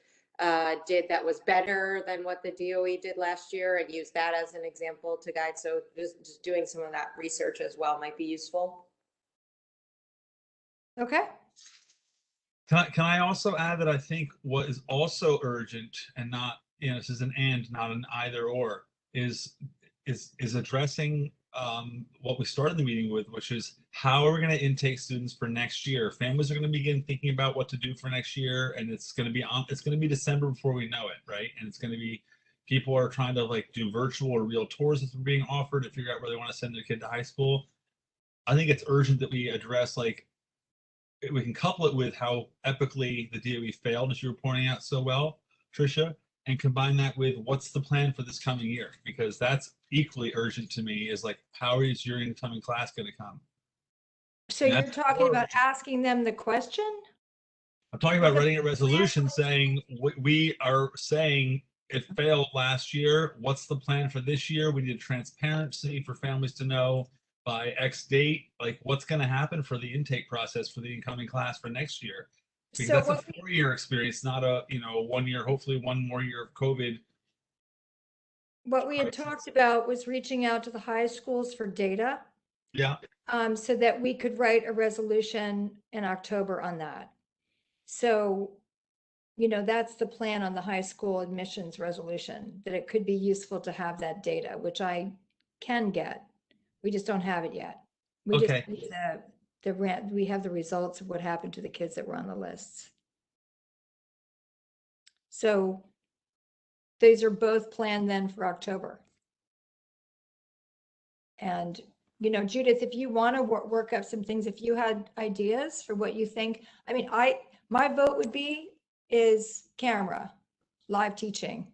I: did that was better than what the DOE did last year, and use that as an example to guide. So just doing some of that research as well might be useful.
A: Okay.
D: Can I also add that I think what is also urgent, and not, this is an and, not an either or, is addressing what we started the meeting with, which is how are we going to intake students for next year? Families are going to begin thinking about what to do for next year, and it's going to be December before we know it, right? And it's going to be, people are trying to do virtual or real tours that are being offered to figure out where they want to send their kid to high school. I think it's urgent that we address, we can couple it with how epically the DOE failed, as you were pointing out so well, Tricia, and combine that with what's the plan for this coming year, because that's equally urgent to me, is how is your incoming class going to come?
A: So you're talking about asking them the question?
D: I'm talking about writing a resolution saying, we are saying it failed last year. What's the plan for this year? We need transparency for families to know by X date, what's going to happen for the intake process for the incoming class for next year. Because that's a 4-year experience, not a 1 year, hopefully one more year of COVID.
A: What we had talked about was reaching out to the high schools for data.
D: Yeah.
A: So that we could write a resolution in October on that. So, that's the plan on the high school admissions resolution, that it could be useful to have that data, which I can get. We just don't have it yet. We just we have the results of what happened to the kids that were on the lists. So these are both planned then for October. And, Judith, if you want to work up some things, if you had ideas for what you think, I mean, my vote would be is camera, live teaching.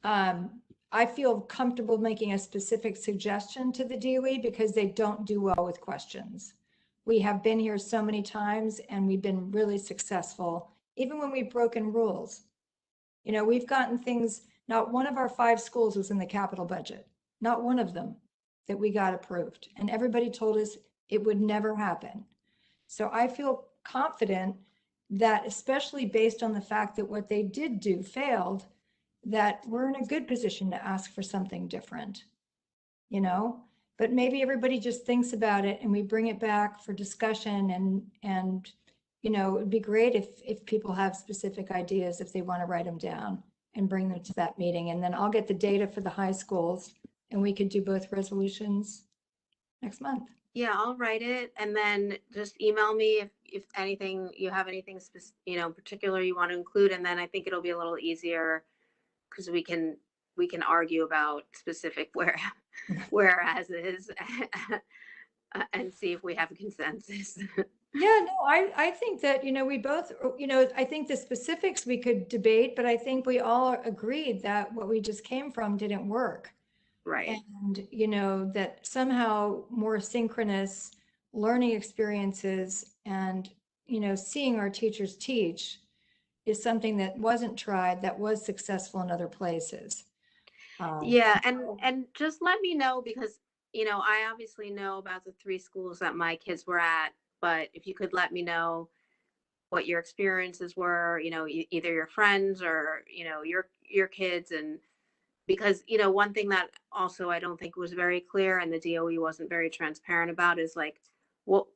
A: I feel comfortable making a specific suggestion to the DOE because they don't do well with questions. We have been here so many times and we've been really successful, even when we've broken rules. We've gotten things, not one of our 5 schools was in the capital budget, not one of them that we got approved. And everybody told us it would never happen. So I feel confident that, especially based on the fact that what they did do failed, that we're in a good position to ask for something different, but maybe everybody just thinks about it and we bring it back for discussion, and it would be great if people have specific ideas, if they want to write them down and bring them to that meeting. And then I'll get the data for the high schools and we could do both resolutions next month.
F: Yeah, I'll write it and then just email me if anything, you have anything particular you want to include. And then I think it'll be a little easier because we can argue about specific whereas is and see if we have a consensus.
A: Yeah, no, I think that, we both, I think the specifics we could debate, but I think we all agreed that what we just came from didn't work.
F: Right.
A: And, that somehow more synchronous learning experiences and, seeing our teachers teach is something that wasn't tried, that was successful in other places.
F: Yeah, and just let me know because, I obviously know about the 3 schools that my kids were at but if you could let me know what your experiences were, either your friends or, your kids. And because, one thing that also I don't think was very clear and the DOE wasn't very transparent about is like, what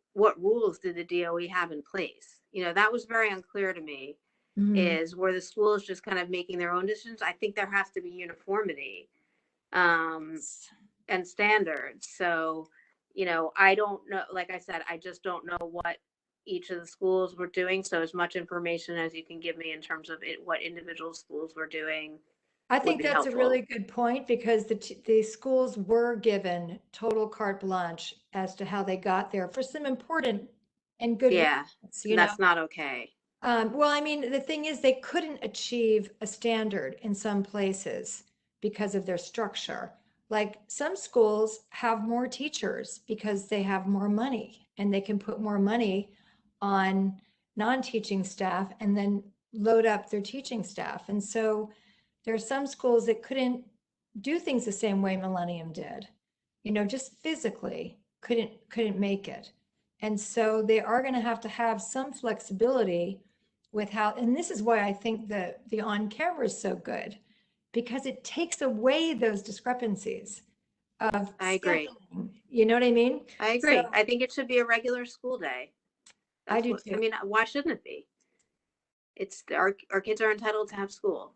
F: rules did the DOE have in place? That was very unclear to me. Is were the schools just kind of making their own decisions? I think there has to be uniformity and standards. So, I don't know, like I said, I just don't know what each of the schools were doing. So as much information as you can give me in terms of what individual schools were doing.
A: I
F: would
A: think
F: be
A: that's a
F: helpful.
A: really good point because the schools were given total carte blanche as to how they got there for some important and good
F: Yeah,
A: reasons,
F: and that's not okay.
A: Well, I mean, the thing is, they couldn't achieve a standard in some places because of their structure. Like some schools have more teachers because they have more money and they can put more money on non-teaching staff and then load up their teaching staff. And so there are some schools that couldn't do things the same way Millennium did, just physically couldn't make it. And so they are going to have some flexibility with how, and this is why I think the on camera is so good, because it takes away those discrepancies of
F: I agree.
A: scheduling. You know what I mean?
F: I agree.
A: So,
F: I think it should be a regular school day.
A: I do too.
F: I mean, why shouldn't it be? It's our kids are entitled to have school.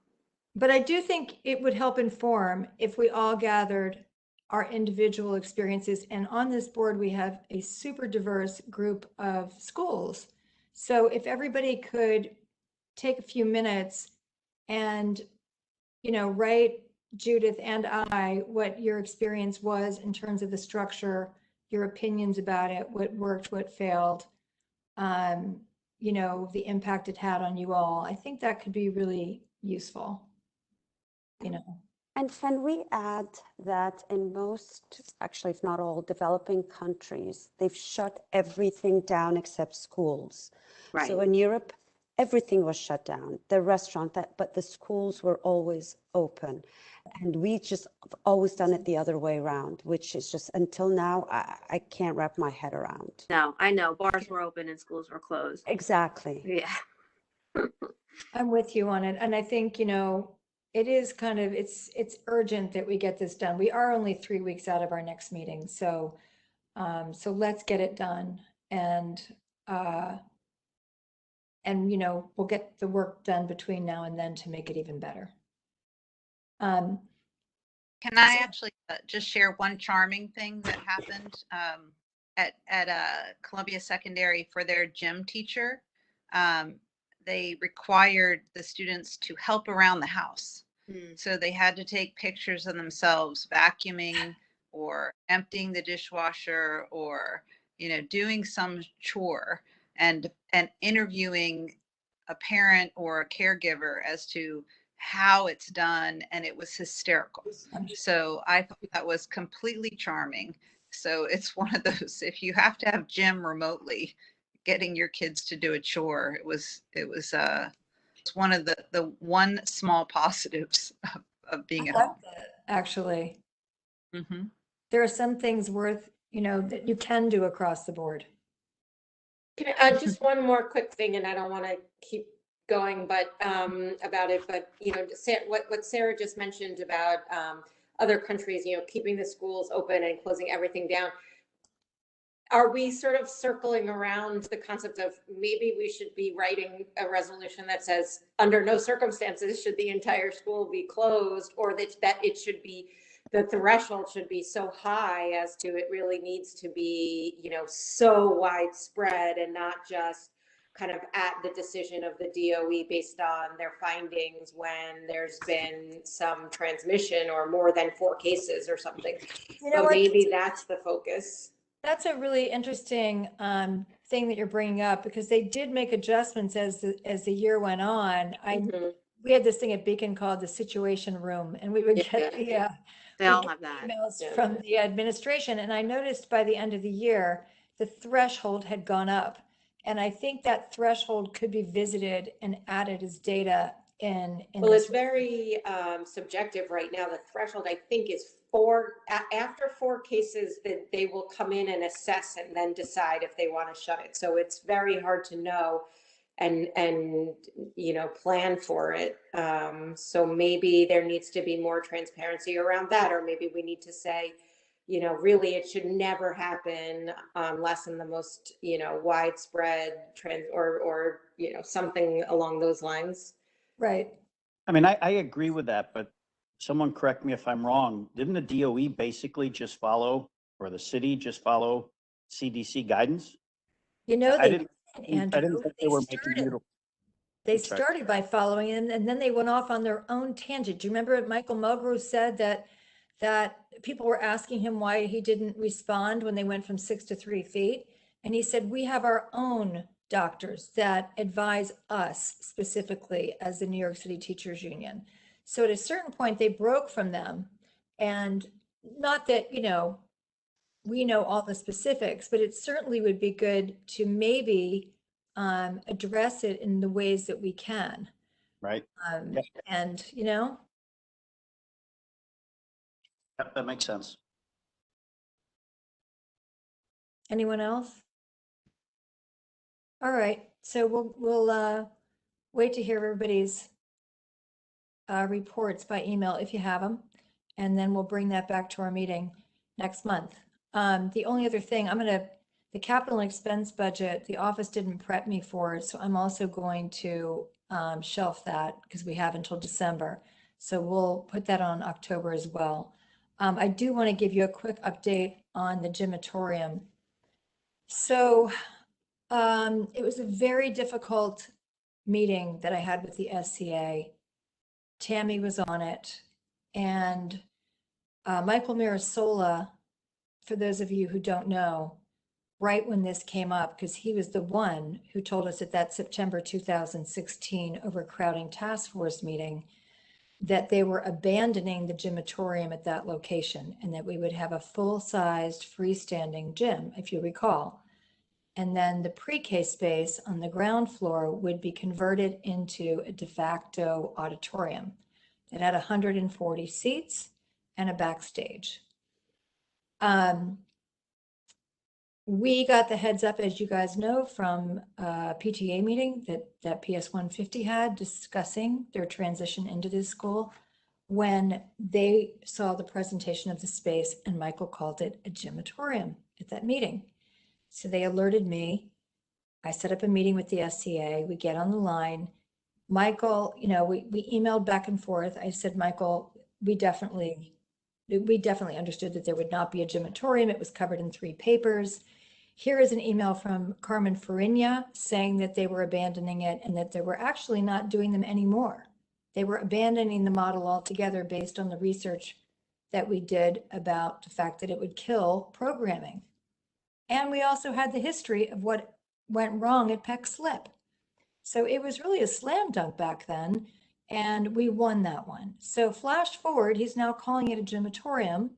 A: But I do think it would help inform if we all gathered our individual experiences. And on this board, we have a super diverse group of schools. So if everybody could take a few minutes and, write Judith and I what your experience was in terms of the structure, your opinions about it, what worked, what failed, the impact it had on you all. I think that could be really useful.
B: And can we add that in most, actually, if not all, developing countries, they've shut everything down except schools.
F: Right.
B: So in Europe, everything was shut down, the restaurant, but the schools were always open. And we just always done it the other way around, which is just, until now, I can't wrap my head around.
F: No, I know bars were open and schools were closed.
B: Exactly.
F: Yeah.
A: I'm with you on it. And I think, it is kind of, it's urgent that we get this done. We are only 3 weeks out of our next meeting. So, let's get it done and, we'll get the work done between now and then to make it even better.
C: Can I actually just share one charming thing that happened at Columbia Secondary for their gym teacher? They required the students to help around the house. So they had to take pictures of themselves vacuuming or emptying the dishwasher or, doing some chore and interviewing a parent or a caregiver as to how it's done. And it was hysterical. So I thought that was completely charming. So it's one of those, if you have to have gym remotely, getting your kids to do a chore, it was one of the one small positives of being at home.
A: Actually,
C: Mm-hmm.
A: there are some things worth, that you can do across the board.
I: Can I, just one more quick thing, and I don't want to keep going, but about it. But what Sarah just mentioned about other countries, keeping the schools open and closing everything down. Are we sort of circling around the concept of maybe we should be writing a resolution that says under no circumstances should the entire school be closed, or that it should be, the threshold should be so high as to it really needs to be, so widespread and not just kind of at the decision of the DOE based on their findings when there's been some transmission or more than 4 cases or something. So maybe that's the focus.
A: That's a really interesting thing that you're bringing up, because they did make adjustments as the year went on. We had this thing at Beacon called the Situation Room, and we would get
F: they all have that
A: emails from the administration. And I noticed by the end of the year, the threshold had gone up. And I think that threshold could be visited and added as data in
I: Well,
A: this.
I: it's very subjective right now. The threshold, I think, is four, after 4 cases, that they will come in and assess and then decide if they want to shut it. So it's very hard to know and plan for it. So maybe there needs to be more transparency around that, or maybe we need to say, really it should never happen unless in the most, widespread trend or something along those lines.
A: Right.
K: I mean, I agree with that, but someone correct me if I'm wrong. Didn't the DOE basically just follow, or the city just follow CDC guidance?
A: You know,
K: I
A: they
K: didn't,
A: did,
K: I
A: Andrew.
K: didn't think they were making
A: started.
K: you.
A: They
K: I'm sorry.
A: started by following him, and then they went off on their own tangent. Do you remember what Michael Mulgrew said, that people were asking him why he didn't respond when they went from 6 to 3 feet? And he said, we have our own doctors that advise us specifically as the New York City Teachers Union. So at a certain point, they broke from them. And not that, we know all the specifics, but it certainly would be good to maybe address it in the ways that we can.
K: Right.
A: Um,
K: Yeah.
A: And,
K: Yep, that makes sense.
A: anyone else? All right, so we'll wait to hear everybody's reports by email if you have them, and then we'll bring that back to our meeting next month. The only other thing, the capital expense budget, the office didn't prep me for it, so I'm also going to shelf that because we have until December. So we'll put that on October as well. I do want to give you a quick update on the gymatorium. So it was a very difficult meeting that I had with the SCA. Tammy was on it, and Michael Mirasola, for those of you who don't know, right when this came up, because he was the one who told us at that September 2016 overcrowding task force meeting that they were abandoning the gymatorium at that location and that we would have a full-sized freestanding gym, if you recall. And then the pre-K space on the ground floor would be converted into a de facto auditorium. It had 140 seats and a backstage. We got the heads up, as you guys know, from a PTA meeting that PS 150 had discussing their transition into this school when they saw the presentation of the space, and Michael called it a gymatorium at that meeting. So they alerted me. I set up a meeting with the SCA. We get on the line. Michael, we emailed back and forth. I said, Michael, we definitely understood that there would not be a gymatorium. It was covered in 3 papers. Here is an email from Carmen Farinha saying that they were abandoning it and that they were actually not doing them anymore. They were abandoning the model altogether based on the research that we did about the fact that it would kill programming. And we also had the history of what went wrong at Peck Slip. So it was really a slam dunk back then, and we won that one. So flash forward, he's now calling it a gymatorium.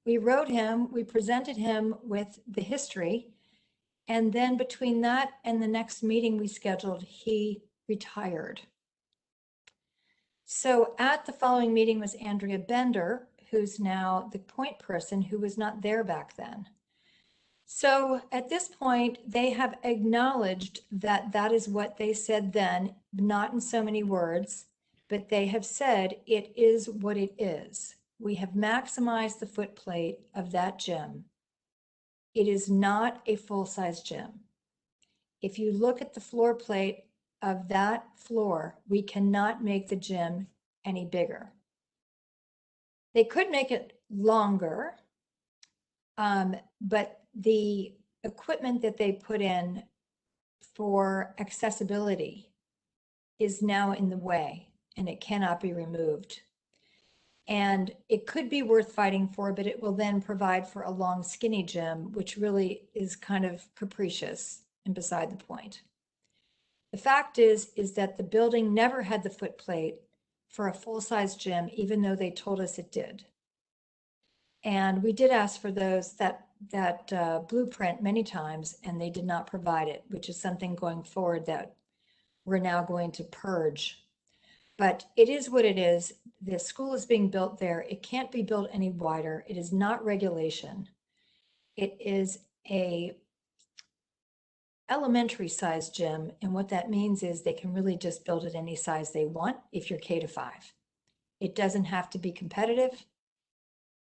A: We wrote him, we presented him with the history, and then between that and the next meeting we scheduled, he retired. So at the following meeting was Andrea Bender, who's now the point person who was not there back then. So at this point, they have acknowledged that that is what they said then, not in so many words, but they have said it is what it is. We have maximized the footplate of that gym. It is not a full-size gym. If you look at the floor plate of that floor, we cannot make the gym any bigger. They could make it longer, but the equipment that they put in for accessibility is now in the way and it cannot be removed. And it could be worth fighting for, but it will then provide for a long skinny gym, which really is kind of capricious and beside the point. The fact is that the building never had the footplate for a full-size gym, even though they told us it did. And we did ask for that blueprint many times, and they did not provide it, which is something going forward that we're now going to purge. But it is what it is. The school is being built there. It can't be built any wider. It is not regulation. It is a elementary size gym. And what that means is they can really just build it any size they want if you're K to 5. It doesn't have to be competitive.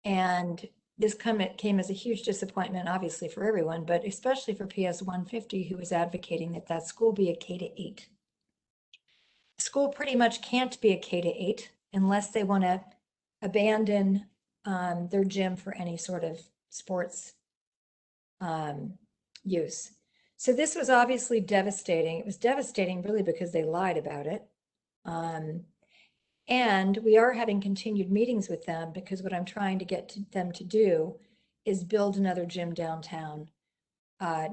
A: And this came as a huge disappointment, obviously, for everyone, but especially for PS 150, who was advocating that that school be a K to 8. School pretty much can't be a K to 8 unless they want to abandon their gym for any sort of sports use. So this was obviously devastating. It was devastating really because they lied about it. And we are having continued meetings with them because what I'm trying to get them to do is build another gym downtown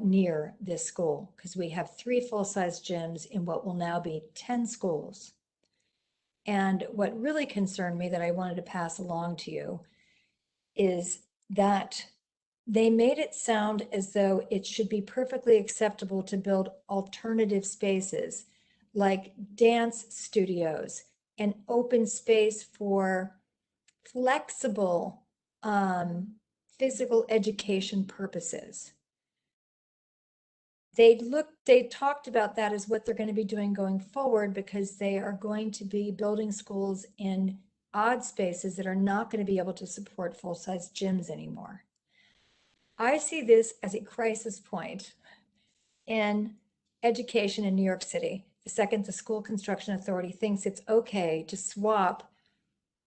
A: near this school, because we have 3 full-size gyms in what will now be 10 schools. And what really concerned me that I wanted to pass along to you is that they made it sound as though it should be perfectly acceptable to build alternative spaces like dance studios and open space for flexible physical education purposes. They talked about that as what they're going to be doing going forward, because they are going to be building schools in odd spaces that are not going to be able to support full-size gyms anymore. I see this as a crisis point in education in New York City. The second the School Construction Authority thinks it's okay to swap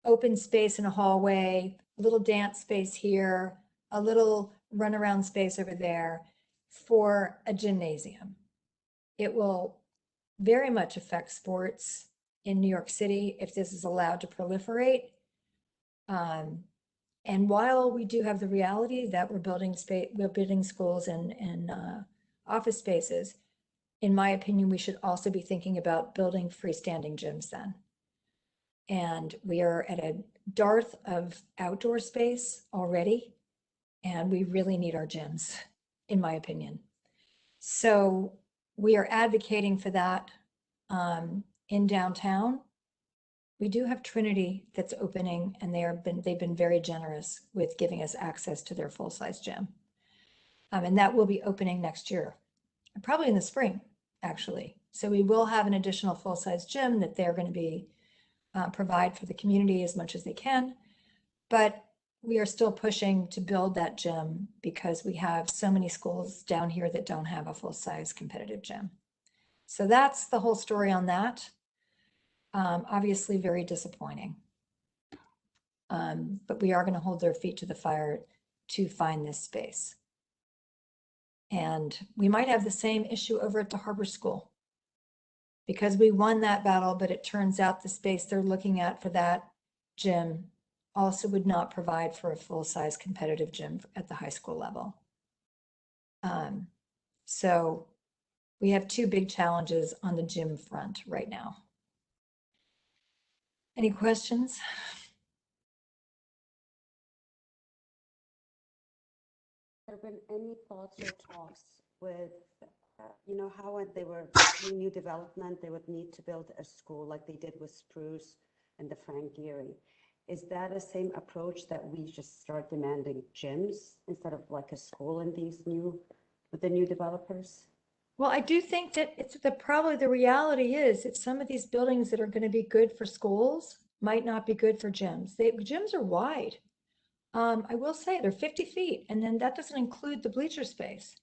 A: open space in a hallway, a little dance space here, a little runaround space over there for a gymnasium. It will very much affect sports in New York City if this is allowed to proliferate. And while we do have the reality that we're building schools and office spaces, in my opinion, we should also be thinking about building freestanding gyms then. And we are at a dearth of outdoor space already, and we really need our gyms, in my opinion. So we are advocating for that in downtown. We do have Trinity that's opening, and they've been very generous with giving us access to their full-size gym. And that will be opening next year, probably in the spring, actually. So we will have an additional full-size gym that they're going to be provide for the community as much as they can. But we are still pushing to build that gym because we have so many schools down here that don't have a full-size competitive gym. So that's the whole story on that. Obviously very disappointing. But we are going to hold their feet to the fire to find this space. And we might have the same issue over at the Harbor School, because we won that battle, but it turns out the space they're looking at for that gym also would not provide for a full-size competitive gym at the high school level. So we have 2 big challenges on the gym front right now. Any questions?
B: Have there been any thoughts or talks with, you know, how when they were doing new development, they would need to build a school like they did with Spruce and the Frank Gehry? Is that the same approach that we just start demanding gyms instead of like a school in these with the new developers?
A: Well, I do think that it's probably the reality is that some of these buildings that are going to be good for schools might not be good for gyms. Gyms are wide. I will say they're 50 feet, and then that doesn't include the bleacher space.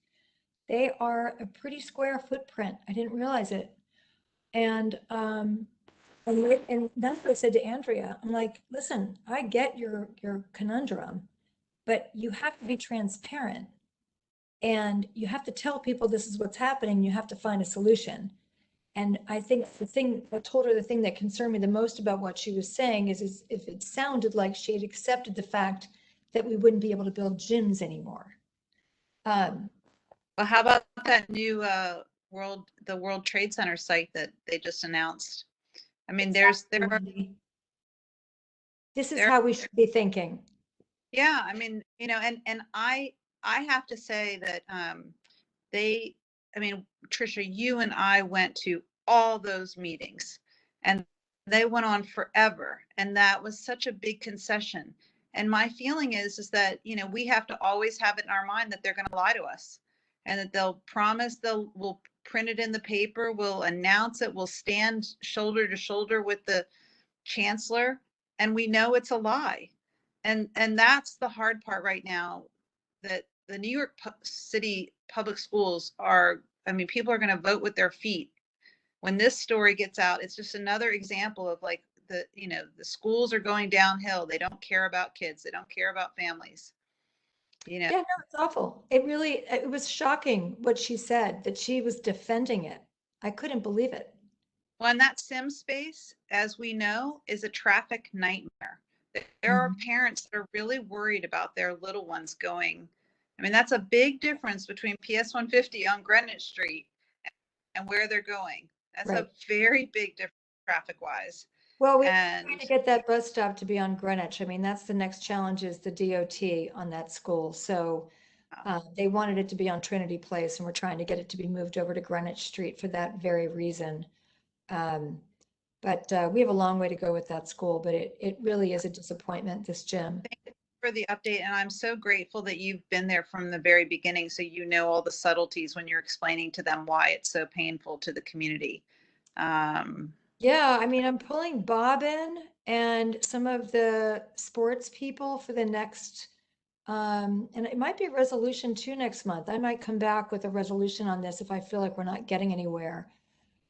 A: They are a pretty square footprint. I didn't realize it. And that's what I said to Andrea. I'm like, listen, I get your conundrum, but you have to be transparent. And you have to tell people this is what's happening. You have to find a solution. And I think I told her the thing that concerned me the most about what she was saying is if it sounded like she had accepted the fact that we wouldn't be able to build gyms anymore.
C: Well, how about that new the World Trade Center site that they just announced? I mean, this
A: is how we should be thinking.
C: Yeah, I mean, you know, and I have to say that I mean, Trisha, you and I went to all those meetings, and They went on forever, and that was such a big concession. And my feeling is that, you know, we have to always have it in our mind that they're going to lie to us, and that they'll promise we'll print it in the paper, we'll announce it, we'll stand shoulder to shoulder with the chancellor, and we know it's a lie. And that's the hard part right now, that the New York City public schools are, I mean, people are going to vote with their feet. When this story gets out, it's just another example of like the schools are going downhill. They don't care about kids. They don't care about families.
A: Yeah, no, it's awful. It was shocking what she said, that she was defending it. I couldn't believe it.
C: Well, and that sim space, as we know, is a traffic nightmare. There are parents that are really worried about their little ones going. I mean, that's a big difference between PS 150 on Greenwich Street and where they're going. That's
A: Right.
C: a very big difference traffic wise.
A: Well, we're
C: And
A: trying to get that bus stop to be on Greenwich. I mean, that's the next challenge, is the DOT on that school. So they wanted it to be on Trinity Place, and we're trying to get it to be moved over to Greenwich Street for that very reason. But we have a long way to go with that school, but it really is a disappointment, this gym.
C: thank you for the update, and I'm so grateful that you've been there from the very beginning, so you know all the subtleties when you're explaining to them why it's so painful to the community.
A: Yeah, I mean, I'm pulling Bob in and some of the sports people for the next, and it might be a resolution too next month. I might come back with a resolution on this if I feel like we're not getting anywhere.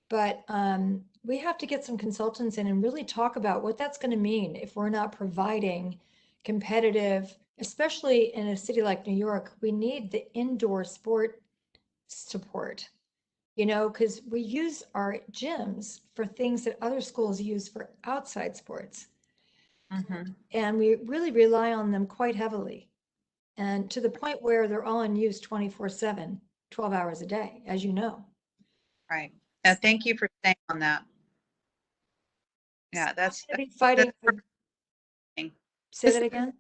A: But we have to get some consultants in and really talk about what that's going to mean if we're not providing competitive, especially in a city like New York. We need the indoor sport support, you know, because we use our gyms for things that other schools use for outside sports. And we really rely on them quite heavily. And to the point where they're all in use 24/7, 12 hours a day, as you know.
C: Right. Thank you for staying on that. Yeah,
A: That's going to be fighting for. Say that again?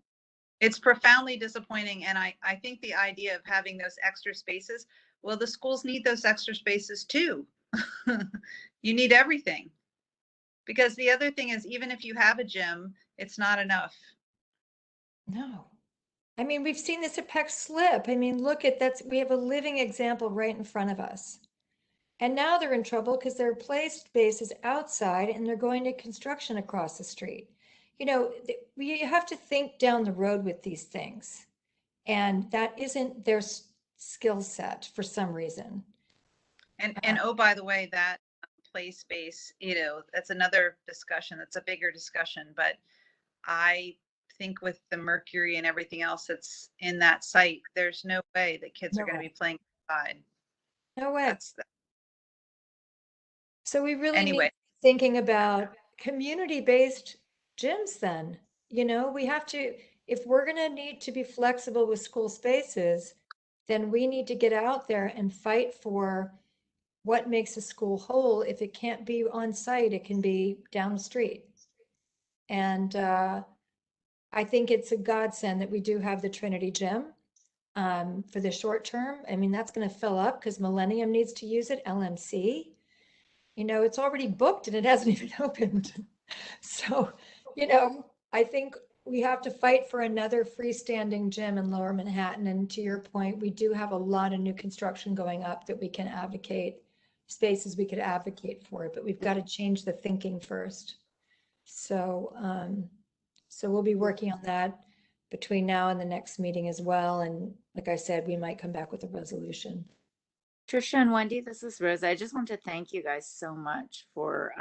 C: It's profoundly disappointing. And I think the idea of having those extra spaces, well, the schools need those extra spaces too. You need everything. Because the other thing is, even if you have a gym, it's not enough.
A: No. I mean, we've seen this at Peck Slip. I mean, look at that. We have a living example right in front of us. And now they're in trouble because their play space is outside and they're going to construction across the street. You know, we have to think down the road with these things. And that isn't their skill set for some reason.
C: And oh, by the way, that play space, you know, that's another discussion. That's a bigger discussion. But I think with the mercury and everything else that's in that site, there's no way that kids are going to be playing outside.
A: No way. So we really need
C: Anyway.
A: to be thinking about community-based gyms then. You know, we have to, if we're going to need to be flexible with school spaces, then we need to get out there and fight for what makes a school whole. If it can't be on site, it can be down the street. And I think it's a godsend that we do have the Trinity Gym for the short term. I mean, that's going to fill up because Millennium needs to use it, LMC. You know, it's already booked and it hasn't even opened. So, you know, I think we have to fight for another freestanding gym in Lower Manhattan. And to your point, we do have a lot of new construction going up that we can advocate, spaces we could advocate for it, but we've got to change the thinking first. So, so we'll be working on that between now and the next meeting as well. And like I said, we might come back with a resolution.
M: Trisha and Wendy, this is Rose. I just want to thank you guys so much for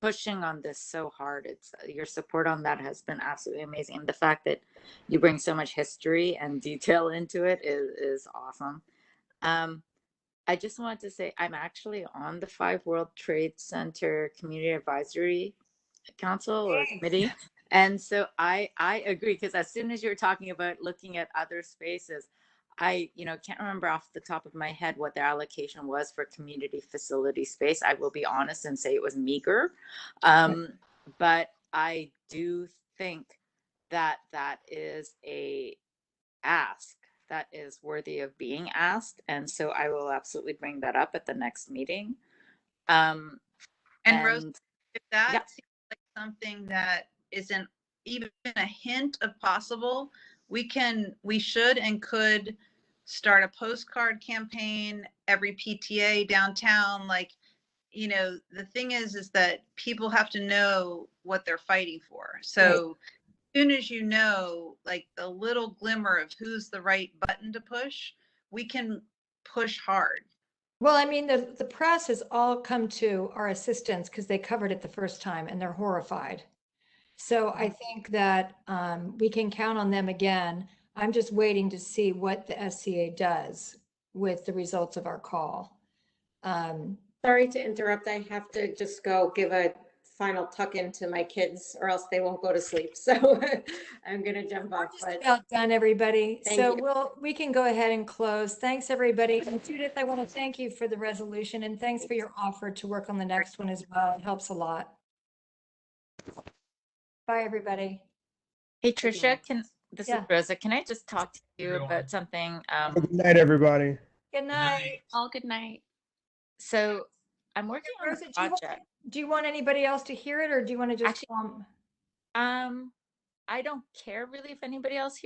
M: pushing on this so hard. It's your support on that has been absolutely amazing. And the fact that you bring so much history and detail into it is awesome. I just wanted to say I'm actually on the 5 World Trade Center Community Advisory Council or Committee. And so I agree, because as soon as you're talking about looking at other spaces, I can't remember off the top of my head what their allocation was for community facility space. I will be honest and say it was meager. But I do think that that is a ask that is worthy of being asked. And so I will absolutely bring that up at the next meeting.
C: And Rose, if that
B: Yep.
C: seems like something that isn't even a hint of possible, we should and could start a postcard campaign, every PTA downtown. Like, the thing is that people have to know what they're fighting for. So as soon as like the little glimmer of who's the right button to push, we can push hard.
A: Well, I mean, the press has all come to our assistance because they covered it the first time and they're horrified. So I think that we can count on them again. I'm just waiting to see what the SCA does with the results of our call.
I: Sorry to interrupt. I have to just go give a final tuck into my kids or else they won't go to sleep. So I'm gonna jump off.
A: Just
I: But
A: about done, everybody.
I: Thank
A: So
I: you.
A: we can go ahead and close. Thanks, everybody. And Judith, I want to thank you for the resolution and thanks for your offer to work on the next one as well. It helps a lot. Bye, everybody.
M: Hey, Trisha, this is
A: Yeah.
M: Rosa. Can I just talk to you
D: Everyone.
M: about something?
L: Good night, everybody.
A: Good night.
H: All good night.
M: So I'm working on
A: Rosa,
M: a project.
A: do you want anybody else to hear it or do you want to just,
M: Actually, I don't care really if anybody else